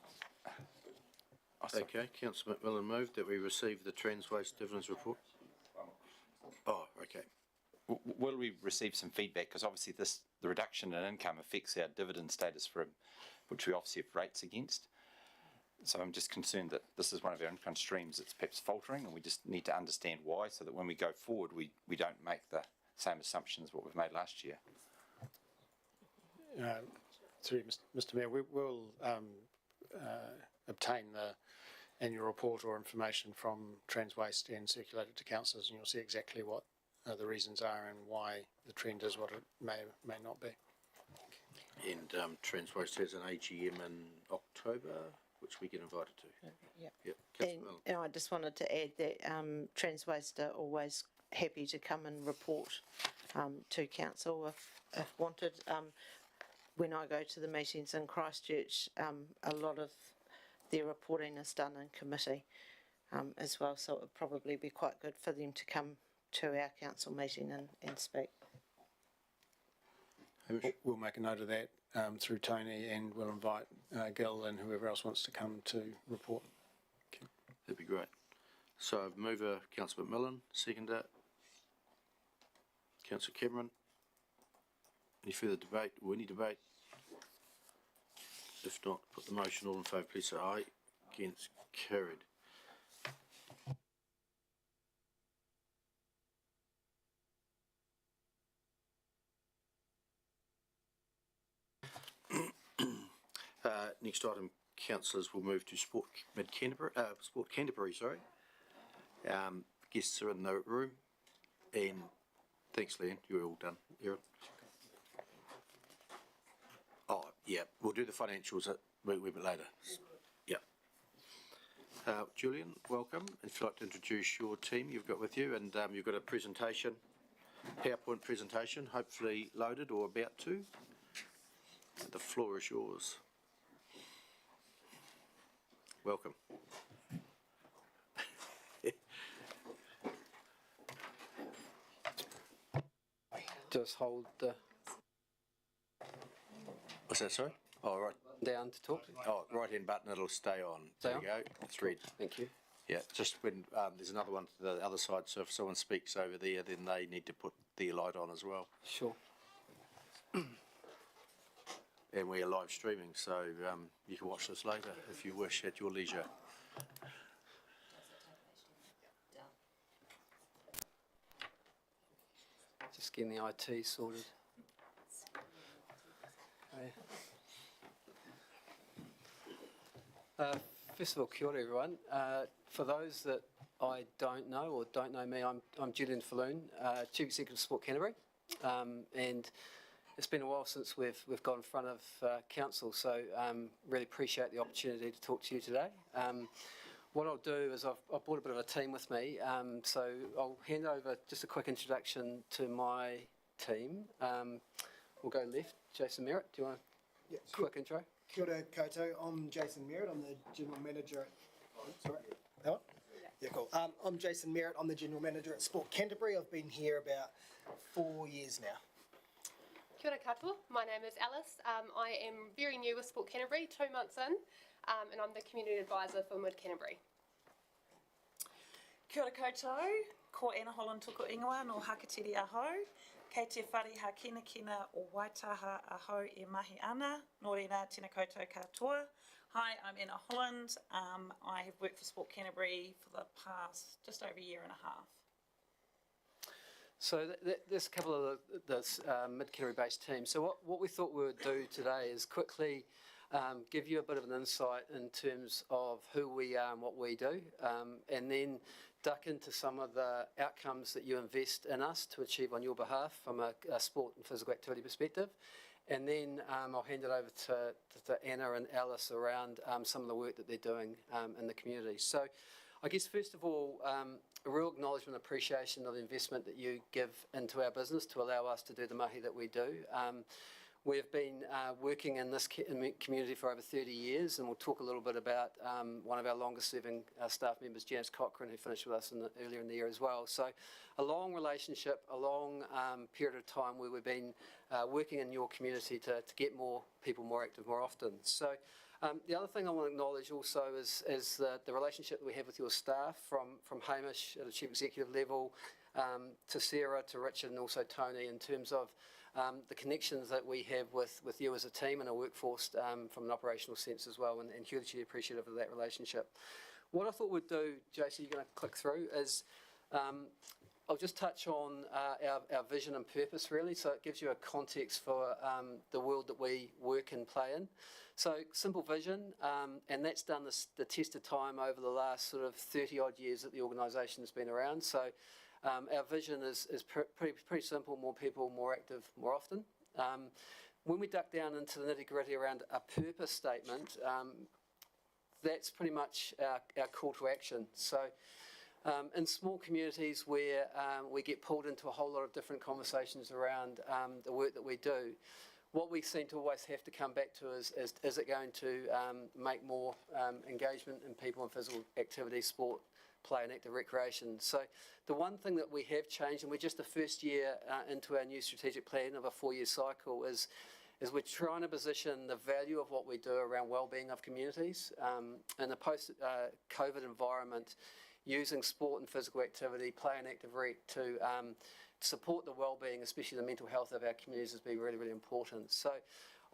S1: Okay, Councillor McMillan moved that we receive the Trans Waste Dividends Report. Oh, okay.
S8: Will we receive some feedback? Because obviously the reduction in income affects our dividend status which we obviously have rates against. So I'm just concerned that this is one of our income streams that's perhaps faltering, and we just need to understand why, so that when we go forward, we don't make the same assumptions what we've made last year.
S6: Through Mr. Mayor, we will obtain the annual report or information from Transwaste and circulate it to councillors, and you'll see exactly what the reasons are and why the trend is what it may not be.
S1: And Transwaste has an AGM in October, which we get invited to.
S2: Yep.
S1: Yep.
S2: And I just wanted to add that Transwaste are always happy to come and report to council if wanted. When I go to the meetings in Christchurch, a lot of their reporting is done in committee as well, so it would probably be quite good for them to come to our council meeting and speak.
S6: We'll make a note of that through Tony, and we'll invite Gil and whoever else wants to come to report. Okay.
S1: That'd be great. So mover, Councillor McMillan, seconder, Councillor Cameron. Any further debate or any debate? If not, put the motion. All in favour, please say aye. Against, carried. Next item, councillors will move to Sport Canterbury, sorry. Guests are in the room, and thanks, Leanne, you're all done. Erin? Oh, yeah, we'll do the financials a wee bit later. Yeah. Julian, welcome. If you'd like to introduce your team you've got with you, and you've got a presentation, PowerPoint presentation, hopefully loaded or about to. The floor is yours. Welcome.
S12: Just hold the...
S1: What's that, sorry? Oh, right.
S12: Down to talk.
S1: Oh, right hand button, it'll stay on.
S12: Stay
S1: There
S12: on?
S1: you go. It's red.
S12: Thank you.
S1: Yeah, just when there's another one to the other side, so if someone speaks over there, then they need to put their light on as well.
S12: Sure.
S1: And we are live streaming, so you can watch this later if you wish at your leisure.
S12: Just getting the IT sorted. Okay. First of all, kia ora everyone. For those that I don't know or don't know me, I'm Julian Falloon, Chief Executive of Sport Canterbury, and it's been a while since we've got in front of council, so really appreciate the opportunity to talk to you today. What I'll do is I've brought a bit of a team with me, so I'll hand over just a quick introduction to my team. We'll go left. Jason Merritt, do you want a quick intro?
S9: Kia ora koutou, I'm Jason Merritt, I'm the General Manager at... Oh, sorry, that one? Yeah, cool. I'm Jason Merritt, I'm the General Manager at Sport Canterbury. I've been here about 4 years now.
S22: Kia ora katoa, my name is Alice. I am very new with Sport Canterbury, 2 months in, and I'm the Community Advisor for Mid Canterbury.
S23: Kia ora koutou, ko Anna Holland tuku ingoa no Hakatiri Aho. Kei te whare ha kina kina o Waitaha Aho e mahi ana, nō reira tēnā koutou katoa. Hi, I'm Anna Holland. I have worked for Sport Canterbury for the past just over a year and a half.
S12: So there's a couple of this Mid-Canterbury based teams. So what we thought we would do today is quickly give you a bit of an insight in terms of who we are and what we do, and then duck into some of the outcomes that you invest in us to achieve on your behalf from a sport and physical activity perspective. And then I'll hand it over to Anna and Alice around some of the work that they're doing in the community. So I guess first of all, a real acknowledgement and appreciation of the investment that you give into our business to allow us to do the mahi that we do. We've been working in this community for over 30 years, and we'll talk a little bit about one of our longest serving staff members, Janice Cochran, who finished with us earlier in the year as well. So a long relationship, a long period of time where we've been working in your community to get more people more active more often. So the other thing I want to acknowledge also is the relationship that we have with your staff, from Hamish at a chief executive level, to Sarah, to Richard, and also Tony, in terms of the connections that we have with you as a team and a workforce from an operational sense as well, and hugely appreciative of that relationship. What I thought we'd do, Jason, you're going to click through, is I'll just touch on our vision and purpose, really, so it gives you a context for the world that we work and play in. So simple vision, and that's done the test of time over the last sort of 30 odd years that the organisation has been around. So our vision is pretty simple: more people, more active, more often. When we duck down into the nitty-gritty around a purpose statement, that's pretty much our call to action. So in small communities where we get pulled into a whole lot of different conversations around the work that we do, what we seem to always have to come back to is it going to make more engagement in people in physical activity, sport, play and active recreation. So the one thing that we have changed, and we're just the first year into our new strategic plan of a 4-year cycle, is we're trying to position the value of what we do around wellbeing of communities in a post-COVID environment, using sport and physical activity, play and active rec to support the wellbeing, especially the mental health of our communities, has been really, really important. So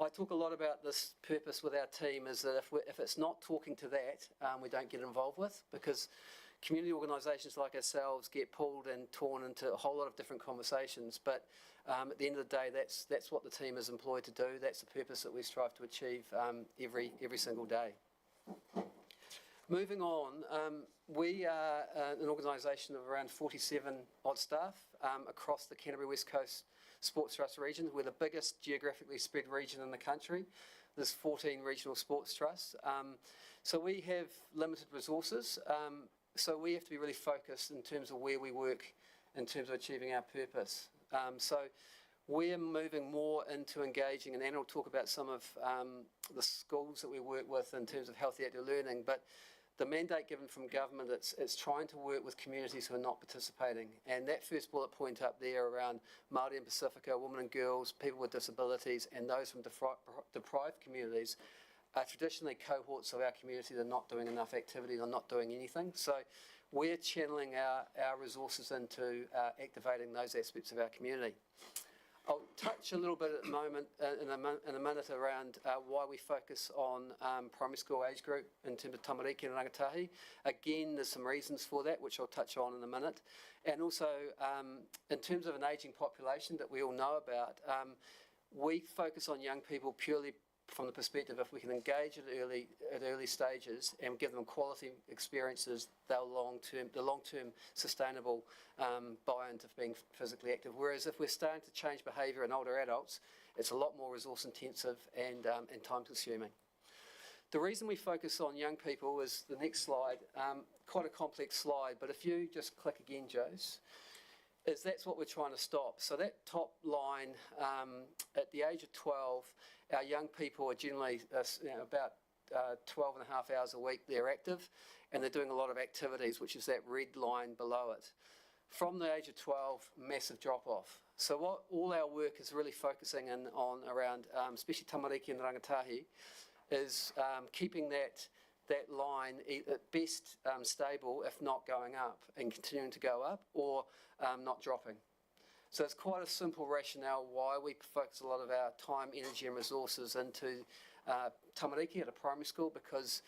S12: I talk a lot about this purpose with our team, is that if it's not talking to that, we don't get involved with, because community organisations like ourselves get pulled and torn into a whole lot of different conversations, but at the end of the day, that's what the team is employed to do. That's the purpose that we strive to achieve every single day. Moving on, we are an organisation of around 47 odd staff across the Canterbury West Coast Sports Trust region. We're the biggest geographically spread region in the country. There's 14 regional sports trusts. So we have limited resources. So we have to be really focused in terms of where we work, in terms of achieving our purpose. So we're moving more into engaging, and Anna will talk about some of the schools that we work with in terms of healthy active learning, but the mandate given from government, it's trying to work with communities who are not participating. And that first bullet point up there around Māori and Pacifica, women and girls, people with disabilities, and those from deprived communities are traditionally cohorts of our community that are not doing enough activity, they're not doing anything. So we're channeling our resources into activating those aspects of our community. I'll touch a little bit at the moment, in a minute, around why we focus on primary school age group in terms of tamariki and rangatahi. Again, there's some reasons for that, which I'll touch on in a minute. And also, in terms of an ageing population that we all know about, we focus on young people purely from the perspective if we can engage at early stages and give them quality experiences, the long-term sustainable buy-in to being physically active. Whereas if we're starting to change behaviour in older adults, it's a lot more resource intensive and time consuming. The reason we focus on young people is the next slide, quite a complex slide, but if you just click again, Jose, is that's what we're trying to stop. So that top line, at the age of 12, our young people are generally about 12 and a half hours a week they're active, and they're doing a lot of activities, which is that red line below it. From the age of 12, massive drop-off. So what all our work is really focusing in on around, especially tamariki and rangatahi, is keeping that line at best stable, if not going up, and continuing to go up, or not dropping. So it's quite a simple rationale why we focus a lot of our time, energy and resources into tamariki at a primary school, because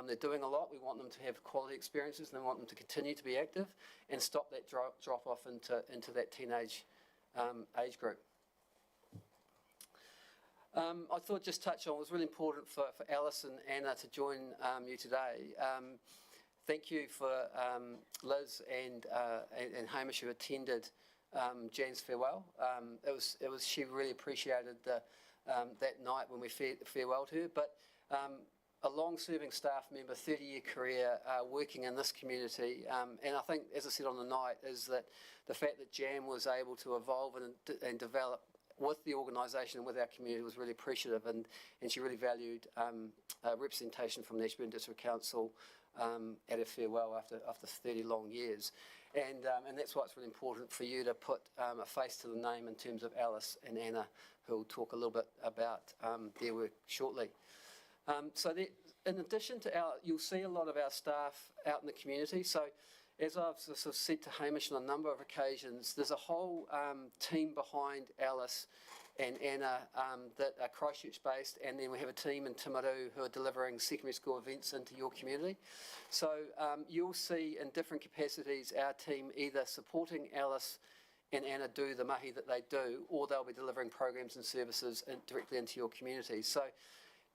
S12: they're doing a lot. We want them to have quality experiences, and we want them to continue to be active and stop that drop off into that teenage age group. I thought just touch on, it was really important for Alice and Anna to join you today. Thank you for Liz and Hamish who attended Jan's farewell. She really appreciated that night when we farewelled her. But a long-serving staff member, 30-year career working in this community, and I think, as I said on the night, is that the fact that Jan was able to evolve and develop with the organisation and with our community was really appreciative, and she really valued representation from the Ashburton District Council at her farewell after 30 long years. And that's why it's really important for you to put a face to the name in terms of Alice and Anna, who will talk a little bit about their work shortly. In addition to you'll see a lot of our staff out in the community. So as I've sort of said to Hamish on a number of occasions, there's a whole team behind Alice and Anna that are Christchurch based, and then we have a team in Timaru who are delivering secondary school events into your community. So you'll see in different capacities our team either supporting Alice and Anna do the mahi that they do, or they'll be delivering programs and services directly into your community. So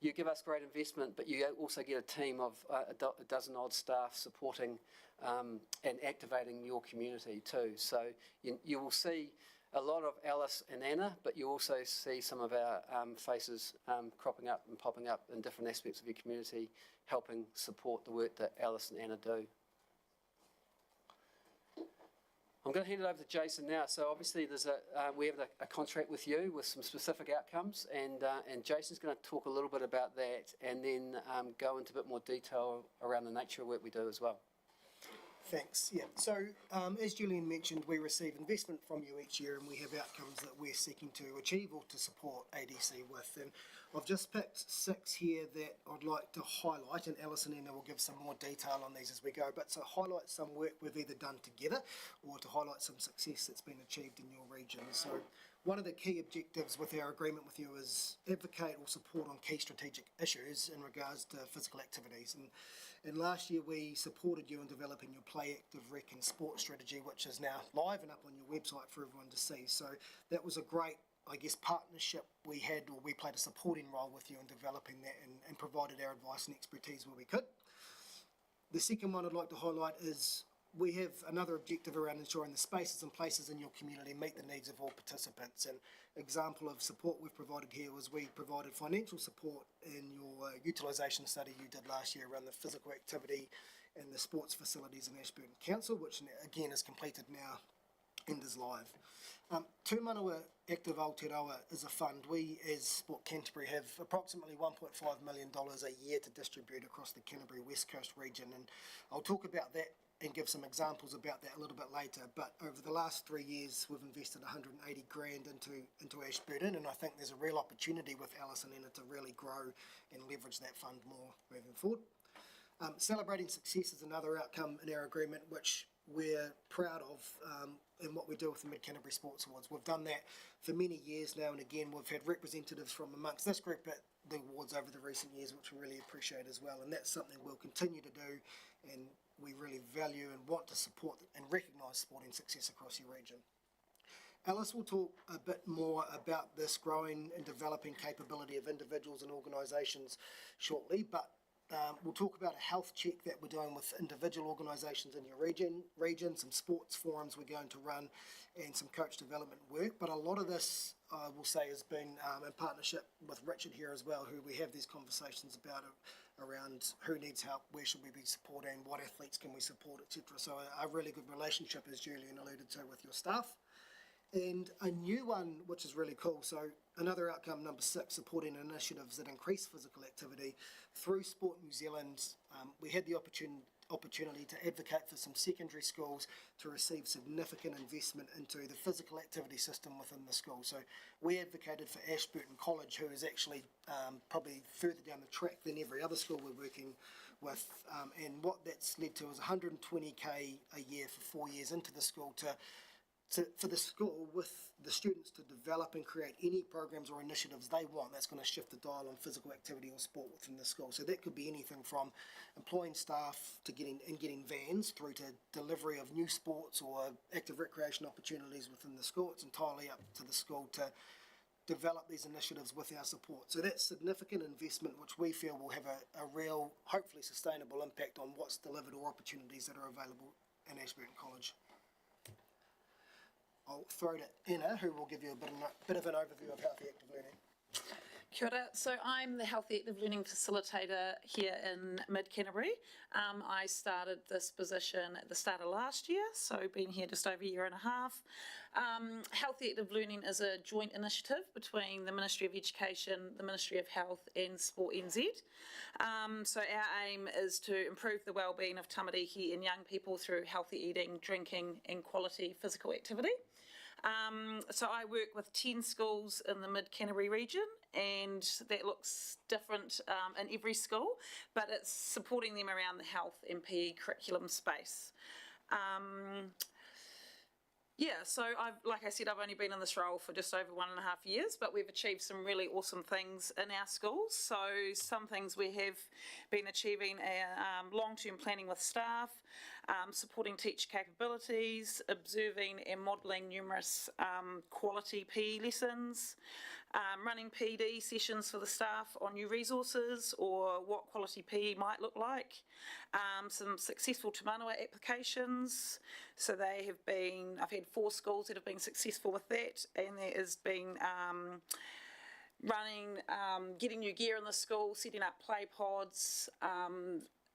S12: you give us great investment, but you also get a team of a dozen odd staff supporting and activating your community too. So you will see a lot of Alice and Anna, but you also see some of our faces cropping up and popping up in different aspects of your community, helping support the work that Alice and Anna do. I'm going to hand it over to Jason now. So obviously we have a contract with you with some specific outcomes, and Jason's going to talk a little bit about that, and then go into a bit more detail around the nature of work we do as well.
S9: Thanks. Yeah. So as Julian mentioned, we receive investment from you each year, and we have outcomes that we're seeking to achieve or to support ADC with. And I've just picked 6 here that I'd like to highlight, and Alice and Anna will give some more detail on these as we go. But to highlight some work we've either done together, or to highlight some success that's been achieved in your region. So one of the key objectives with our agreement with you is advocate or support on key strategic issues in regards to physical activities. And last year we supported you in developing your Play Active Rec and Sport strategy, which is now live and up on your website for everyone to see. So that was a great, I guess, partnership we had, or we played a supporting role with you in developing that, and provided our advice and expertise where we could. The second one I'd like to highlight is we have another objective around ensuring the spaces and places in your community meet the needs of all participants. And example of support we've provided here was we provided financial support in your utilisation study you did last year around the physical activity and the sports facilities in Ashburton Council, which again is completed now and is live. Tūmanawa Active Aotearoa is a fund. We, as Sport Canterbury, have approximately $1.5 million a year to distribute across the Canterbury West Coast region, and I'll talk about that and give some examples about that a little bit later. But over the last 3 years, we've invested 180 grand into Ashburton, and I think there's a real opportunity with Alice and Anna to really grow and leverage that fund more moving forward. Celebrating success is another outcome in our agreement, which we're proud of in what we do with the Mid-Canterbury Sports Awards. We've done that for many years now, and again, we've had representatives from amongst this group at the awards over the recent years, which we really appreciate as well, and that's something we'll continue to do, and we really value and want to support and recognise sporting success across your region. Alice will talk a bit more about this growing and developing capability of individuals and organisations shortly, but we'll talk about a health check that we're doing with individual organisations in your region, some sports forums we're going to run, and some coach development work. But a lot of this, I will say, has been in partnership with Richard here as well, who we have these conversations about around who needs help, where should we be supporting, what athletes can we support, etc. So a really good relationship, as Julian alluded to, with your staff. And a new one, which is really cool. So another outcome, number 6, supporting initiatives that increase physical activity. Through Sport New Zealand, we had the opportunity to advocate for some secondary schools to receive significant investment into the physical activity system within the school. So we advocated for Ashburton College, who is actually probably further down the track than every other school we're working with. And what that's led to is 120k a year for 4 years into the school for the school, with the students to develop and create any programs or initiatives they want that's going to shift the dial on physical activity or sport within the school. So that could be anything from employing staff to getting vans through to delivery of new sports or active recreation opportunities within the school. It's entirely up to the school to develop these initiatives with our support. So that's significant investment which we feel will have a real, hopefully sustainable impact on what's delivered or opportunities that are available in Ashburton College. I'll throw to Anna, who will give you a bit of an overview of Healthy Active Learning.
S23: Kia ora. So I'm the Healthy Active Learning Facilitator here in Mid-Canterbury. I started this position at the start of last year, so been here just over a year and a half. Healthy Active Learning is a joint initiative between the Ministry of Education, the Ministry of Health and Sport NZ. So our aim is to improve the wellbeing of tamariki and young people through healthy eating, drinking and quality physical activity. So I work with 10 schools in the Mid-Canterbury region, and that looks different in every school, but it's supporting them around the health and PE curriculum space. So like I said, I've only been in this role for just over 1.5 years, but we've achieved some really awesome things in our schools. So some things we have been achieving are long-term planning with staff, supporting teacher capabilities, observing and modelling numerous quality PE lessons, running PD sessions for the staff on new resources or what quality PE might look like, some successful Te Manawa applications. So they have been, I've had 4 schools that have been successful with that, and there has been getting new gear in the school, setting up play pods.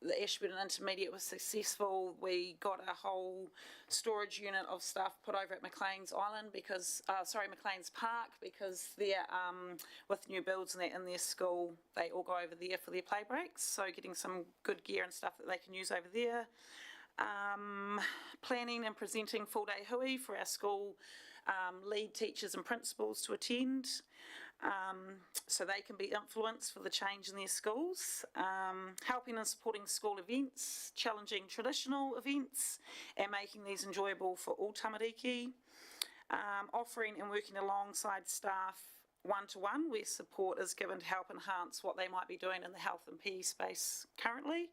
S23: The Ashburton Intermediate was successful. We got a whole storage unit of stuff put over at McLean's Island McLean's Park, because they're, with new builds and that in their school, they all go over there for their play breaks. So getting some good gear and stuff that they can use over there. Planning and presenting full day hui for our school lead teachers and principals to attend. So they can be influenced for the change in their schools, helping and supporting school events, challenging traditional events and making these enjoyable for all tamariki, offering and working alongside staff one-to-one where support is given to help enhance what they might be doing in the health and PE space currently.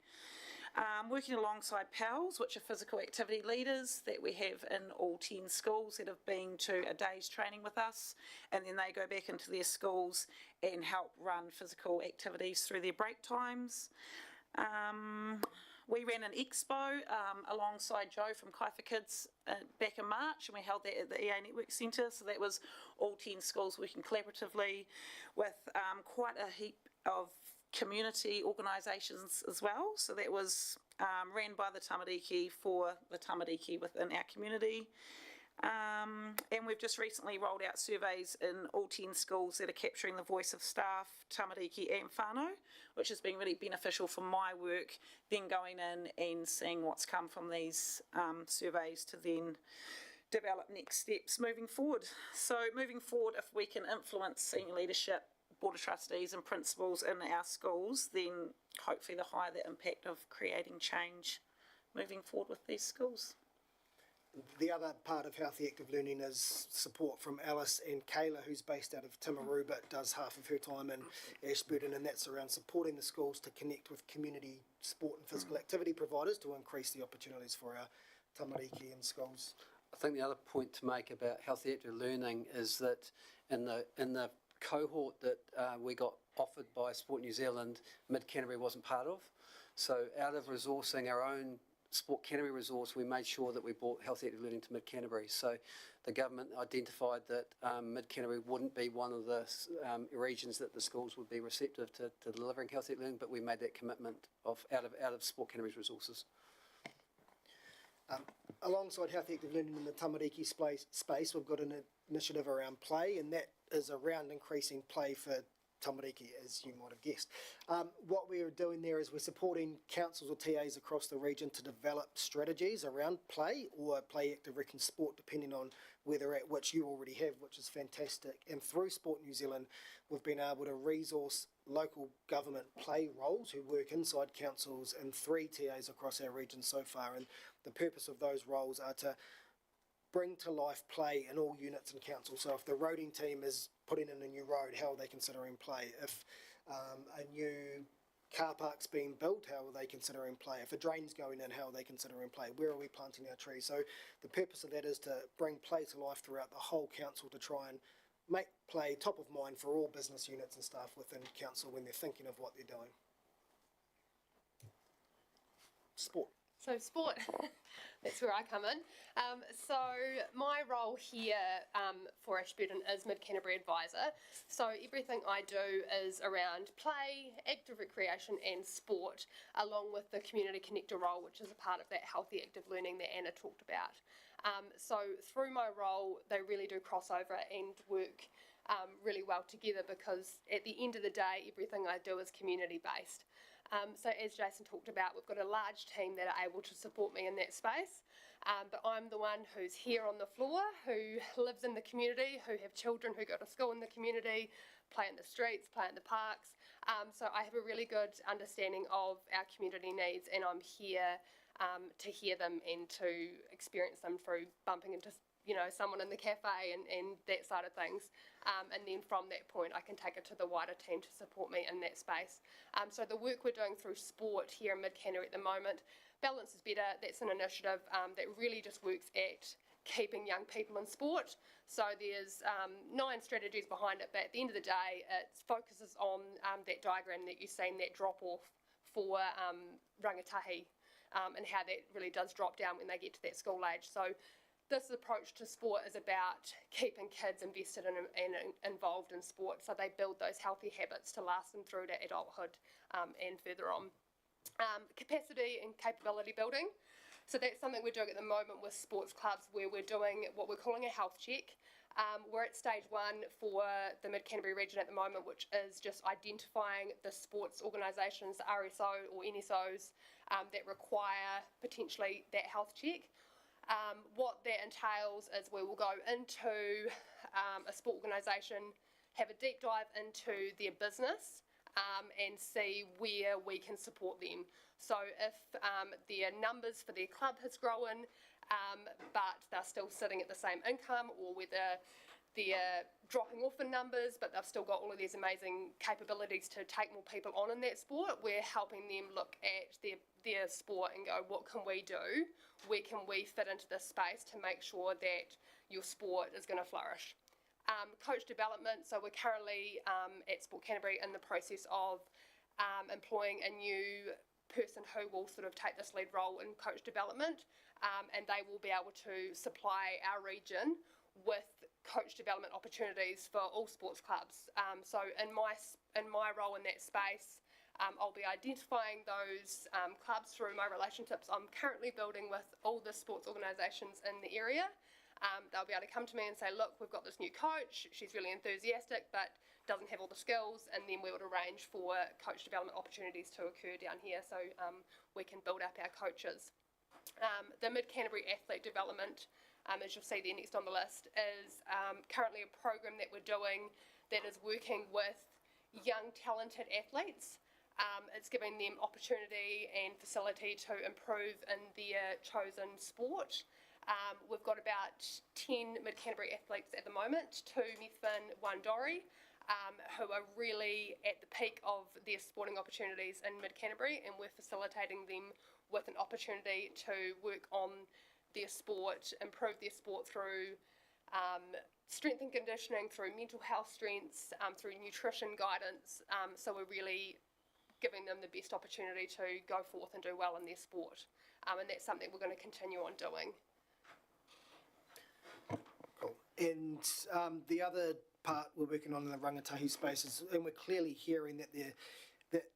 S23: Working alongside PALs, which are physical activity leaders that we have in all 10 schools that have been to a day's training with us, and then they go back into their schools and help run physical activities through their break times. We ran an expo alongside Joe from Kai for Kids back in March, and we held that at the EA Network Centre. So that was all 10 schools working collaboratively with quite a heap of community organisations as well. So that was ran by the tamariki for the tamariki within our community. And we've just recently rolled out surveys in all 10 schools that are capturing the voice of staff, tamariki and whānau, which has been really beneficial for my work, then going in and seeing what's come from these surveys to then develop next steps moving forward. So moving forward, if we can influence senior leadership, Board of Trustees and principals in our schools, then hopefully the higher the impact of creating change moving forward with these schools.
S9: The other part of Healthy Active Learning is support from Alice and Kayla, who's based out of Timaru but does half of her time in Ashburton, and that's around supporting the schools to connect with community sport and physical activity providers to increase the opportunities for our tamariki in schools.
S12: I think the other point to make about healthy active learning is that in the cohort that we got offered by Sport New Zealand, Mid Canterbury wasn't part of. So out of resourcing our own Sport Canterbury resource, we made sure that we brought healthy active learning to Mid Canterbury. So the government identified that Mid Canterbury wouldn't be one of the regions that the schools would be receptive to delivering healthy active learning, but we made that commitment out of Sport Canterbury's resources.
S9: Alongside healthy active learning in the tamariki space, we've got an initiative around play, and that is around increasing play for tamariki, as you might have guessed. What we are doing there is we're supporting councils or TAs across the region to develop strategies around play or play active rec and sport, depending on where they're at, which you already have, which is fantastic. And through Sport New Zealand, we've been able to resource local government play roles who work inside councils and 3 TAs across our region so far. And the purpose of those roles are to bring to life play in all units in council. So if the roading team is putting in a new road, how are they considering play? If a new car park's being built, how are they considering play? If a drain's going in, how are they considering play? Where are we planting our trees? So the purpose of that is to bring play to life throughout the whole council to try and make play top of mind for all business units and staff within council when they're thinking of what they're doing. Sport.
S22: So sport, that's where I come in. So my role here for Ashburton is Mid Canterbury Advisor. So everything I do is around play, active recreation and sport, along with the Community Connector role, which is a part of that healthy active learning that Anna talked about. So through my role, they really do cross over and work really well together, because at the end of the day, everything I do is community based. So as Jason talked about, we've got a large team that are able to support me in that space, but I'm the one who's here on the floor, who lives in the community, who have children who go to school in the community, play in the streets, play in the parks. So I have a really good understanding of our community needs, and I'm here to hear them and to experience them through bumping into someone in the cafe and that side of things. And then from that point, I can take it to the wider team to support me in that space. So the work we're doing through sport here in Mid Canterbury at the moment, Balance is Better, that's an initiative that really just works at keeping young people in sport. So there's 9 strategies behind it, but at the end of the day, it focuses on that diagram that you've seen, that drop off for rangatahi, and how that really does drop down when they get to that school age. So this approach to sport is about keeping kids invested and involved in sport, so they build those healthy habits to last them through to adulthood and further on. Capacity and capability building. So that's something we're doing at the moment with sports clubs, where we're doing what we're calling a health check. We're at stage 1 for the Mid Canterbury region at the moment, which is just identifying the sports organisations, the RSO or NSOs, that require potentially that health check. What that entails is we will go into a sport organisation, have a deep dive into their business, and see where we can support them. So if their numbers for their club has grown, but they're still sitting at the same income, or whether they're dropping off in numbers, but they've still got all of these amazing capabilities to take more people on in that sport, we're helping them look at their sport and go, what can we do? Where can we fit into this space to make sure that your sport is going to flourish? Coach development, so we're currently at Sport Canterbury in the process of employing a new person who will sort of take this lead role in coach development, and they will be able to supply our region with coach development opportunities for all sports clubs. So in my role in that space, I'll be identifying those clubs through my relationships I'm currently building with all the sports organisations in the area. They'll be able to come to me and say, look, we've got this new coach, she's really enthusiastic but doesn't have all the skills, and then we would arrange for coach development opportunities to occur down here, so we can build up our coaches. The Mid Canterbury Athlete Development, as you'll see there next on the list, is currently a program that we're doing that is working with young talented athletes. It's giving them opportunity and facility to improve in their chosen sport. We've got about 10 Mid Canterbury athletes at the moment, 2 Methven, 1 Dorrie, who are really at the peak of their sporting opportunities in Mid Canterbury, and we're facilitating them with an opportunity to work on their sport, improve their sport through strength and conditioning, through mental health strengths, through nutrition guidance. So we're really giving them the best opportunity to go forth and do well in their sport. And that's something we're going to continue on doing.
S9: And the other part we're working on in the rangatahi spaces, and we're clearly hearing that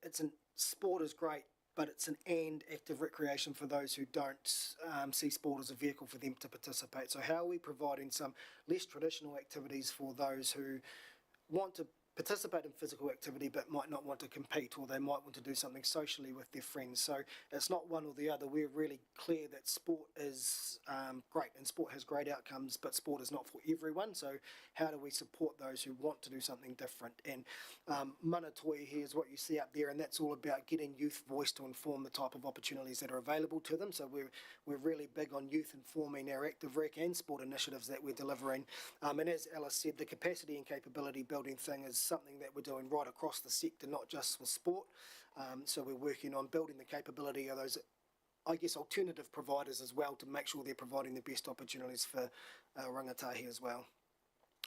S9: sport is great, but it's an and active recreation for those who don't see sport as a vehicle for them to participate. So how are we providing some less traditional activities for those who want to participate in physical activity but might not want to compete, or they might want to do something socially with their friends? So it's not one or the other. We're really clear that sport is great and sport has great outcomes, but sport is not for everyone. So how do we support those who want to do something different? And Mana Toi here is what you see up there, and that's all about getting youth voice to inform the type of opportunities that are available to them. So we're really big on youth informing our active rec and sport initiatives that we're delivering. And as Alice said, the capacity and capability building thing is something that we're doing right across the sector, not just for sport. So we're working on building the capability of those, I guess, alternative providers as well, to make sure they're providing the best opportunities for rangatahi as well.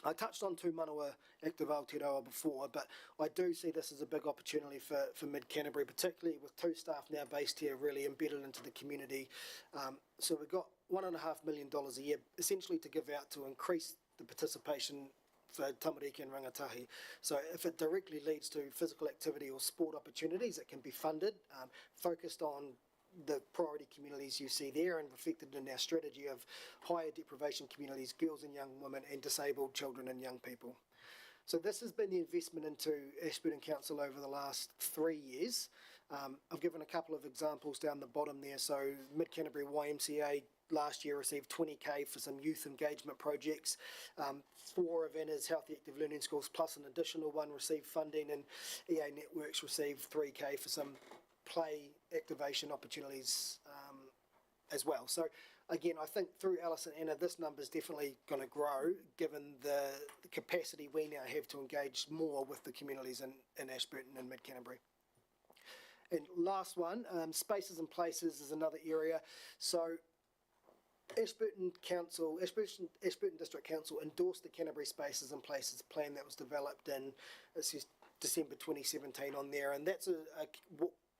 S9: I touched on Tū Manawa Active Aotearoa before, but I do see this as a big opportunity for Mid-Canterbury, particularly with 2 staff now based here, really embedded into the community. So we've got $1.5 million a year, essentially to give out to increase the participation for tamariki and rangatahi. So if it directly leads to physical activity or sport opportunities, it can be funded, focused on the priority communities you see there, and reflected in our strategy of higher deprivation communities, girls and young women, and disabled children and young people. So this has been the investment into Ashburton Council over the last 3 years. I've given a couple of examples down the bottom there. So Mid-Canterbury YMCA last year received 20k for some youth engagement projects. 4 of Anna's Healthy Active Learning Schools plus an additional one received funding, and EA Networks received 3k for some play activation opportunities as well. So again, I think through Alice and Anna, this number is definitely going to grow, given the capacity we now have to engage more with the communities in Ashburton and Mid-Canterbury. And last one, spaces and places is another area. So Ashburton District Council endorsed the Canterbury Spaces and Places plan that was developed in, it says December 2017 on there, and that's a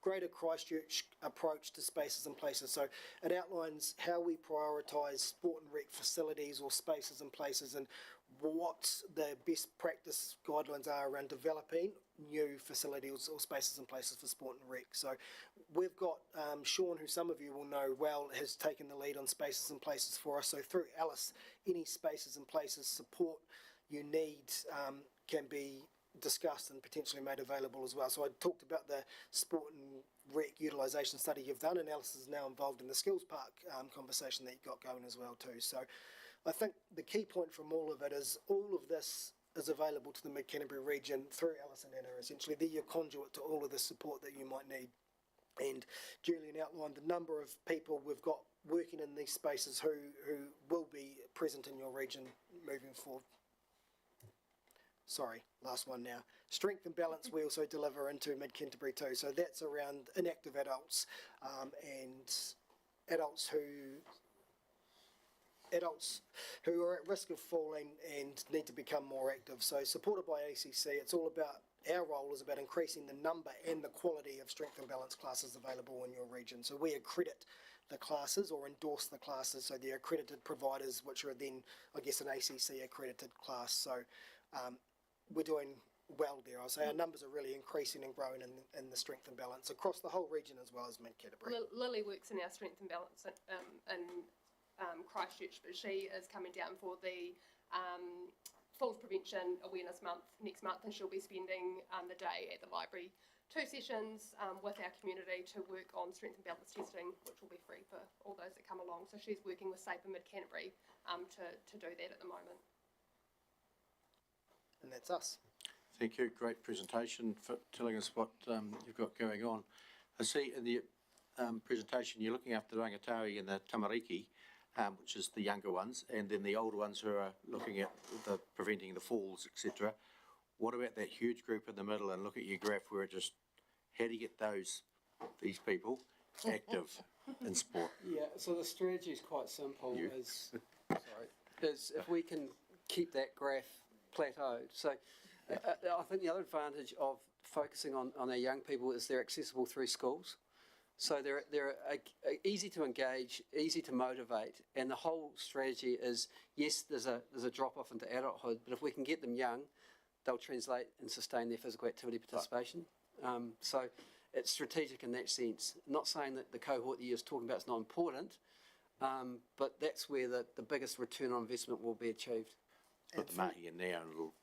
S9: Greater Christchurch approach to spaces and places. So it outlines how we prioritise sport and rec facilities or spaces and places, and what the best practice guidelines are around developing new facilities or spaces and places for sport and rec. So we've got Sean, who some of you will know well, has taken the lead on spaces and places for us. So through Alice, any spaces and places support you need can be discussed and potentially made available as well. So I talked about the sport and rec utilisation study you've done, and Alice is now involved in the skills park conversation that you've got going as well too. So I think the key point from all of it is all of this is available to the Mid-Canterbury region through Alice and Anna. Essentially, they're your conduit to all of the support that you might need. And Julian outlined the number of people we've got working in these spaces who will be present in your region moving forward. Sorry, last one now. Strength and balance we also deliver into Mid-Canterbury too. So that's around inactive adults and adults who are at risk of falling and need to become more active. So supported by ACC, it's all about, our role is about increasing the number and the quality of strength and balance classes available in your region. So we accredit the classes or endorse the classes, so they're accredited providers, which are then, I guess, an ACC accredited class. So we're doing well there. I'll say our numbers are really increasing and growing in the strength and balance across the whole region as well as Mid-Canterbury.
S22: Lily works in our strength and balance in Christchurch, but she is coming down for the Falls Prevention Awareness Month next month, and she'll be spending the day at the library, 2 sessions with our community to work on strength and balance testing, which will be free for all those that come along. So she's working with SAPA Mid-Canterbury to do that at the moment.
S9: And that's us.
S1: Thank you. Great presentation for telling us what you've got going on. I see in the presentation you're looking after the rangatahi and the tamariki, which is the younger ones, and then the older ones who are looking at the preventing the falls, etc. What about that huge group in the middle? And look at your graph where it just, how do you get these people active? in sport.
S12: Yeah, so the strategy is quite simple. Is if we can keep that graph plateaued. So I think the other advantage of focusing on our young people is they're accessible through schools. So they're easy to engage, easy to motivate, and the whole strategy is, yes, there's a drop off into adulthood, but if we can get them young, they'll translate and sustain their physical activity participation. So it's strategic in that sense. Not saying that the cohort that you're talking about is not important, but that's where the biggest return on investment will be achieved.
S1: Put the mahi in there and it'll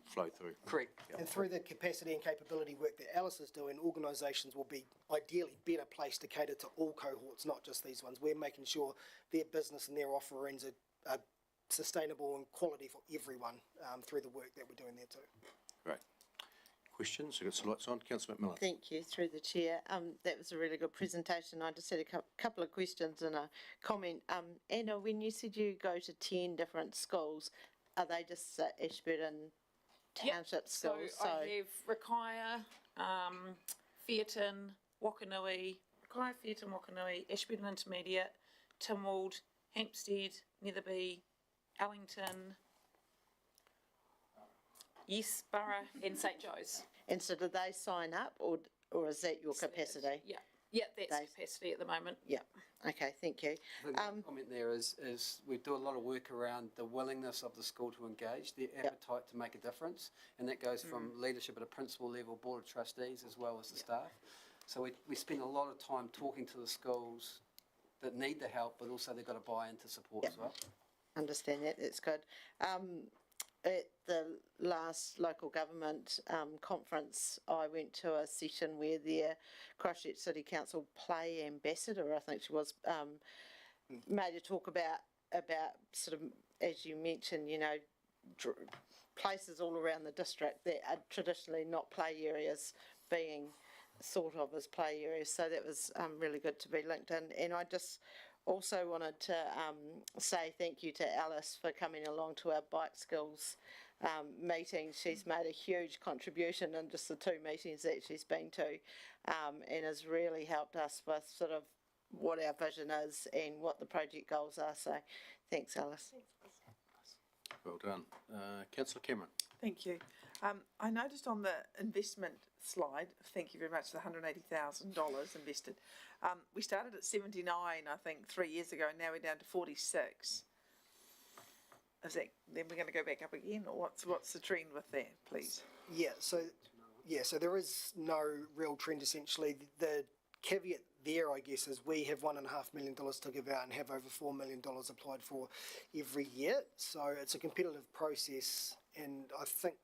S1: flow through.
S12: Correct.
S9: And through the capacity and capability work that Alice is doing, organisations will be ideally better placed to cater to all cohorts, not just these ones. We're making sure their business and their offerings are sustainable and quality for everyone through the work that we're doing there too.
S1: Great. Questions? We've got some lights on. Councillor McMillan.
S2: Thank you, through the chair. That was a really good presentation. I just had a couple of questions and a comment. Anna, when you said you go to 10 different schools, are they just Ashburton Township schools?
S23: So I have Rakaia, Fearton, Wakanui, Ashburton Intermediate, Tynwald, Hampstead, Netherby, Ellington, yes, Borough and St Joe's.
S2: And so do they sign up or is that your capacity?
S23: Yeah, that's capacity at the moment.
S2: Yeah, okay, thank you.
S12: The comment there is we do a lot of work around the willingness of the school to engage, their appetite to make a difference, and that goes from leadership at a principal level, board of trustees, as well as the staff. So we spend a lot of time talking to the schools that need the help, but also they've got to buy into support as well.
S2: Understand that, that's good. At the last local government conference, I went to a session where their Christchurch City Council play ambassador, I think she was, made a talk about sort of, as you mentioned, you know, places all around the district that are traditionally not play areas being thought of as play areas. So that was really good to be linked in. And I just also wanted to say thank you to Alice for coming along to our bike skills meeting. She's made a huge contribution in just the 2 meetings that she's been to and has really helped us with sort of what our vision is and what the project goals are. So thanks, Alice.
S1: Well done. Councillor Cameron.
S3: Thank you. I noticed on the investment slide, thank you very much, the $180,000 invested. We started at 79, I think, 3 years ago, and now we're down to 46. Is that, then we're going to go back up again, or what's the trend with that, please?
S9: So there is no real trend essentially. The caveat there, I guess, is we have $1.5 million to give out and have over $4 million applied for every year. So it's a competitive process, and I think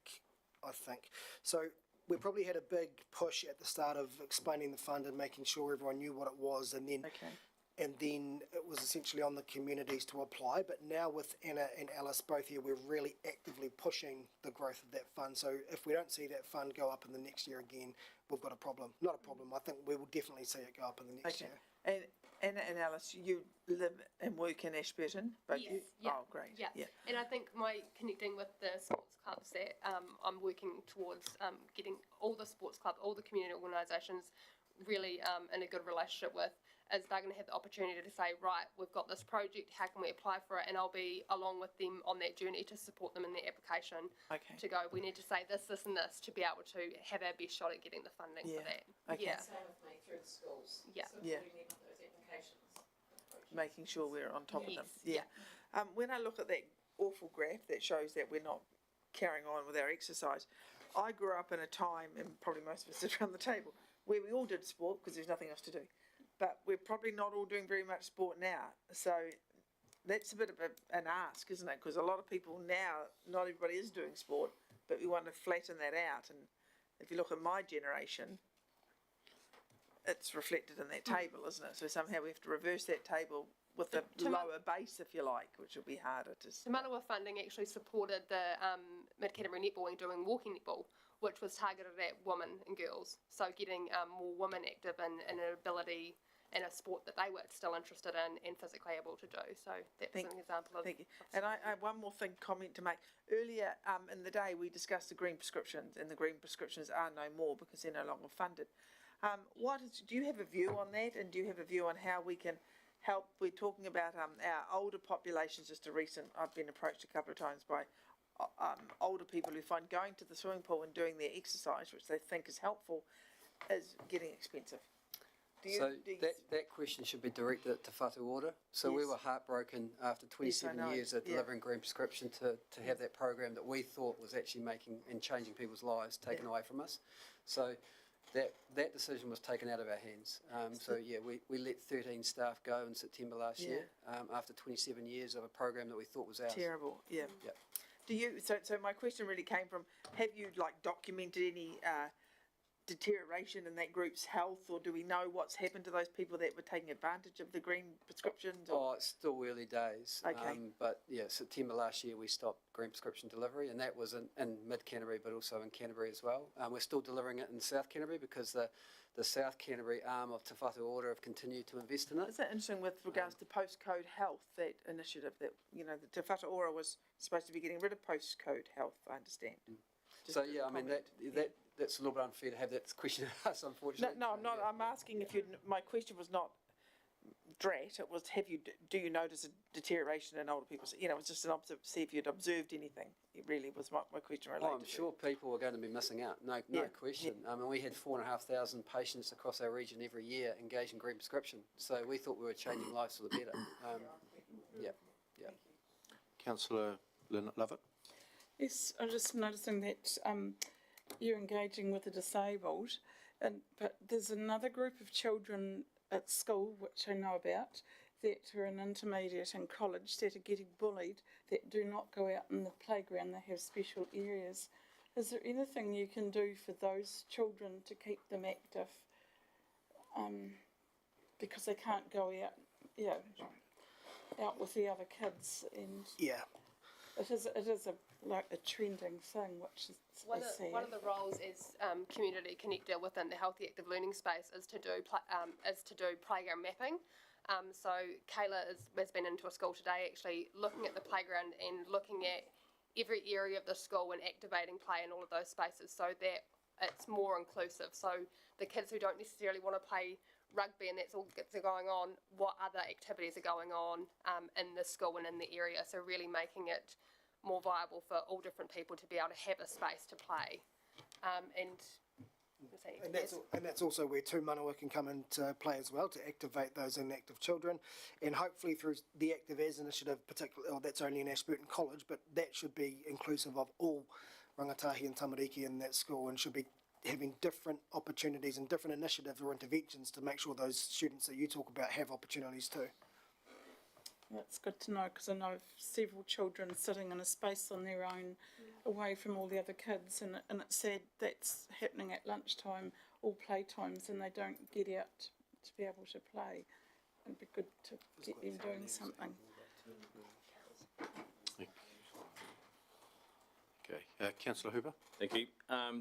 S9: so. We probably had a big push at the start of explaining the fund and making sure everyone knew what it was, and then it was essentially on the communities to apply. But now with Anna and Alice both here, we're really actively pushing the growth of that fund. So if we don't see that fund go up in the next year again, we've got a problem. Not a problem. I think we will definitely see it go up in the next year.
S3: And Anna and Alice, you live and work in Ashburton, but
S22: Yes, yeah.
S3: Oh, great.
S22: Yeah. And I think my connecting with the sports clubs that I'm working towards getting all the sports club, all the community organisations really in a good relationship with, is they're going to have the opportunity to say, right, we've got this project, how can we apply for it? And I'll be along with them on that journey to support them in their application. To go, we need to say this, this and this to be able to have our best shot at getting the funding for that.
S3: Okay.
S23: Same with me through the schools.
S22: Yeah.
S23: Supporting them with those applications.
S3: Making sure we're on top of them.
S22: Yes.
S3: When I look at that awful graph that shows that we're not carrying on with our exercise, I grew up in a time, and probably most of us sit around the table, where we all did sport because there's nothing else to do. But we're probably not all doing very much sport now. So that's a bit of an ask, isn't it? Because a lot of people now, not everybody is doing sport, but we want to flatten that out. And if you look at my generation, it's reflected in that table, isn't it? So somehow we have to reverse that table with a lower base, if you like, which will be harder to...
S22: Te Manawa funding actually supported the Mid-Canterbury netballing doing walking netball, which was targeted at women and girls. So getting more women active in an ability in a sport that they were still interested in and physically able to do. So that's an example of...
S3: Thank you. And I have one more comment to make. Earlier in the day we discussed the green prescriptions, and the green prescriptions are no more because they're no longer funded. Do you have a view on that, and do you have a view on how we can help? We're talking about our older populations. Just I've been approached a couple of times by older people who find going to the swimming pool and doing their exercise, which they think is helpful, is getting expensive.
S12: That question should be directed at Te Whatu Ora. So we were heartbroken after 27 years of delivering green prescription to have that program that we thought was actually making and changing people's lives taken away from us. So that decision was taken out of our hands. We let 13 staff go in September last year after 27 years of a program that we thought was ours.
S3: Terrible, yeah. Do you? So my question really came from: have you documented any deterioration in that group's health, or do we know what's happened to those people that were taking advantage of the green prescriptions?
S12: Oh, it's still early days.
S3: Okay.
S12: But September last year we stopped green prescription delivery, and that was in mid-Canterbury, but also in Canterbury as well. We're still delivering it in South Canterbury because the South Canterbury arm of Te Whatu Ora have continued to invest in it.
S3: Is that interesting with regards to postcode health, that initiative that, the Te Whatu Ora was supposed to be getting rid of postcode health, I understand. That's
S12: a little bit unfair to have that question asked, unfortunately.
S3: No, I'm not. I'm asking if my question was not drat. It was, do you notice a deterioration in older people? It was just see if you'd observed anything. It really was my question related.
S12: I'm sure people are going to be missing out. No question. I mean, we had 4,500 patients across our region every year engaged in green prescription. So we thought we were changing lives for the better.
S1: Councillor Lynette Lovett.
S11: Yes, I'm just noticing that you're engaging with the disabled, but there's another group of children at school, which I know about, that are in intermediate and college that are getting bullied, that do not go out in the playground. They have special areas. Is there anything you can do for those children to keep them active? Because they can't go out with the other kids, and it is a trending thing, which is
S22: one
S11: sad.
S22: of the roles as community connector within the Healthy Active Learning space is to do playground mapping. So Kayla has been into a school today actually looking at the playground and looking at every area of the school and activating play in all of those spaces so that it's more inclusive. So the kids who don't necessarily want to play rugby and that's all that's going on, what other activities are going on in the school and in the area. So really making it more viable for all different people to be able to have a space to play.
S9: And that's also where Tū Manawa can come into play as well, to activate those inactive children, and hopefully through the Active As initiative, particularly, that's only in Ashburton College, but that should be inclusive of all rangatahi and tamariki in that school, and should be having different opportunities and different initiatives or interventions to make sure those students that you talk about have opportunities too.
S11: That's good to know, because I know of several children sitting in a space on their own, away from all the other kids, and it's sad that's happening at lunchtime, all playtimes, and they don't get out to be able to play. It'd be good to get them doing something.
S1: Okay, Councillor Hooper.
S15: Thank you.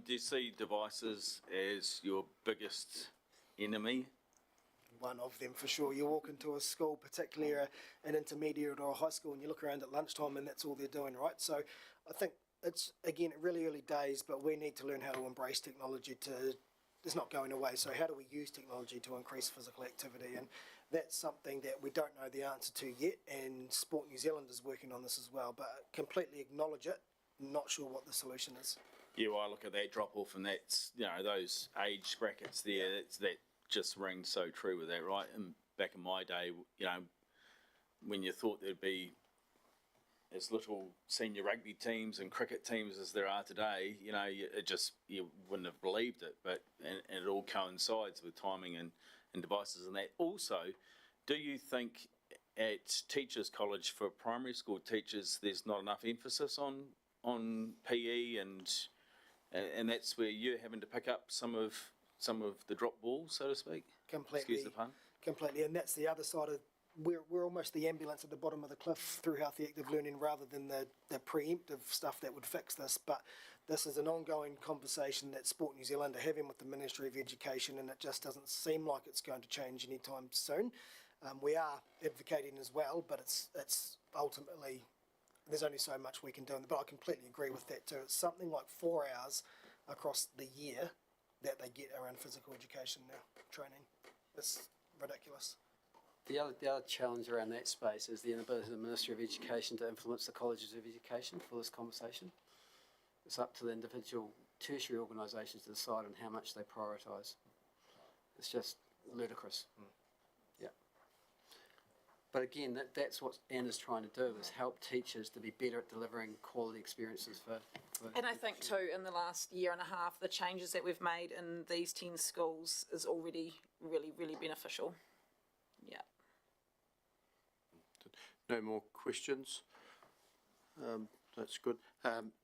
S15: Do you see devices as your biggest enemy?
S9: One of them for sure. You walk into a school, particularly an intermediate or a high school, and you look around at lunchtime and that's all they're doing, right? So I think it's, again, really early days, but we need to learn how to embrace technology. It's not going away. So how do we use technology to increase physical activity? And that's something that we don't know the answer to yet, and Sport New Zealand is working on this as well, but completely acknowledge it, not sure what the solution is.
S15: Yeah, well, I look at that drop off, and that's, those age brackets there, that just rings so true with that, right? And back in my day, when you thought there'd be as little senior rugby teams and cricket teams as there are today, you wouldn't have believed it. But and it all coincides with timing and devices and that. Also, do you think at Teachers College for primary school teachers, there's not enough emphasis on PE, and that's where you're having to pick up some of the drop balls, so to speak?
S9: Completely.
S15: Excuse the pun.
S9: Completely, and that's the other side of, we're almost the ambulance at the bottom of the cliff through Healthy Active Learning, rather than the preemptive stuff that would fix this. But this is an ongoing conversation that Sport New Zealand are having with the Ministry of Education, and it just doesn't seem like it's going to change anytime soon. We are advocating as well, but it's ultimately, there's only so much we can do. But I completely agree with that too. It's something like 4 hours across the year that they get around physical education now, training. It's ridiculous.
S12: The other challenge around that space is the inability of the Ministry of Education to influence the colleges of education for this conversation. It's up to the individual tertiary organisations to decide on how much they prioritise. It's just ludicrous. Yeah. But again, that's what Anna's trying to do, is help teachers to be better at delivering quality experiences for
S23: And I think too, in the last year and a half, the changes that we've made in these 10 schools is already really, really beneficial. Yeah.
S1: No more questions? That's good.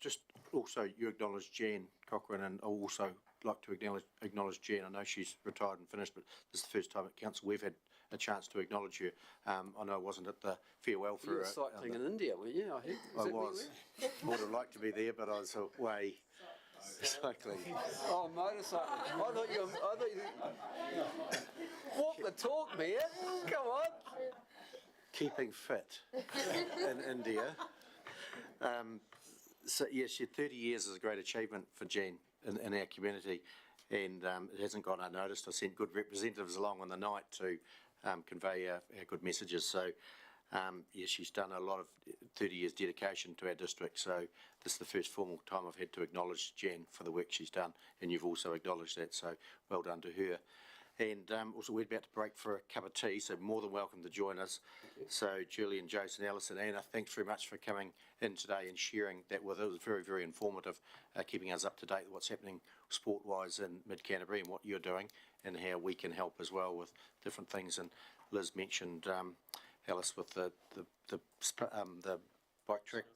S1: Just also, you acknowledge Jan Cochrane, and I also like to acknowledge Jan. I know she's retired and finished, but this is the first time at council we've had a chance to acknowledge her. I know I wasn't at the farewell for
S12: you were cycling in India, weren't you? I heard.
S1: I was. Would have liked to be there, but I was away cycling.
S12: Oh, motorcycle. I thought you walk the talk, man. Come on.
S1: Keeping fit in India. So yes, 30 years is a great achievement for Jan in our community, and it hasn't gone unnoticed. I sent good representatives along on the night to convey our good messages. So yes, she's done a lot of 30 years dedication to our district. So this is the first formal time I've had to acknowledge Jan for the work she's done, and you've also acknowledged that. So well done to her. And also, we're about to break for a cup of tea, so more than welcome to join us. So Julian, Jason, Alison, Anna, thanks very much for coming in today and sharing that with us. It was very, very informative, keeping us up to date with what's happening sport-wise in Mid-Canterbury and what you're doing and how we can help as well with different things. And Liz mentioned, Alice, with the bike track,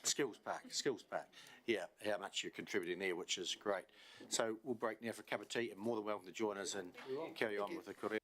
S1: skills park. Yeah, how much you're contributing there, which is great. So we'll break now for a cup of tea, and more than welcome to join us and carry on with the kore.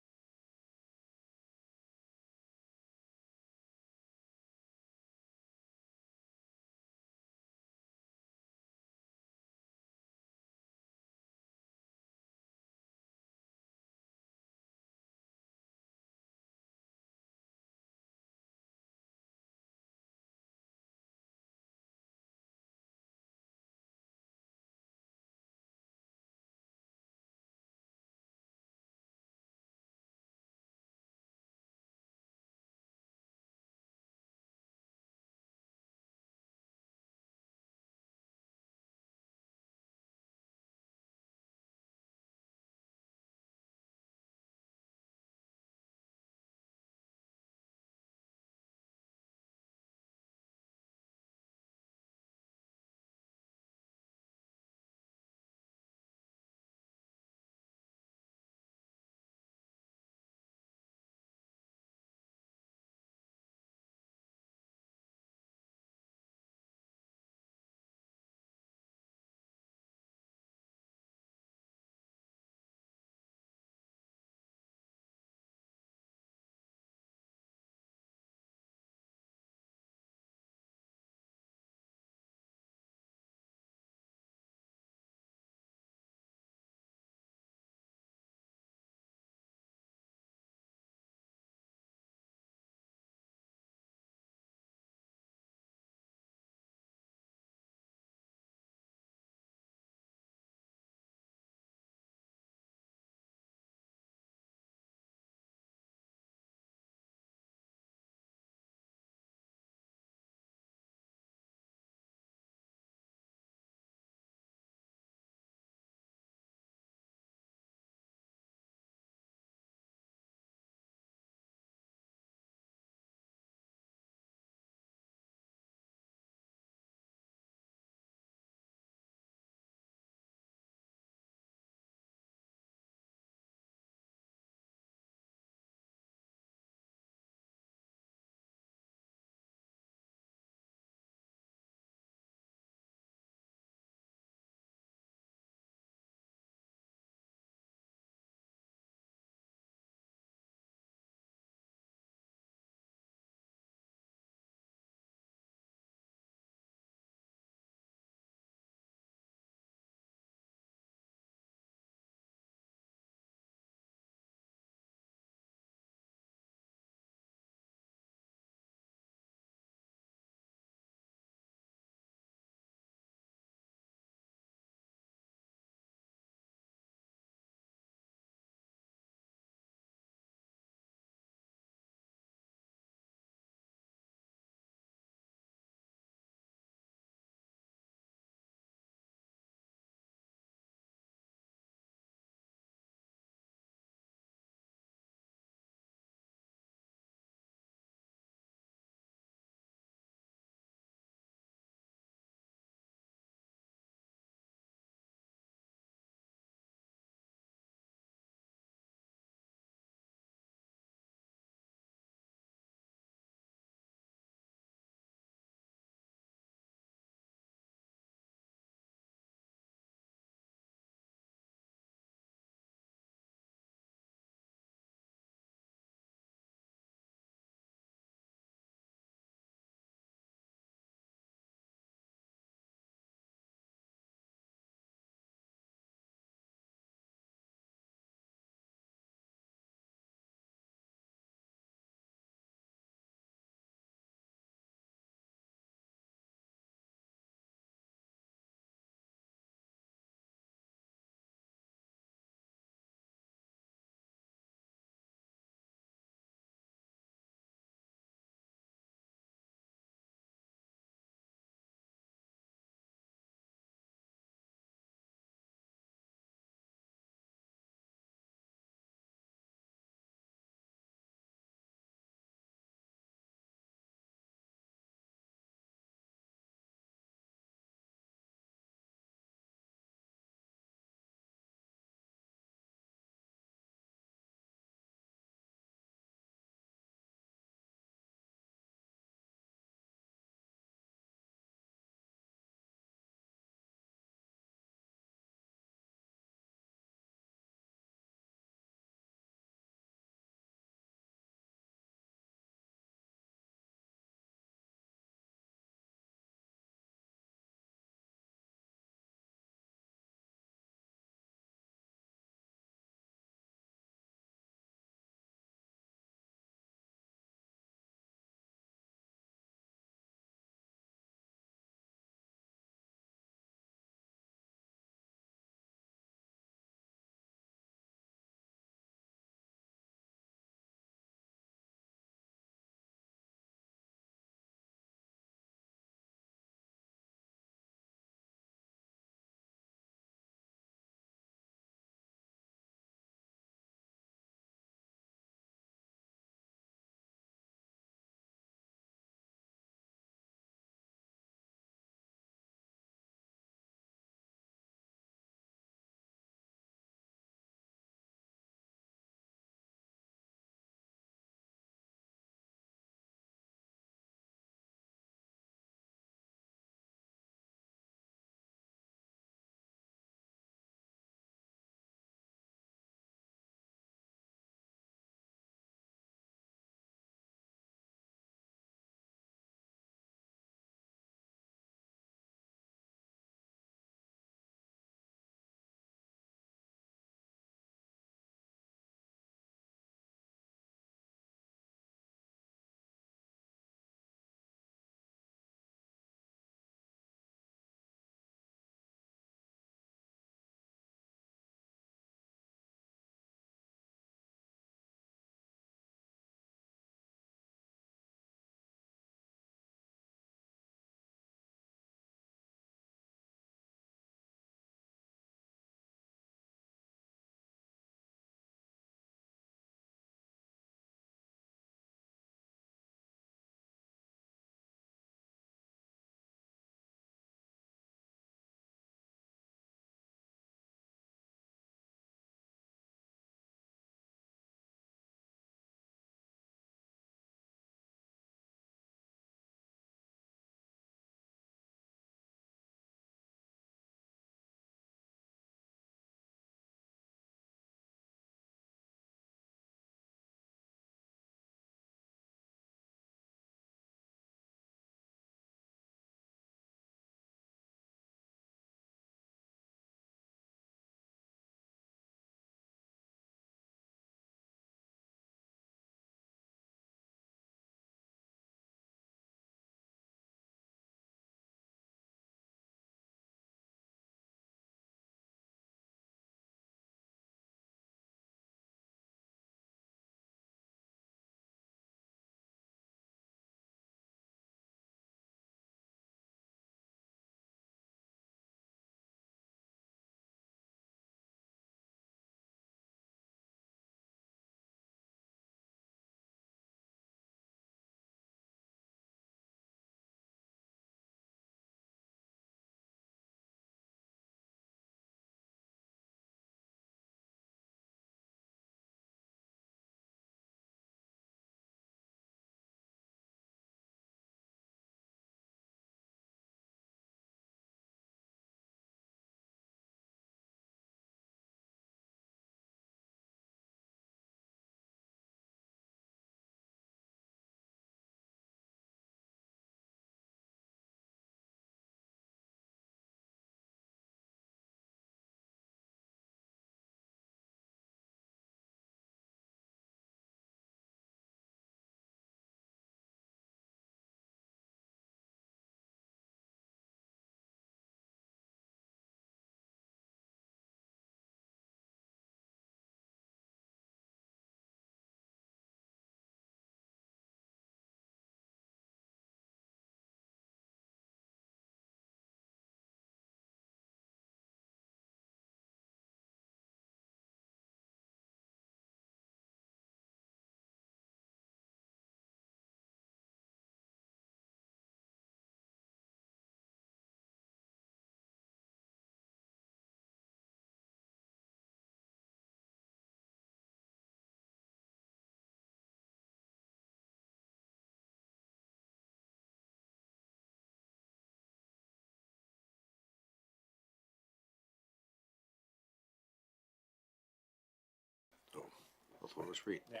S1: thought it was read.
S6: Yeah.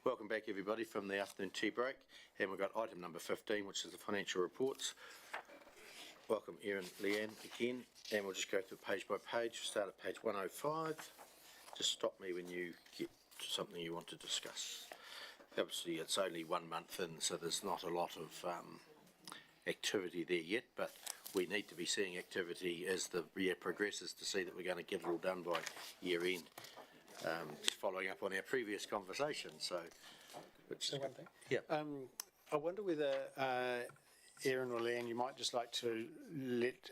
S1: Welcome back, everybody, from the afternoon tea break. And we've got item number 15, which is the financial reports. Welcome, Erin, Leanne, again. And we'll just go through page by page. Start at page 105. Just stop me when you get to something you want to discuss. Obviously, it's only 1 month in, so there's not a lot of activity there yet, but we need to be seeing activity as the year progresses to see that we're going to get it all done by year end. Just following up on our previous conversation, so. Which is
S6: one thing?
S1: Yeah.
S6: I wonder whether Erin or Leanne, you might just like to let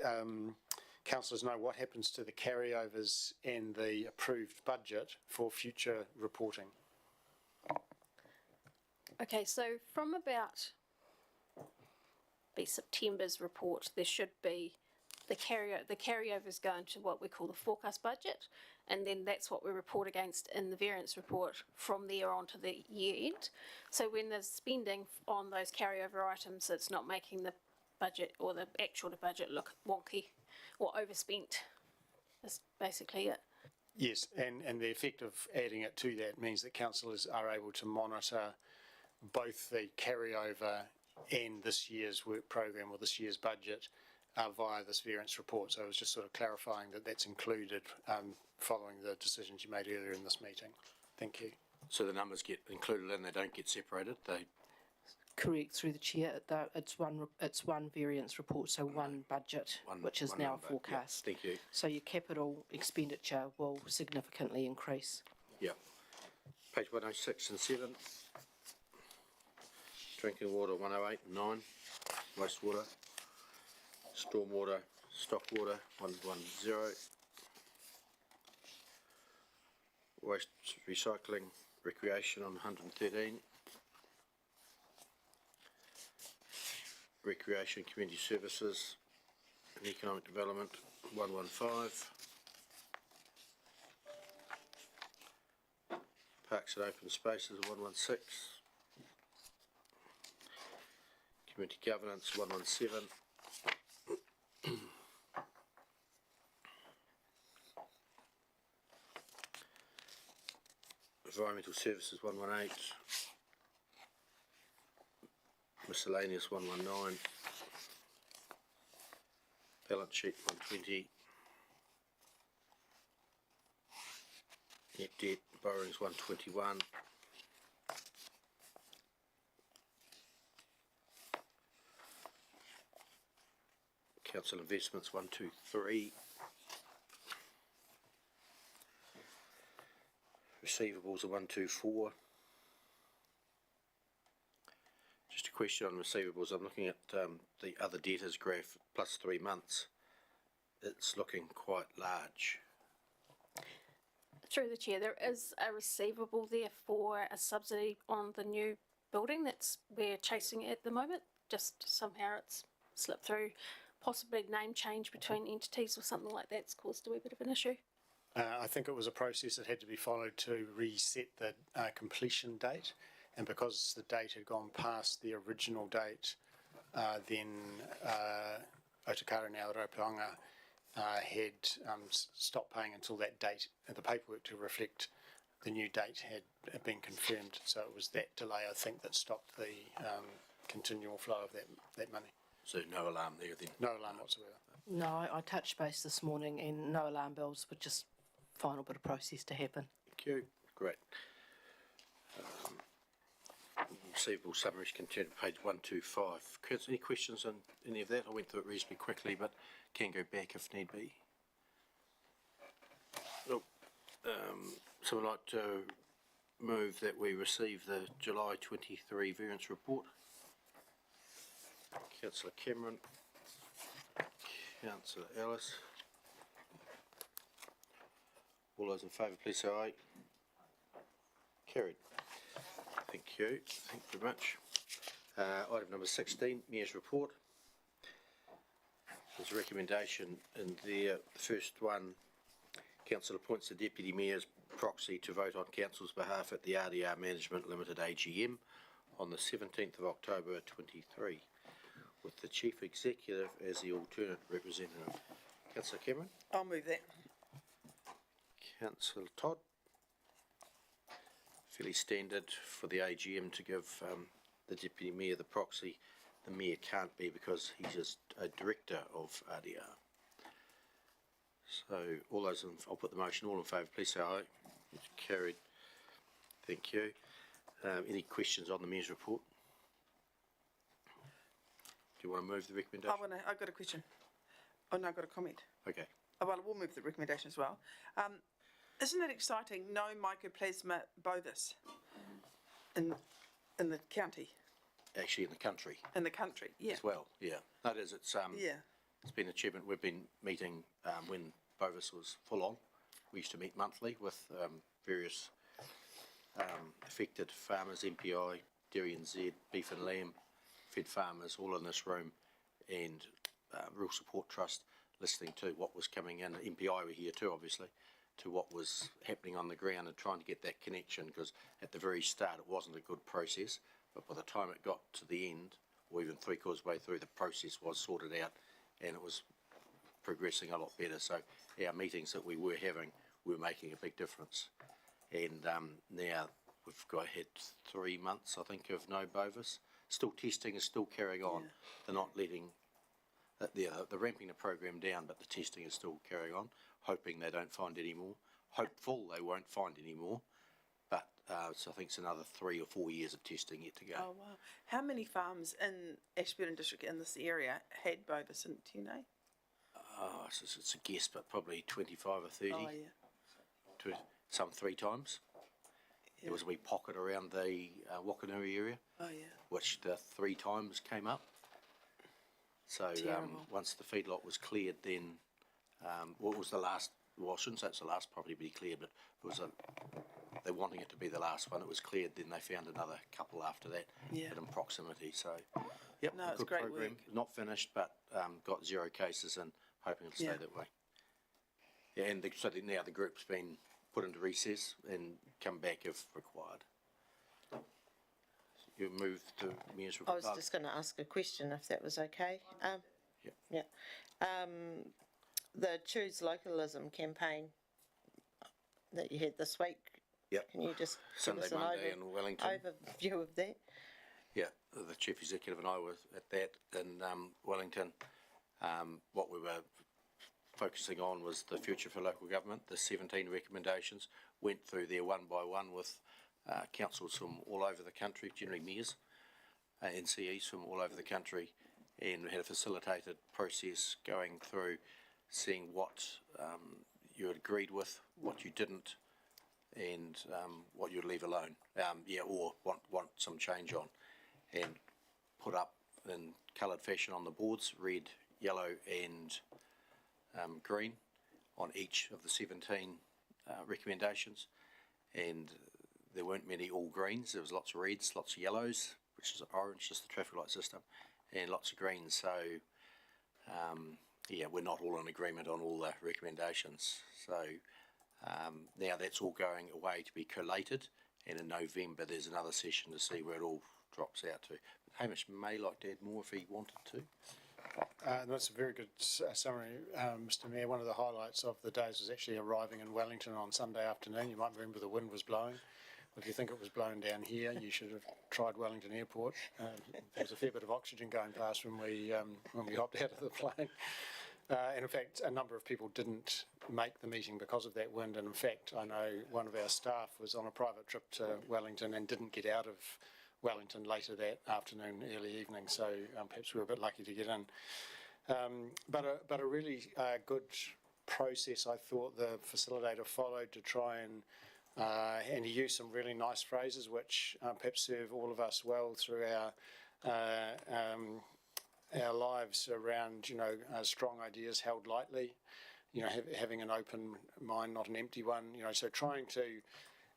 S6: councillors know what happens to the carryovers and the approved budget for future reporting.
S20: Okay, so from about September's report, there should be the carryovers go into what we call the forecast budget, and then that's what we report against in the variance report from there on to the year end. So when there's spending on those carryover items, it's not making the budget or the actual budget look wonky or overspent. That's basically it.
S6: Yes, and the effect of adding it to that means that councillors are able to monitor both the carryover and this year's work program or this year's budget via this variance report. So I was just sort of clarifying that that's included following the decisions you made earlier in this meeting. Thank you.
S1: So the numbers get included and they don't get separated? They
S19: Correct, through the chair. It's one variance report, so one budget, which is
S1: one
S19: now
S1: number.
S19: forecast.
S1: Yeah, thank you.
S19: So your capital expenditure will significantly increase.
S1: Yeah. Page 106 and 7. Drinking water 108 and 9. Wastewater. Stormwater, stock water 110. Waste recycling, recreation on 113. Recreation, community services and economic development 115. Parks and open spaces 116. Community governance 117. Environmental services 118. Miscellaneous 119. Balance sheet 120. Net debt borrowings 121. Council investments 123. Receivables are 124. Just a question on receivables. I'm looking at the other debtors graph plus 3 months. It's looking quite large.
S20: Through the chair, there is a receivable there for a subsidy on the new building that's we're chasing at the moment. Just somehow it's slipped through. Possibly name change between entities or something like that's caused a wee bit of an issue.
S6: I think it was a process that had to be followed to reset the completion date, and because the date had gone past the original date, then Otakara and Aotearoa had stopped paying until that date, the paperwork to reflect the new date had been confirmed. So it was that delay, I think, that stopped the continual flow of that money.
S1: So no alarm there then?
S6: No alarm whatsoever.
S19: No, I touched base this morning and no alarm bells, but just final bit of process to happen.
S1: Thank you. Great. Receivable summaries continued, page 125. Chris, any questions on any of that? I went through it reasonably quickly, but can go back if need be. Look, someone like to move that we receive the July 23 variance report. Councillor Cameron. Councillor Ellis. All those in favour, please say aye. Carried. Thank you. Thank you very much. Item number 16, Mayor's report. There's a recommendation in there. The first one, Council appoints the Deputy Mayor's proxy to vote on Council's behalf at the RDR Management Limited AGM on the 17th of October 23, with the Chief Executive as the alternate representative. Councillor Cameron?
S3: I'll move that.
S1: Councillor Todd? fairly standard for the AGM to give the Deputy Mayor the proxy. The Mayor can't be because he's just a Director of RDR. So all those, I'll put the motion, all in favour, please say aye. It's carried. Thank you. Any questions on the Mayor's report? Do you want to move the recommendation?
S3: I've got a question. Oh, no, I've got a comment.
S1: Okay.
S3: Oh, well, we'll move the recommendation as well. Isn't it exciting? No Mycoplasma bovis in the county.
S1: Actually, in the country.
S3: In the country, yeah.
S1: As well, yeah. That is, it's
S3: Yeah.
S1: It's been an achievement. We've been meeting when Bovis was full on. We used to meet monthly with various affected farmers, MPI, Dairy and Z, Beef and Lamb, fed farmers, all in this room, and Rural Support Trust listening to what was coming in. MPI were here too, obviously, to what was happening on the ground and trying to get that connection, because at the very start it wasn't a good process, but by the time it got to the end, or even 3/4 way through, the process was sorted out and it was progressing a lot better. So our meetings that we were having were making a big difference. And now we've had 3 months, I think, of no bovis. Still testing is still carrying on. Yeah. They're not letting, they're ramping the program down, but the testing is still carrying on, hoping they don't find any more. Hopeful they won't find any more. But so I think it's another 3 or 4 years of testing yet to go.
S3: Oh, wow. How many farms in Ashburton District in this area had bovis, do you know?
S1: Oh, it's a guess, but probably 25 or 30.
S3: Oh, yeah.
S1: Some 3 times. Yeah. There was a wee pocket around the Wakanui area.
S3: Oh, yeah.
S1: Which the 3 times came up. So once the feedlot was cleared, then what was the last? Well, I shouldn't say it's the last property to be cleared, but it was they're wanting it to be the last one. It was cleared, then they found another couple after that,
S3: yeah,
S1: in proximity. So, yep,
S3: no, it's
S1: good
S3: great
S1: program.
S3: work.
S1: Not finished, but got 0 cases and hoping it'll stay that way. Yeah, and now the group's been put into recess and come back if required. You move to Mayor's report.
S2: I was just going to ask a question, if that was okay. Yeah. The Choose Localism campaign that you had this week.
S1: Yep.
S2: Can you just
S1: Sunday,
S2: give us
S1: Monday in Wellington.
S2: overview of that?
S1: Yeah, the Chief Executive and I were at that in Wellington. What we were focusing on was the future for local government. The 17 recommendations went through there one by one with councils from all over the country, generally mayors, NCEs from all over the country, and we had a facilitated process going through, seeing what you had agreed with, what you didn't, and what you'd leave alone, or want some change on, and put up in coloured fashion on the boards, red, yellow and green on each of the 17 recommendations, and there weren't many all greens. There was lots of reds, lots of yellows, which is orange, just the traffic light system, and lots of greens. So we're not all in agreement on all the recommendations. So now that's all going away to be collated, and in November there's another session to see where it all drops out to. Hamish may like to add more if he wanted to.
S6: That's a very good summary, Mr. Mayor. One of the highlights of the days was actually arriving in Wellington on Sunday afternoon. You might remember the wind was blowing. If you think it was blowing down here, you should have tried Wellington Airport. There was a fair bit of oxygen going past when we hopped out of the plane. And in fact, a number of people didn't make the meeting because of that wind. And in fact, I know one of our staff was on a private trip to Wellington and didn't get out of Wellington later that afternoon, early evening. So perhaps we were a bit lucky to get in. But a really good process, I thought the facilitator followed to try and he used some really nice phrases which perhaps serve all of us well through our lives around, strong ideas held lightly, having an open mind, not an empty one, so trying to,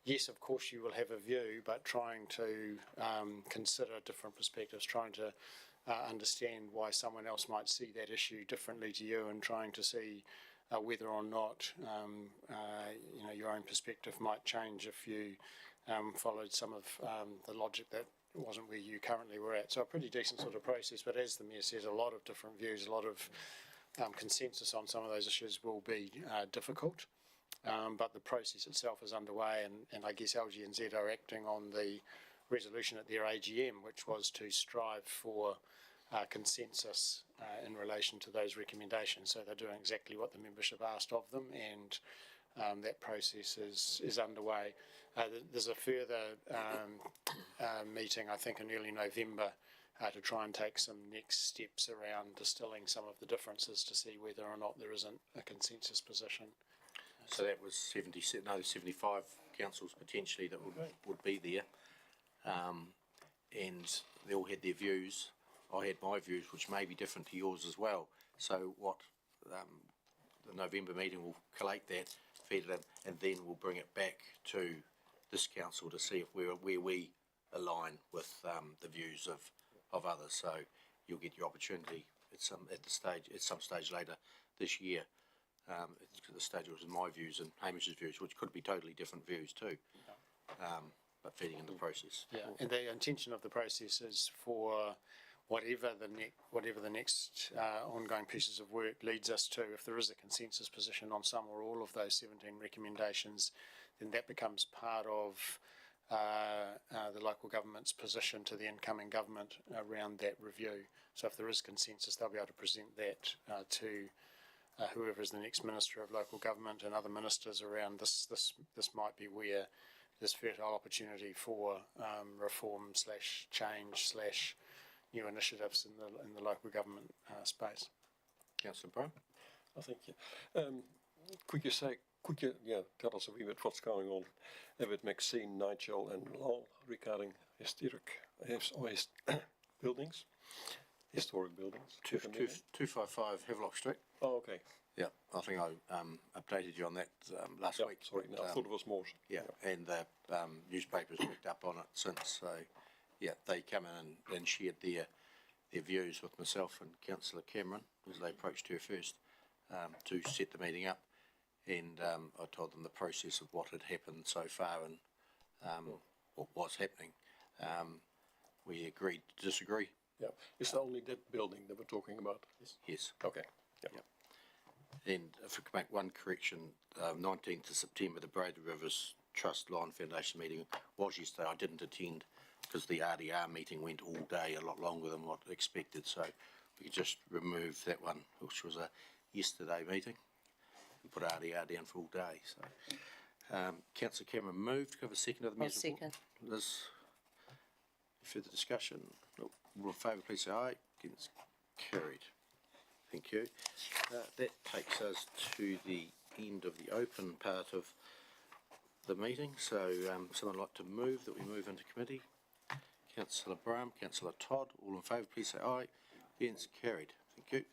S6: yes, of course you will have a view, but trying to consider different perspectives, trying to understand why someone else might see that issue differently to you, and trying to see whether or not your own perspective might change if you followed some of the logic that wasn't where you currently were at. So a pretty decent sort of process, but as the Mayor says, a lot of different views, a lot of consensus on some of those issues will be difficult. but the process itself is underway, and I guess LGNZ are acting on the resolution at their AGM, which was to strive for consensus in relation to those recommendations. So they're doing exactly what the membership asked of them, and that process is underway. There's a further meeting, I think, in early November to try and take some next steps around distilling some of the differences to see whether or not there isn't a consensus position.
S1: So that was 75 councils potentially that would be there. And they all had their views. I had my views, which may be different to yours as well. So what the November meeting will collate that, feed it in, and then we'll bring it back to this council to see if where we align with the views of others. So you'll get your opportunity at some stage later this year. At the stage it was my views and Hamish's views, which could be totally different views too. But feeding in the process.
S6: Yeah, and the intention of the process is for whatever the next ongoing pieces of work leads us to, if there is a consensus position on some or all of those 17 recommendations, then that becomes part of the local government's position to the incoming government around that review. So if there is consensus, they'll be able to present that to whoever is the next Minister of Local Government and other ministers around this. This might be where there's fertile opportunity for reform / change / new initiatives in the local government space.
S1: Councillor Brown?
S16: I think, could you tell us a wee bit what's going on with Maxine, Nigel and Lowell regarding historic buildings, historic buildings?
S1: 255 Havelock Street.
S16: Oh, okay.
S1: Yeah, I think I updated you on that last week.
S16: Sorry, no, I thought it was more.
S1: Yeah, and the newspapers picked up on it since. So, yeah, they come in and shared their views with myself and Councillor Cameron as they approached her first to set the meeting up. And I told them the process of what had happened so far and what was happening. We agreed to disagree.
S16: Yeah, it's only that building that we're talking about.
S1: Yes.
S16: Okay. Yep.
S1: Yep. And if I could make one correction, 19th of September, the Brady Rivers Trust Lion Foundation meeting was yesterday. I didn't attend because the RDR meeting went all day, a lot longer than what expected. So we could just remove that one, which was a yesterday meeting, and put RDR down for all day. So Councillor Cameron moved. Could I have a second of the measure?
S2: Second.
S1: Liz, further discussion? All in favour, please say aye. Against, carried. Thank you. That takes us to the end of the open part of the meeting. So someone like to move that we move into committee? Councillor Brown, Councillor Todd, all in favour, please say aye. Against, carried. Thank you.